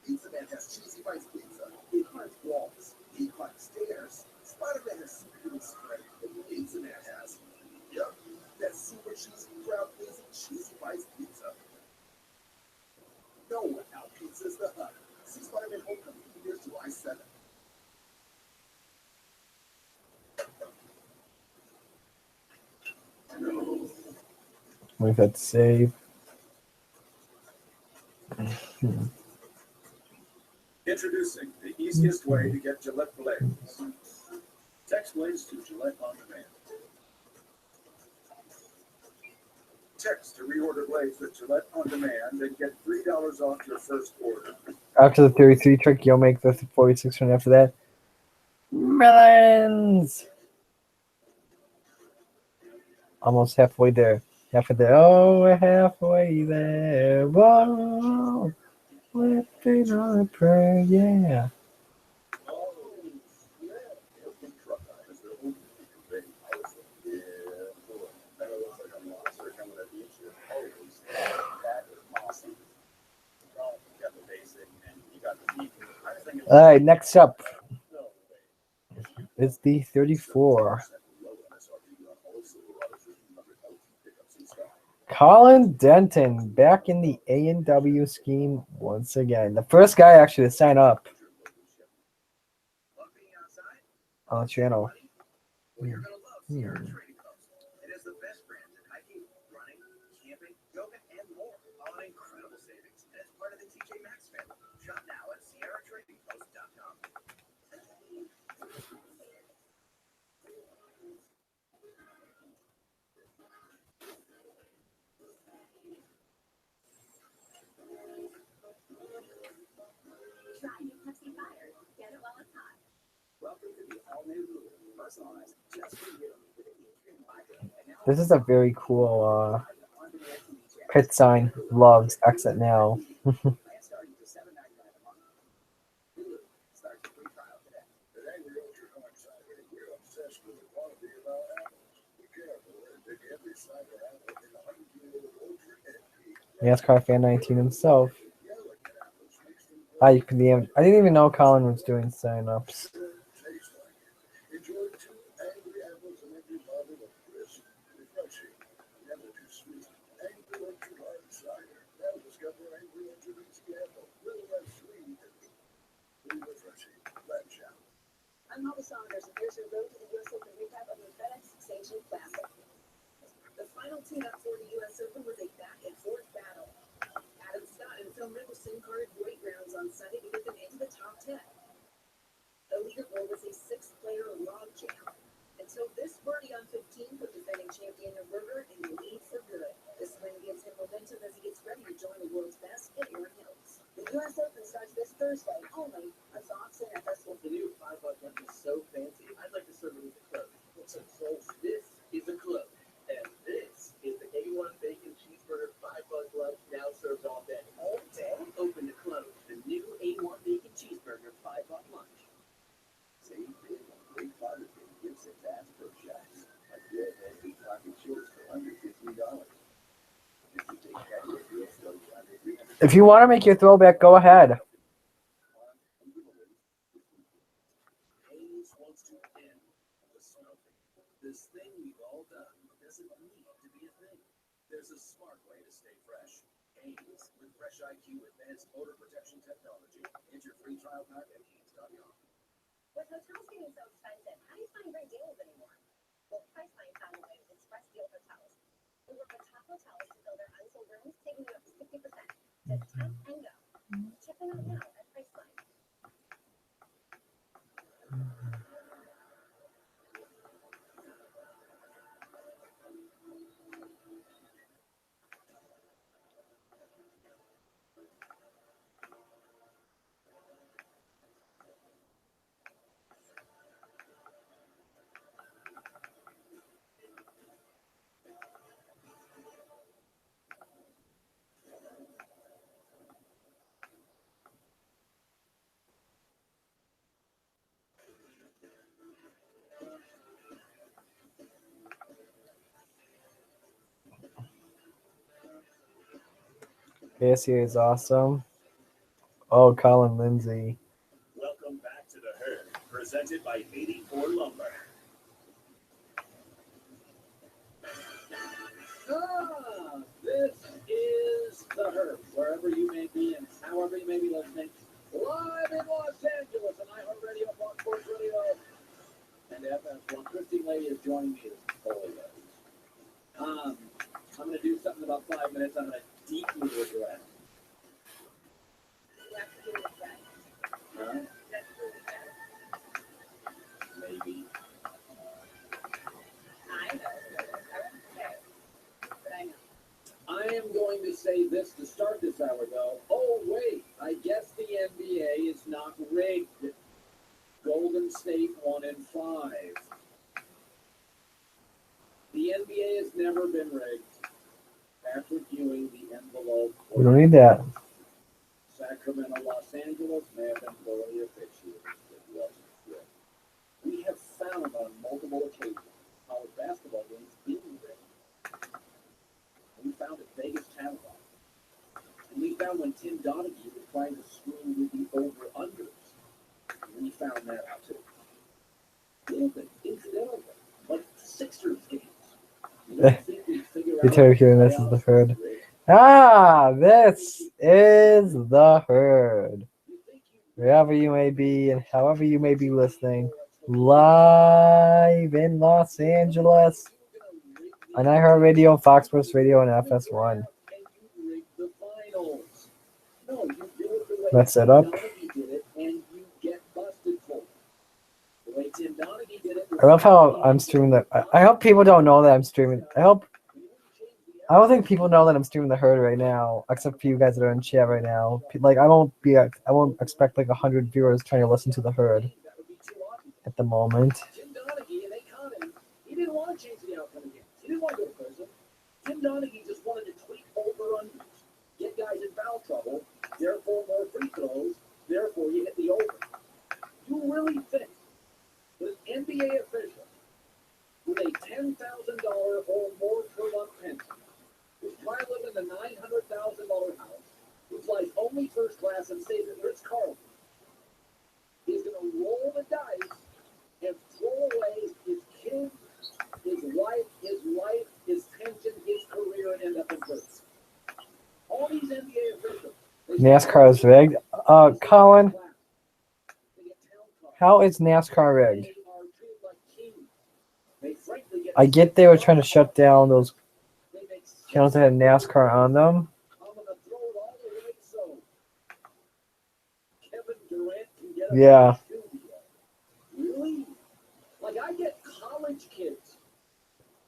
Pizza Man has cheesy bites pizza. He climbs walls. He climbs stairs. Spider-Man has superhuman strength. Pizza Man has, yup, that super cheesy, crowd-pleasing cheesy bites pizza. No one out pizzas the hut. See Spider-Man Homecoming premieres July 7th. We've had to save. Introducing the easiest way to get Gillette blades. Text blades to Gillette on demand. Text to reorder blades with Gillette on demand and get $3 off your first order. After the 33 trick, you'll make the 46 one after that. Millions! Almost halfway there. Halfway there. Oh, we're halfway there. Whoa! Living on a prayer, yeah. All right, next up is the 34. Colin Denton back in the A&W scheme once again. The first guy actually to sign up on the channel. Try new Pepsi Fire. Get it while it's hot. Welcome to the all-new Hulu. Personalized just for you. This is a very cool pit sign. Loves exit now. NASCAR fan 19 himself. You can DM. I didn't even know Colin was doing sign-ups. I'm Molly Saunders, and here's your road to the U.S. Open recap of the FedEx Sanctioned Classic. The final tune-up for the U.S. Open was a back-and-forth battle. Adam Scott and Phil Mickelson carded great rounds on Sunday to get them into the top 10. The leaderboard was a 6-player logjam until this birdie on 15 put defending champion Berger in the lead for good. This win gives him momentum as he gets ready to join the world's best at Erin Hills. The U.S. Open starts this Thursday only on Fox and FS1. The new 5-buck lunch is so fancy, I'd like to serve it with a cloak. What's a cloak? This is a cloak. And this is the A1 Bacon Cheeseburger 5-buck lunch, now served all day. All day? Open to close. The new A1 Bacon Cheeseburger 5-buck lunch. Save big on great Father's Day gifts at Bass Pro Shops. Like redhead If you want to make your throwback, go ahead. Hayes wants to end the smoking. This thing we've all done doesn't need to be a thing. There's a smart way to stay fresh. Hayes with Fresh IQ advanced odor protection technology. Enter free trial pack at Hayes.com. With hotels getting so expensive, how do you find great deals anymore? Well, Priceline found a way with Express Deal Hotels. We work with top hotels to fill their unsold rooms, taking you up to 50%. Just tap and go. Check them out now at Priceline. This here is awesome. Oh, Colin Lindsay. Welcome back to the herd, presented by 84 Lumber. This is the herd, wherever you may be and however you may be listening. Live in Los Angeles on iHeartRadio, Fox Sports Radio, and FS1. Christine Lady is joining me as always. I'm going to do something in about 5 minutes. I'm going to deeply regret. Huh? Maybe. I am going to say this to start this hour, though. Oh, wait. I guess the NBA is not rigged. Golden State 1-5. The NBA has never been rigged. After viewing the envelope, We don't need that. Sacramento, Los Angeles may have been poorly officiated. It wasn't rigged. We have found on multiple occasions college basketball games being rigged. We found at Vegas Channel. And we found when Tim Donaghy was trying to screw with the over-unders. We found that out too. A little bit incidentally, like Sixers games. You don't think we'd figure You out tell hearing this is the herd. This is the herd. Wherever you may be and however you may be listening, live in Los Angeles on iHeartRadio, Fox Sports Radio, and FS1. Mess it up. I love how I'm streaming that. I hope people don't know that I'm streaming. I don't think people know that I'm streaming the herd right now, except for you guys that are in chat right now. Like I won't expect like 100 viewers trying to listen to the herd at the moment. Tim Donaghy, and they caught him. He didn't want to change the outcome again. He didn't want to go to prison. Tim Donaghy just wanted to tweak over-unders, get guys in foul trouble, therefore more free throws, therefore you hit the over. You really think that an NBA official with a $10,000 or more per month pension, who's trying to live in a $900,000 house, who flies only first class and stays at Ritz-Carlton, is going to roll the dice and throw away his kids, his wife, his pension, his career, and end up in prison. All these NBA officials. NASCAR is rigged. Colin, how is NASCAR rigged? I get they were trying to shut down those channels that had NASCAR on them. Yeah. Really? Like I get college kids,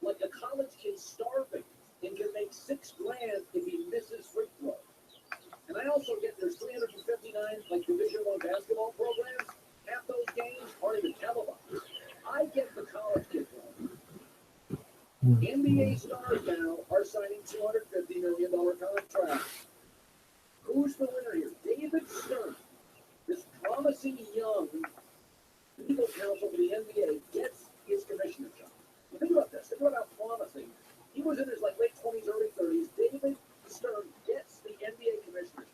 like a college kid starving and can make $6 grand if he misses free throws. And I also get there's 359 like Division I basketball programs. Half those games aren't even televised. I get the college kids one. NBA stars now are signing $250 million contracts. Who's the winner here? David Stern, this promising young legal counsel for the NBA, gets his commissioner job. Think about this. Think about how promising. He was in his late 20s, early 30s. David Stern gets the NBA commissioner's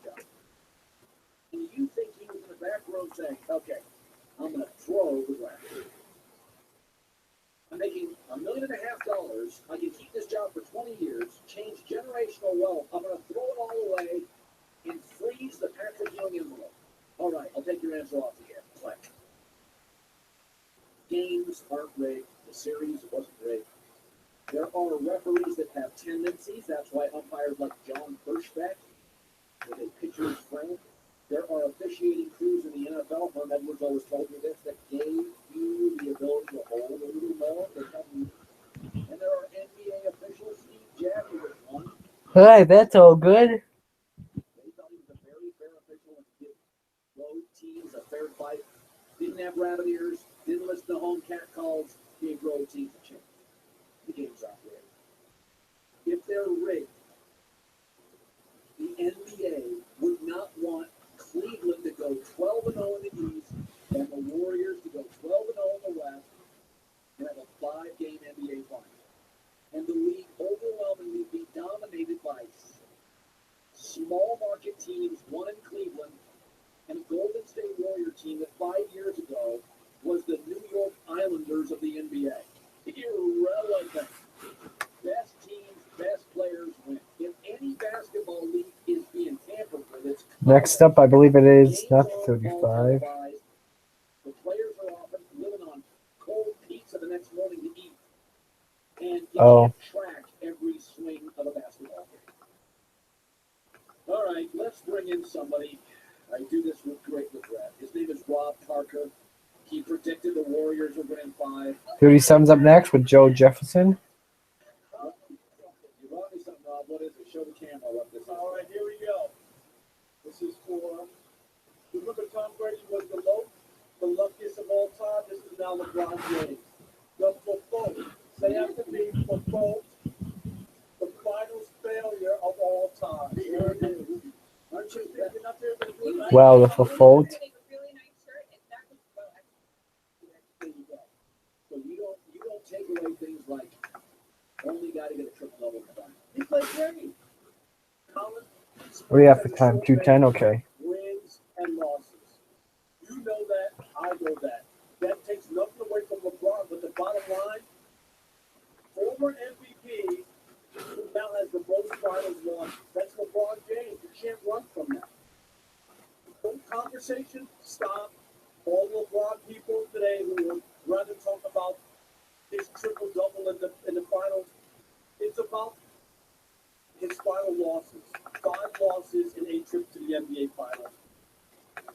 years. I can keep this job for 20 years, change generational wealth. I'm going to throw it all away and freeze the Patrick Ewing envelope. All right, I'll take your answer off the air. Click. Games aren't rigged. The series wasn't rigged. There are referees that have tendencies. That's why umpires like John Hirschbeck, with a pitcher's friend. There are officiating crews in the NFL. Herm Edwards always told me this, that gave you the ability to hold a little more. And there are NBA officials. Steve Jabby was one. Hi, that's all good. They thought he was a very fair official and give road teams a fair fight. Didn't have rabbit ears. Didn't listen to home cat calls. Gave road teams a chance. The game's not rigged. If they're rigged, the NBA would not want Cleveland to go 12-0 in the East and the Warriors to go 12-0 in the West and have a 5-game NBA final. And the league overwhelmingly be dominated by small market teams, one in Cleveland, and a Golden State Warrior team that 5 years ago was the New York Islanders of the NBA. Irrelevant. Best teams, best players win. If any basketball league is being tampered with, it's Next up, I believe it is not 35. the players are often living on cold pizza the next morning to eat. And you can't track every swing of a basketball game. All right, let's bring in somebody. I do this with great regret. His name is Rob Parker. He predicted the Warriors would win 5. 37's up next with Joe Jefferson. You brought me something, Rob. What is it? Show the camera what this is. All right, here we go. This is for, remember Tom Brady was the luckiest of all time? This is now LeBron James. The Fofo. Say after me, Fofo. The finals failure of all time. There it is. Aren't you thinking up there? Wow, the fault. Really nice shirt, and that was well. There you go. So you don't take away things like only got to get a triple double combined. He played great. Colin, What do you have for time? 2:10? Okay. wins and losses. You know that. I know that. That takes nothing away from LeBron, but the bottom line, former MVP who now has the most finals won. That's LeBron James. You can't run from that. The conversation stop. All LeBron people today who would rather talk about his triple double in the finals. It's about his final losses. 5 losses and 8 trips to the NBA finals.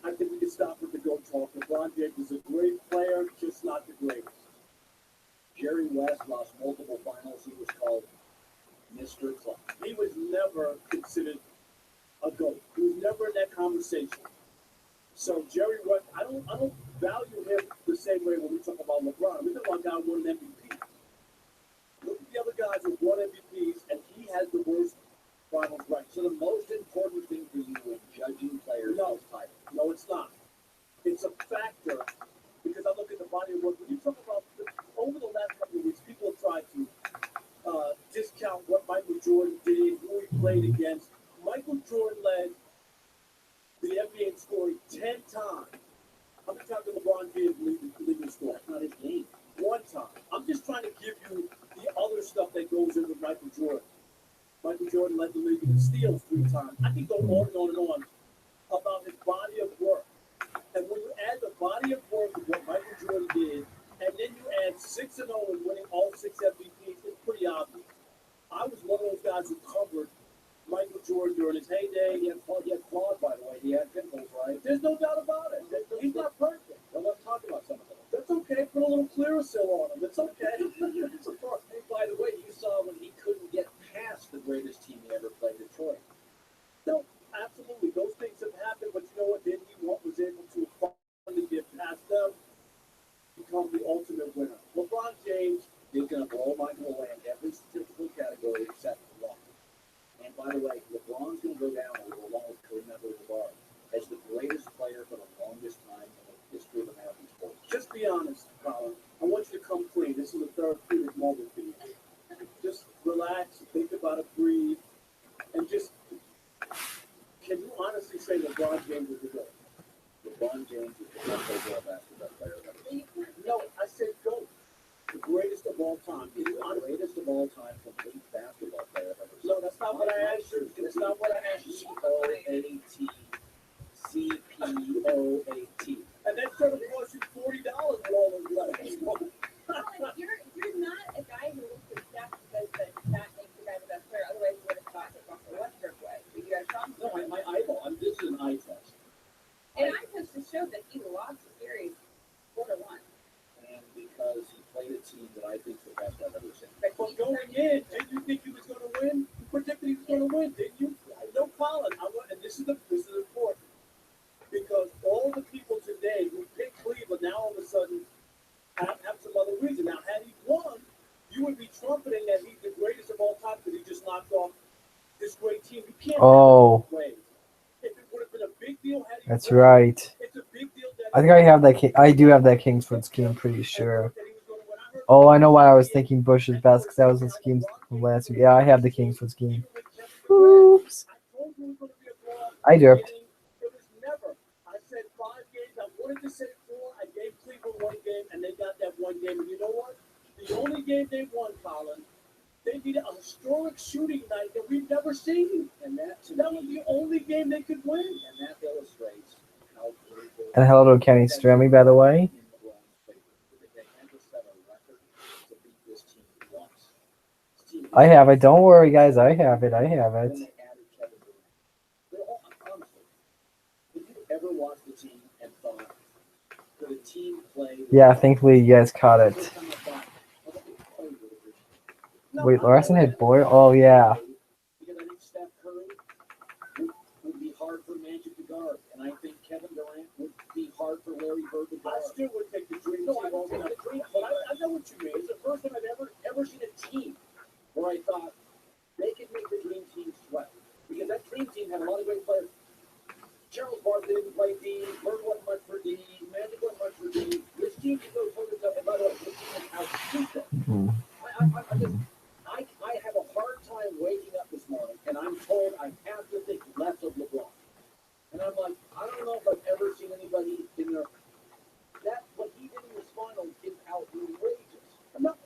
I think we can stop with the GOAT talk. LeBron James is a great player, just not the greatest. Jerry West lost multiple finals. He was called Mr. Clutch. He was never considered a GOAT. He was never in that conversation. So Jerry West, I don't value him the same way when we talk about LeBron. We talk about a guy who won an MVP. Look at the other guys who won MVPs, and he has the worst finals record. So the most important thing for you in judging players is title. No, it's not. It's a factor because I look at the body of work. When you talk about over the last couple of weeks, people have tried to discount what Michael Jordan did, who he played against. Michael Jordan led the NBA in scoring 10 times. How many times did LeBron James lead the score? That's not his game. 1 time. I'm just trying to give you the other stuff that goes in with Michael Jordan. Michael Jordan led the league in steals 3 times. I can go on and on and on about his body of work. And when you add the body of work of what Michael Jordan did, and then you add 6-0 and winning all 6 MVPs, it's pretty obvious. I was one of those guys who covered Michael Jordan during his heyday. He had flaws, by the way. He had pitfalls, right? There's no doubt about it. He's not perfect. Well, let's talk about some of them. That's okay. Put a little Clearasil on him. It's okay. It's a part. Hey, by the way, you saw when he couldn't get past the greatest team he ever played, Detroit. No, absolutely. Those things have happened, but you know what? Then he was able to finally get past them, become the ultimate winner. LeBron James is going to blow Michael away in every statistical category except one. And by the way, LeBron's going to go down along with Kareem Abdul-Jabbar as the greatest player for the longest time in the history of American sports. Just be honest, Colin. I want you to come clean. This is a therapeutic moment for you. Just relax, think about it, breathe, and just can you honestly say LeBron James is the GOAT? LeBron James is the best overall basketball player ever. No, I said GOAT. The greatest of all time. He's the greatest of of all time complete basketball player I've ever seen. No, that's not what I asked you. That's not what I asked you. C-O-A-T. C-P-O-A-T. And that's going to cost you $40 with all those letters. You're not a guy who looks at stats because that makes the guy the best player. Otherwise, you would have thought it Russell Westbrook way. But you got Sean. No, my eyeball. This is an eye test. And eye test just showed that he lost the series 4-1. And because he played a team that I think is the best I've ever seen. But But going in, didn't you think he was going to win? You predicted he was going to win, didn't you? No, Colin. And this is important because all the people today who picked Cleveland now all of a sudden have some other reason. Now, had he won, you would be trumpeting that he's the greatest of all time because he just knocked off this great team. You can't. Oh. Have it both ways. If it would have been a big deal, had he That's won, right. it's a big deal. I think I have that. I do have that Kingsford scheme. Pretty sure. Oh, I know why I was thinking Bush is best because that was the scheme from last week. Yeah, I have the Kingsford scheme. Oops. I derped. It was never. I said 5 games. I wanted to say 4. I gave Cleveland 1 game, and they got that 1 game. And you know what? The only game they won, Colin, they beat a historic shooting night that we've never seen. And that was the only game they could win. And that illustrates how grateful. And hello to Kenny Strammy, by the way. I have it. Don't worry, guys. I have it. I have it. Ever watched the team and thought, could a team play? Yeah, thankfully you guys caught it. Wait, Larson hit Boyer? Oh, yeah. Because I think Steph Curry would be hard for Magic to guard, and I think Kevin Durant would be hard for Larry Bird to guard. I still would take the dream No, team I would over take that. the dream, but I know what you mean. It's the first time I've ever seen a team where I thought they could make the dream team sweat. Because that dream team had a lot of great players. Charles Barkley didn't play D. Bird wasn't much for D. Magic wasn't much for D. This team can go toe to toe. And by the way, this team is outshoot them. I have a hard time waking up this morning and I'm told I have to think less of LeBron. And I'm like, I don't know if I've ever seen anybody in there. That what he did in the finals is outrageous.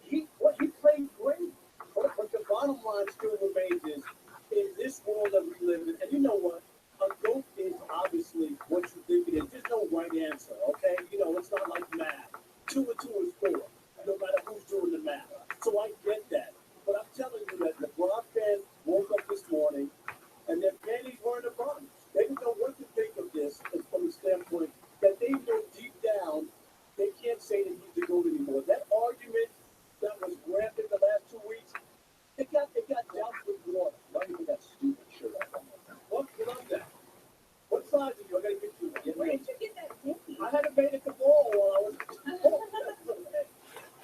He played great. But the bottom line still remains is in this world that we live in, and you know what? A GOAT is obviously what you think it is. There's no right answer, okay? It's not like math. 2 and 2 is 4, no matter who's doing the math. So I get that. But I'm telling you that LeBron fans woke up this morning and their panties weren't a bun. They didn't know what to think of this from the standpoint that they know deep down they can't say that he's the GOAT anymore. That argument that was rampant the last 2 weeks, it got down to the water. Why do you put that stupid shirt up on my phone? What love that? What size are you? I gotta get you. Where did you get that pinky? I had to make it the ball while I was.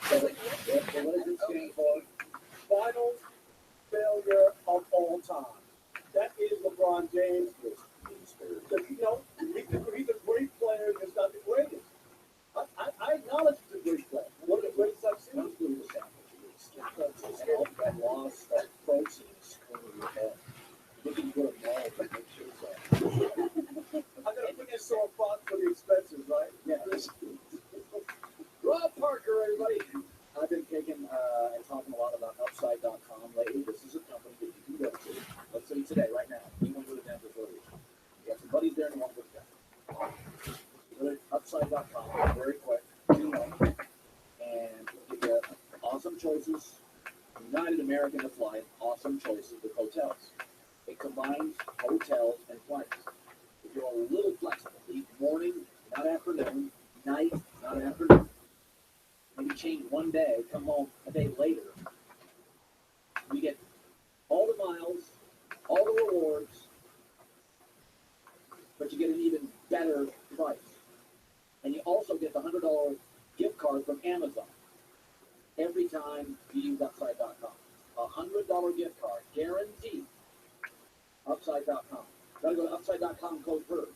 So what does it stand for? Finals failure of all time. That is LeBron James. He's a great player, just not the greatest. I acknowledge he's a great player. One of the greatest I've seen. I'm doing the sandwich. And all that loss of proteins over your head. You can put a ball to make sure so. I gotta put this on spot for the expenses, right? Yeah. Rob Parker, everybody. I've been taking and talking a lot about Upside.com lately. This is a company that you can go to. Let's say today, right now, you want to go to Denver for a week. You have some buddies there and you want to go to Denver. Go to Upside.com very quick, and you get awesome choices. United American to fly, awesome choices with hotels. It combines hotels and flights. If you're a little flexible, eat morning, not afternoon, night, not afternoon. Maybe change one day, come home a day later. You get all the miles, all the rewards, but you get an even better price. And you also get the $100 gift card from Amazon every time you use Upside.com. A $100 gift card, guaranteed. Upside.com. Gotta go to Upside.com, code HERD.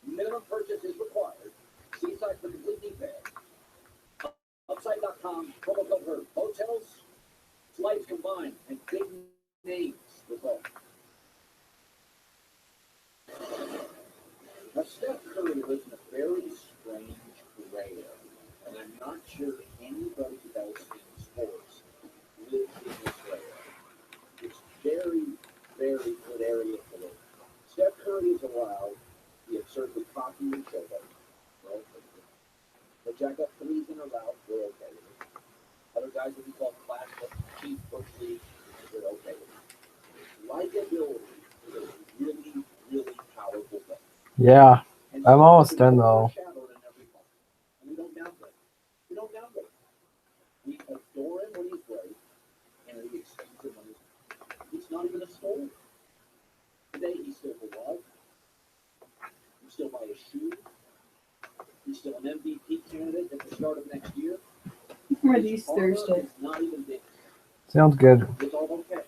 Minimum purchase is required. See site for complete details. Upside.com, promo code HERD. Hotels, flights combined, and big names with both. Now, Steph Curry lives in a very strange gray area, and I'm not sure anybody else in sports lives honestly, they're okay with it. Likability is a really, really powerful thing. Yeah, And I'm so almost it's done though. overshadowed in every part. And we don't downgrade. We don't downgrade. We adore him when he's great, and we excuse him when he's not even a story. Today he's still beloved. You still buy his shoes. He's still an MVP candidate at the start of next year. Release His armor Thursday. is not even big. Sounds good. It's all okay.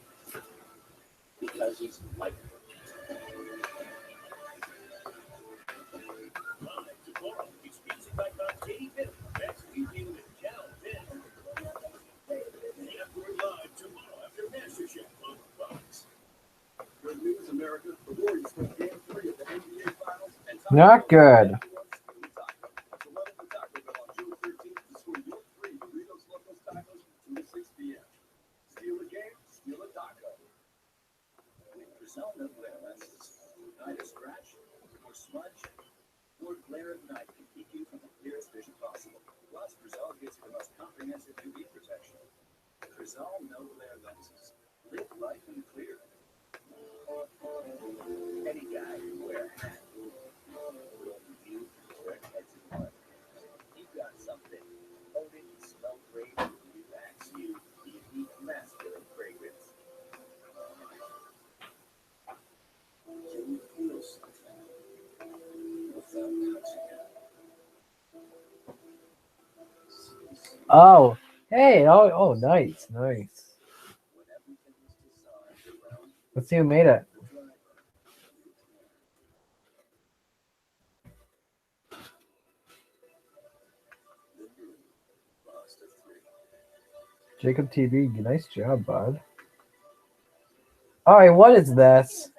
Because he's like Good news, America. The Warriors won Game 3 of the NBA Finals. And Not good. So let the Taco Bell on June 13th to score your free Doritos Locos Tacos from 2 to 6 p.m. Steal a game, steal a taco. Brazil knows where that's neither scratch nor smudge nor glare at night can keep you from the clearest vision possible. Plus, Brazil gives you the most comprehensive UV protection. Brazil no glare lenses. Live life in clear. Any guy can wear a hat. You wear heads and heart. You got something. Hold it and smell great. You wax you the unique masculine fragrance. Can you feel something without touching it? Oh, hey, oh, nice, nice. When everything was designed around Let's see who made it. the driver. The new Mazda 3. Jacob TV, nice job, bud. All right, what is this?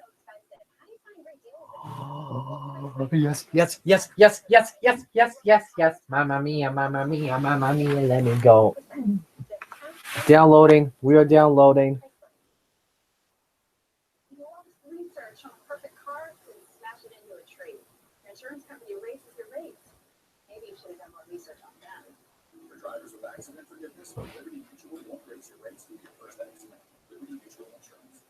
Oh, yes, yes, yes, yes, yes, yes, yes, yes, yes. Mamma mia, mamma mia, mamma mia. Let me go. Downloading. We are downloading. You want research on perfect cars and smash it into a tree. Your insurance company raises your rates. Maybe you should have done more research on that. For drivers with accident forgiveness, Liberty Mutual won't raise your rates with your first accident. Liberty Mutual Insurance.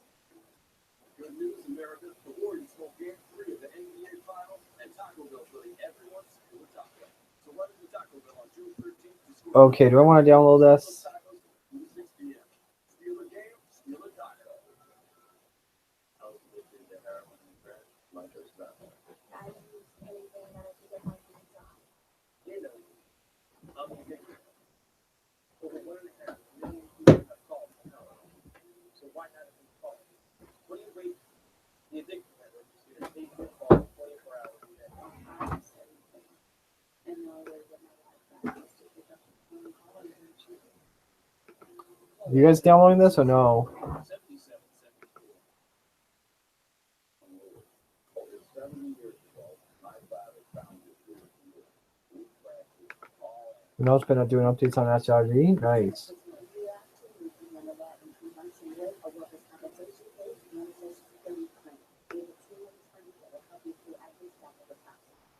Good news, America. The Warriors won Game 3 of the NBA Finals, and Taco Bell putting everyone steal a taco. So let the Taco Bell on June 13th to score Okay, do I want to download this? tacos from 6 p.m. Steal a game, steal a taco. How's lifting the heroin and bread? Like there's nothing. I use anything that I can get my hands on. You know, I'm addicted. Over 1.5 million people have called for help. So why not have been called? What do you wait? The addicted network is going to take your call 24 hours a day. And the only way to get my life back is to pick up the phone and call and answer. You guys downloading this or no? 7774. Over 70 years ago, my father founded this year. We planted all You know, it's been doing updates on SRG. Nice.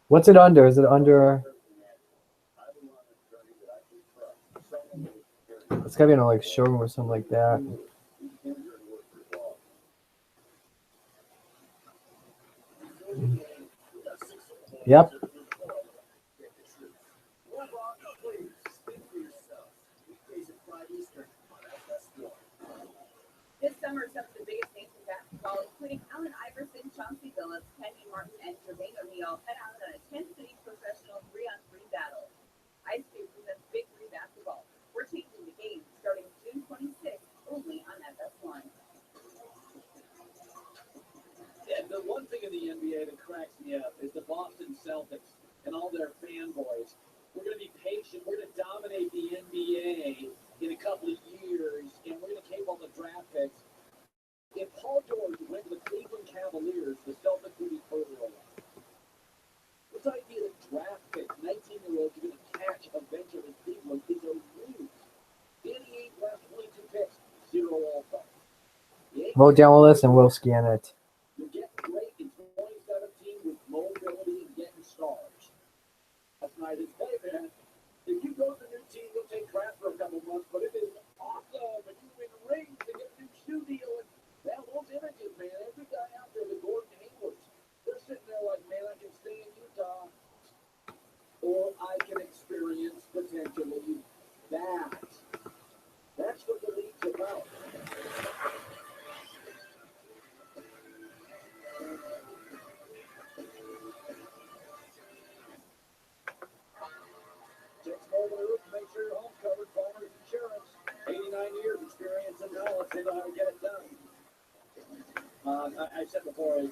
What's it under? Is it under? It's gotta be in a like showroom or something like that. Yep. This summer, some of the biggest names in basketball, including Allen Iverson, Chauncey Billups, Kenyon Martin, and Jermaine O'Neal, head out on a 10-city professional 3-on-3 battle. Ice Cube presents Big 3 basketball. We're changing the game starting June 26th, only on FS1. Yeah, the one thing in the NBA that cracks me up is the Boston Celtics and all their fanboys. We're going to be patient. We're going to dominate the NBA in a couple of years, and we're going to take all the draft picks. If Paul George went to the Cleveland Cavaliers, the Celtics would be further away. This idea that draft picks, 19-year-olds, are going to catch eventually in Cleveland is a ruse. The NBA drafts 22 picks, 0 all-stars. We'll download this and we'll scan it. You get great in 2017 with mobility and getting stars. That's nice. Hey, man, if you go to the new team, you'll take crap for a couple months, but it is awesome. And you win rings and experience and knowledge. They know how to get it done. I said before is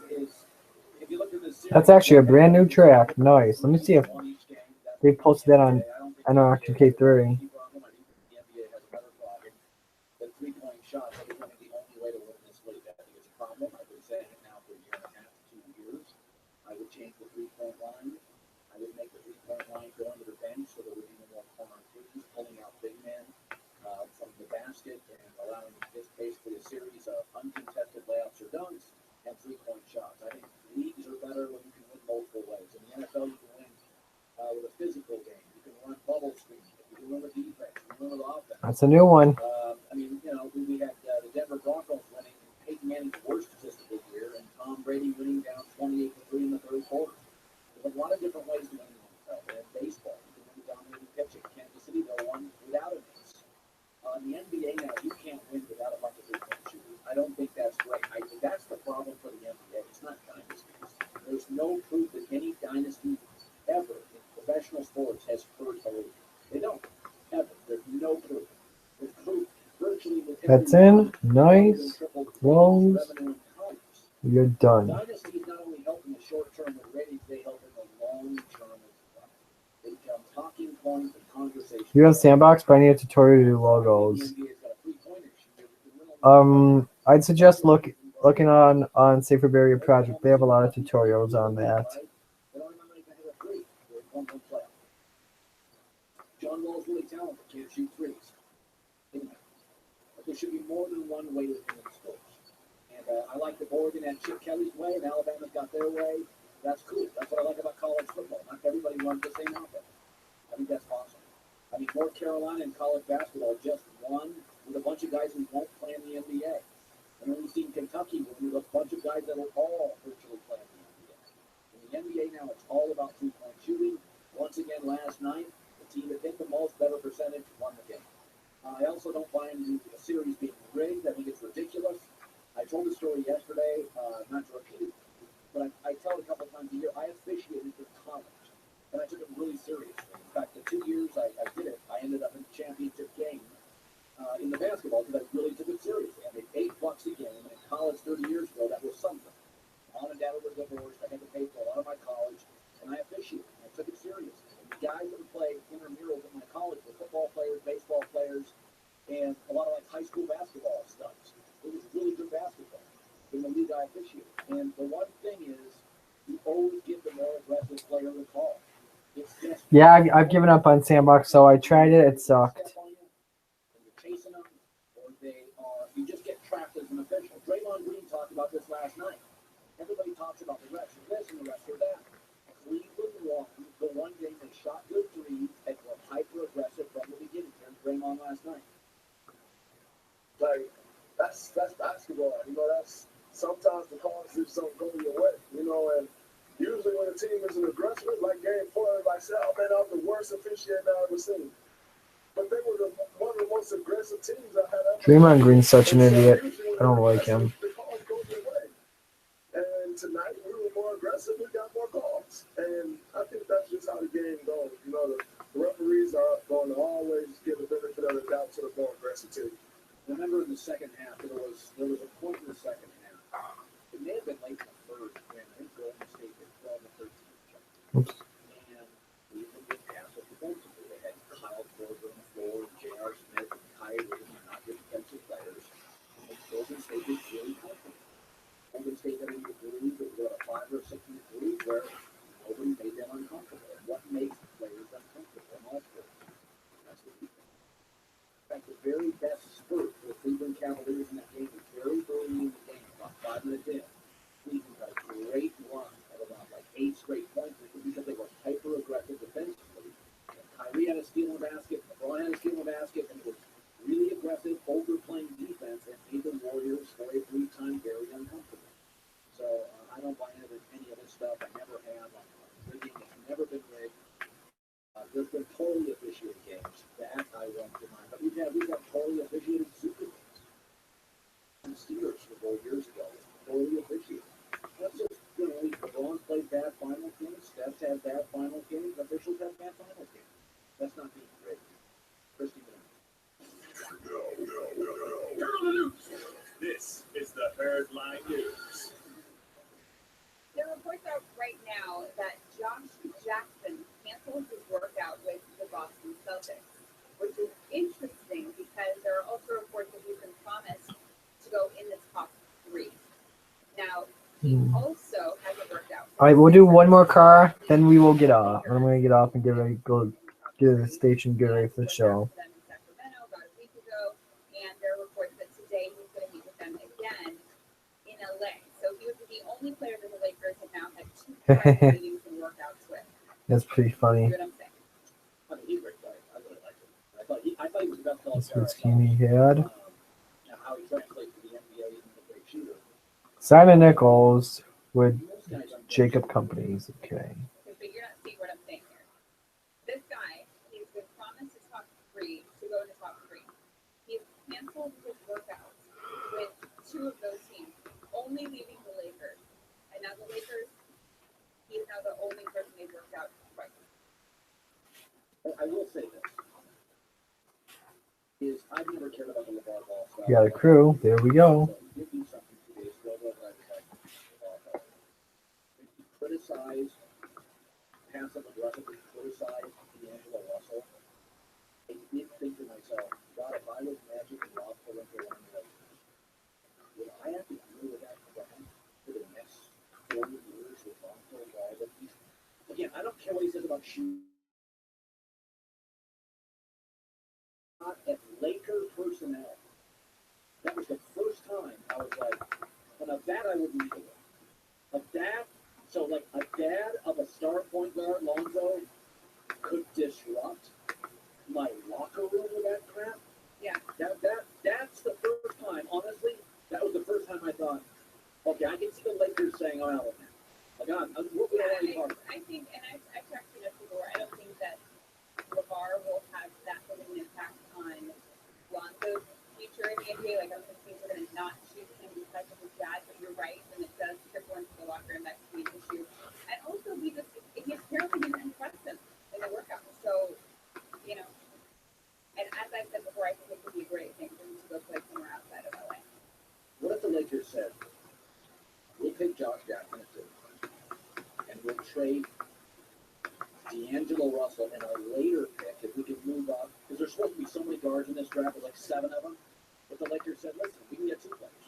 if you look at the series, That's actually a brand new track. Nice. Let me see if they posted that on NR2K3. The three-point shots are becoming the only way to win this league. I think it's a problem. I've been saying it now for a year and a half to 2 years. I would change the three-point line. I would make the three-point line go under the bench so there would be no more corner threes, pulling out big men from the basket and allowing just basically a series of uncontested layups or dunks and three-point shots. I think leagues are better when you can win multiple ways. In the NFL, you can win with a physical game. You can run bubble screens. You can win with defense. You can win with offense. That's a new one. I mean, you know, we had the Denver Broncos winning Peyton Manning's worst statistical year and Tom Brady winning down 28-3 in the third quarter. There's a lot of different ways to win in the NFL. In baseball, you can win with dominating pitching. Kansas City, they won without an ace. In the NBA now, you can't win without a bunch of three-point shooters. I don't think that's right. I think that's the problem for the NBA. It's not dynasties. There's no proof that any dynasty ever in professional sports has hurt a league. They don't. Ever. There's no proof. There's proof virtually with That's in. Nice. Close. You're done. Dynasties not only help in the short term with ratings, they help in the long term as well. They become talking points and conversations. You have Sandbox, but I need a tutorial to do logos. I'd suggest looking on Safer Barrier Project. They have a lot of tutorials on that. John Wall's really talented, can't shoot threes. But there should be more than one way to win in sports. And I like that Oregon had Chip Kelly's way and Alabama's got their way. That's cool. That's what I like about college football. Not everybody runs the same outfit. I think that's awesome. I mean, North Carolina in college basketball just won with a bunch of guys who won't play in the NBA. And then we've seen Kentucky with a bunch of guys that will all virtually play in the NBA. In the NBA now, it's all about three-point shooting. Once again, last night, the team that hit the most better percentage won the game. I also don't buy into the series being rigged. I think it's ridiculous. I told the story yesterday, not to repeat it, but I tell it a couple of times a year. I officiated for college, and I took it really seriously. In fact, the 2 years I did it, I ended up in the championship game in the basketball because I really took it seriously. I made $8 a game. In college 30 years ago, that was something. Mom and Dad were divorced. I had to pay for a lot of my college, and I officiated. I took it seriously. And the guys that would play intramurals at my college were football players, baseball players, and a lot of like high school basketball studs. It was really good basketball in the league I officiated. And the one thing is, you always give the more aggressive player the call. It's just Yeah, I've given up on Sandbox, so I tried it. It sucked. You're chasing them, or you just get trapped as an official. Draymond Green talked about this last night. Everybody talks about the refs are this and the refs are that. Cleveland won the one game they shot good threes and were hyper aggressive from the beginning. Here's Draymond last night. Like that's basketball. You know, that's sometimes the calls just don't go your way. You know, and usually when a team is an aggressor, like Game 4, everybody say, "Oh man, I'm the worst officiator I've ever seen." But they were one of the most aggressive teams I had ever. Draymond Green's such an idiot. I don't like him. The calls go your way. And tonight we were more aggressive. We got more calls, and I think that's just how the game goes. You know, the referees are going to always give the benefit of the doubt to the more aggressive team. Remember in the second half, there was a point in the second half. It may have been late in the third when I think Golden State hit 12 and 13. Oops. And we did pass it defensively. They had Kyle Korver on the floor, J.R. Smith, and Kyrie Irving are not good defensive players. And Golden State is really comfortable. Golden State had a lead that was a 5 or 6 lead where nobody made them uncomfortable. And what makes players uncomfortable in all sports? That's the defense. In fact, the very best spurt for the Cleveland Cavaliers in that game was very early in the game, about 5 minutes in. Cleveland got a great run of about like 8 straight points because they were hyper aggressive defensively. And Kyrie had a steal in the basket, LeBron had a steal in the basket, and it was really aggressive, overplaying Hardline News. There are reports out right now that Josh Jackson canceled his workout with the Boston Celtics, which is interesting because there are also reports that he's been promised to go in the top 3. Now, he also hasn't worked out. All right, we'll do one more car, then we will get off. I'm gonna get off and get ready, go get to the station, get ready for the show. Them in Sacramento about a week ago, and there are reports that today he's going to meet with them again in LA. So he would be the only player that the Lakers have now had 2 private meetings and workouts with. That's pretty funny. You know what I'm saying? I mean, he's a great player. I really like him. I thought he was the best That's player. what scheme he had. Now, how he translates to the NBA, even a great shooter. Simon Nichols with Most guys aren't Jacob Companies. Okay. But you're not seeing what I'm saying here. This guy, he's been promised his top 3 to go into top 3. He's canceled his workouts with 2 of those teams, only leaving the Lakers. And now the Lakers, he's now the only person they've worked out twice. I will say this. I've never cared about the LeVar Ball stuff. We got a crew. There we go. So he did do something 2 days ago that I was like, he criticized, passive aggressively criticized D'Angelo Russell. I did think to myself, God, if I was Magic and Rob Pelinka running the Lakers, would I have to deal with that crap for the next 40 years with Lonzo Ball? But again, I don't care what he says about shooting. Not at Laker personnel. That was the first time I was like, well, now that I would leave it. A dad, so like a dad of a star point guard, Lonzo, could disrupt my locker room with that crap. Yeah. That's the first time, honestly, that was the first time I thought, okay, I can see the Lakers saying, oh, hell, like, we're going to I think, and I've talked to this before, I don't think that LeVar will have that big of an impact on Lonzo's future in the NBA. Like, I don't think teams are going to not choose him because of his dad, but you're right, when it does trickle into the locker room, that could be an issue. And also, he apparently didn't impress him in the workout. So, you know, and as I've said before, I think it could be a great thing for him to go play somewhere outside of LA. What if the Lakers said, we'll take Josh Jackson at 2, and we'll trade D'Angelo Russell and our later pick if we can move up, because there's supposed to be so many guards in this draft, there's like 7 of them. But the Lakers said, listen, we can get 2 players.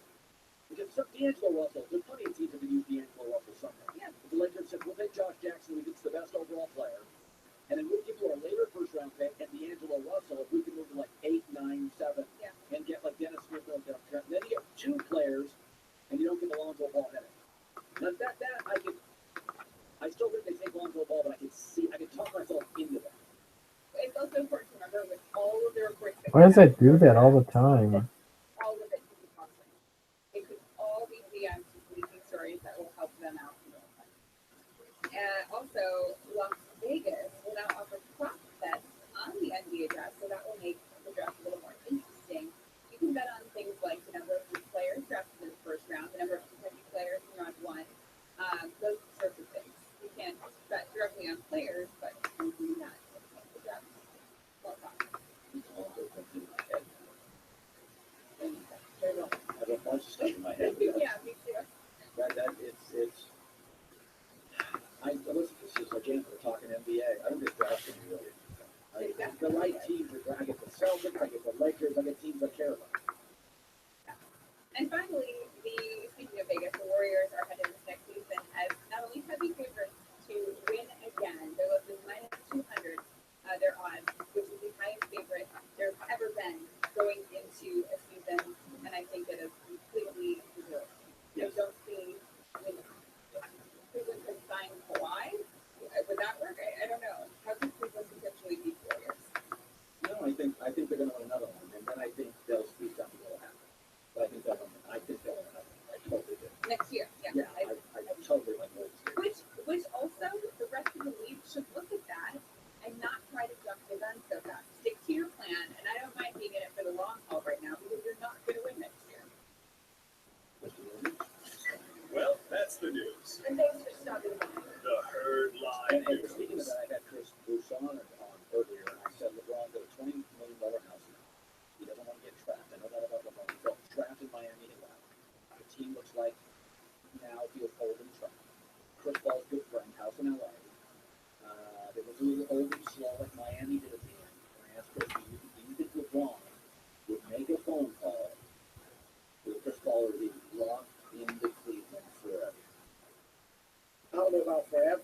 Because D'Angelo Russell, there's plenty of teams that can use D'Angelo Russell somewhere. Yeah. But the Lakers said, we'll take Josh Jackson, we think it's the best overall player, and then we'll give you our later first round pick and D'Angelo Russell if we can move to like 8, 9, 7, and get like Dennis Smith. Then you get 2 players, and you don't get the Lonzo Ball headache. Now that I still think they take Lonzo Ball, but I can talk myself into that. It's also important to remember with all of the reports. Why does that do that all the time? All of it could be costly. It could all be DMs leaking stories that will help them out. Also, Las Vegas will now offer prop bets on the NBA draft, so that will make the draft a little more interesting. You can bet on things like the number of players drafted in the first round, the number of potential players in round 1, those sorts of things. You can't bet directly on players, but you can do that. The draft. Well, I have a bunch of stuff in my head. yeah, me too. It's. I listen to this again. We're talking NBA. I don't get drafted really. I get the right teams. I get the Celtics. I get the Lakers. I get teams I care about. And finally, speaking of Vegas, the Warriors are headed this next season as not only heavy favorites to win again, they're listed -200 their odds, which is the highest favorite there's ever been going into a season, and I think it is completely deserved. Yes. I don't see, I mean, Cleveland could sign Kawhi. Would that work? I don't know. How could Cleveland potentially beat the Warriors? No, I think they're going to win another one, and then I think they'll speak something will happen. But I think they'll win another one. I totally do. Next year, yeah. Yeah, I totally like those. Which also the rest of the league should look at that and not try to jump the gun so fast. Stick to your plan, and I don't mind being in it for the long haul right now because you're not going to win next year. Well, that's the news. And thanks for stopping by. The Herd Live And News. speaking of that, I had Chris Broussard on earlier, and I said LeBron got a $20 million house now. He doesn't want to get trapped. I know that about LeBron. He felt trapped in Miami. The team looks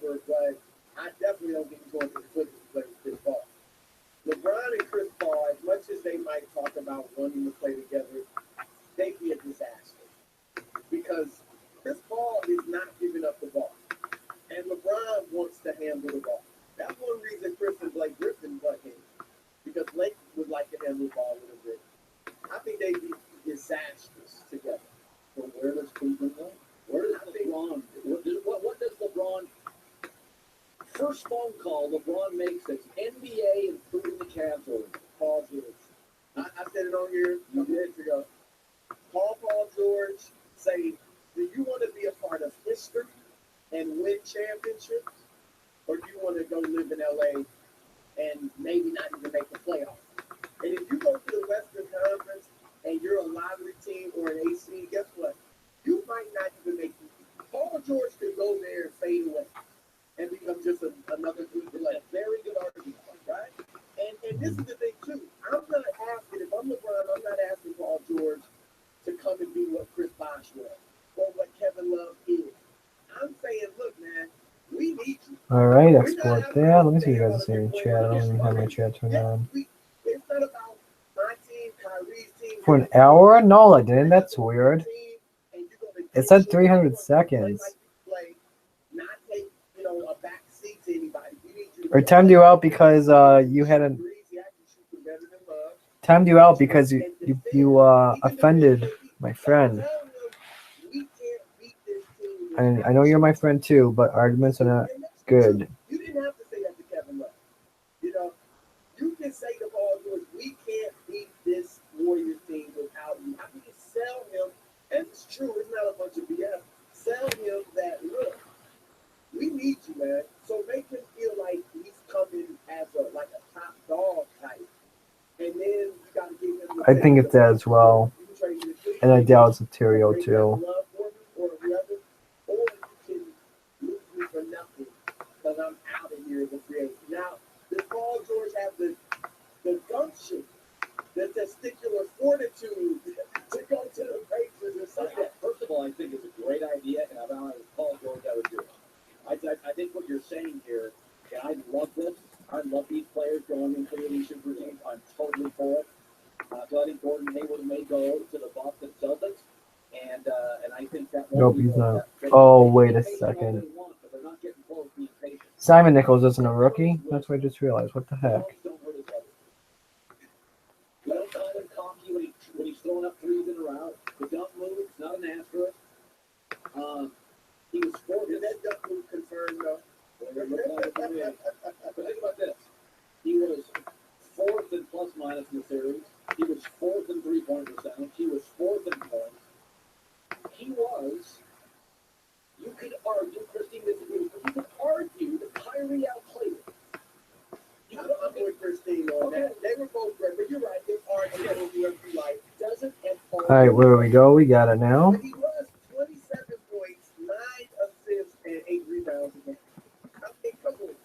whatever, but I definitely don't think he's going to the Clippers to play with Chris Paul. LeBron and Chris Paul, as much as they might talk about wanting to play together, they'd be a disaster. Because Chris Paul is not giving up the ball. And LeBron wants to handle the ball. That's one reason Chris and Blake Griffin butt heads. Because Blake would like to handle the ball a little bit. I think they'd be disastrous together. So where does Cleveland go? Where does LeBron? What does LeBron? First phone call LeBron makes is NBA including the Cavs order. Paul George. I said it on here a few minutes ago. Paul George say, do you want to be a part of history and win championships? Or do you want to go live in LA and maybe not even make the playoffs? And if you go to the Western Conference and you're a lottery team or an AC, guess what? You might not even make it. Paul George could go there and fade away and become just another good player. Very good argument, right? And this is the thing, too. I'm not asking, if I'm LeBron, I'm not asking Paul George to come and be what Chris Bosh was or what Kevin Love is. I'm saying, look, man, we need you. All right, export that. Let me see if you guys are seeing in chat. I don't even have my chat turned on. It's not about my team, Kyrie's team. For an hour? No, I didn't. That's weird. It said 300 seconds. Not take, a back seat to anybody. Or timed you out because you hadn't. Timed you out because you offended my friend. And I know you're my friend too, but arguments are not good. You didn't have to say that to Kevin Love. You can say to Paul George, we can't beat this Warriors team without you. I mean, sell him, and it's true, it's not a bunch of BS. Sell him that, look, we need you, man. So make him feel like he's coming as a top dog type. And then you got to give him. I think it's that as well. And I doubt it's material too. I'm out of here as a free agent. Now, does Paul George have the gumption, the testicular fortitude to go to the Pacers or something? First of all, I think it's a great idea, and if I was Paul George, I would do it. I think what you're saying here, and I love this. I love these players going into the leadership routine. I'm totally for it. So I think Gordon Hayward may go to the Boston Celtics, and I think that. Nope, he's not. Oh, wait a second. Simon Nichols isn't a rookie? That's what I just realized. What the heck? When he's throwing up threes in a row, the dump move, it's not an asterisk. He was fourth. Did that dump move confirmed, though? But think about this. He was fourth in plus minus in the series. He was fourth in three-point percentage. He was fourth in points. He was, you could argue, Christine disagrees, but you could argue that Kyrie outplayed him. I'm with Christine on that. They were both great, but you're right. They argue whoever you like. Doesn't All right, where we go? We got it now. He was 27 points, 9 assists, and 8 rebounds a game. I mean, come on.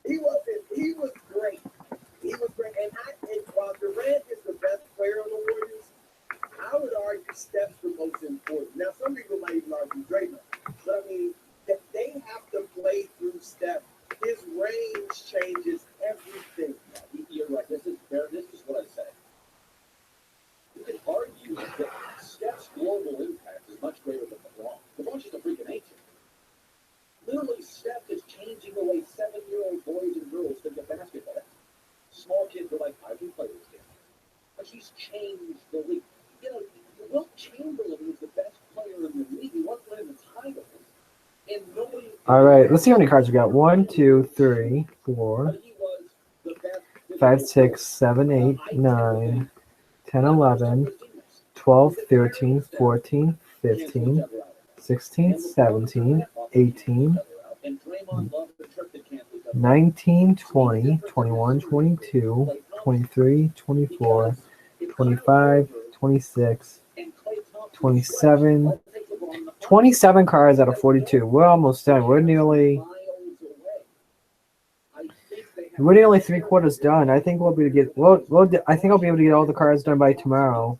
He was great. He was great. And while Durant is the best player on the Warriors, I would argue Steph's the most important. Now, some people might even argue Draymond. But I mean, they have to play through Steph. His range changes everything. You're right. This is what I say. You can argue that Steph's global impact is much greater than LeBron. LeBron's just a freak of nature. Literally, Steph is changing the way 7-year-old boys and girls think of basketball. Small kids are like, I can play this game. But he's changed the league. Wilt Chamberlain was the best player in the league. He wasn't winning the titles. And nobody. All right, let's see how many cards we got. 1, 2, 3, 4, 5, 6, 7, 8, 9, 10, 11, 12, 13, 14, 15, 16, 17, 18, 19, 20, 21, 22, 23, 24, 25, 26, 27, 27 cards out of 42. We're almost done. We're nearly 3/4 done. I think we'll be able to get. I think I'll be able to get all the cards done by tomorrow.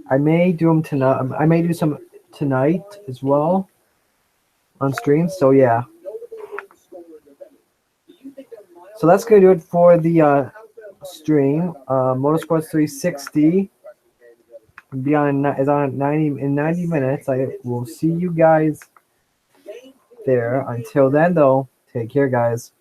I may do them tonight. I may do some tonight as well. on stream. So yeah. So that's gonna do it for the stream. Motorsports 360 be is on 90 minutes. I will see you guys there. Until then, though, take care, guys.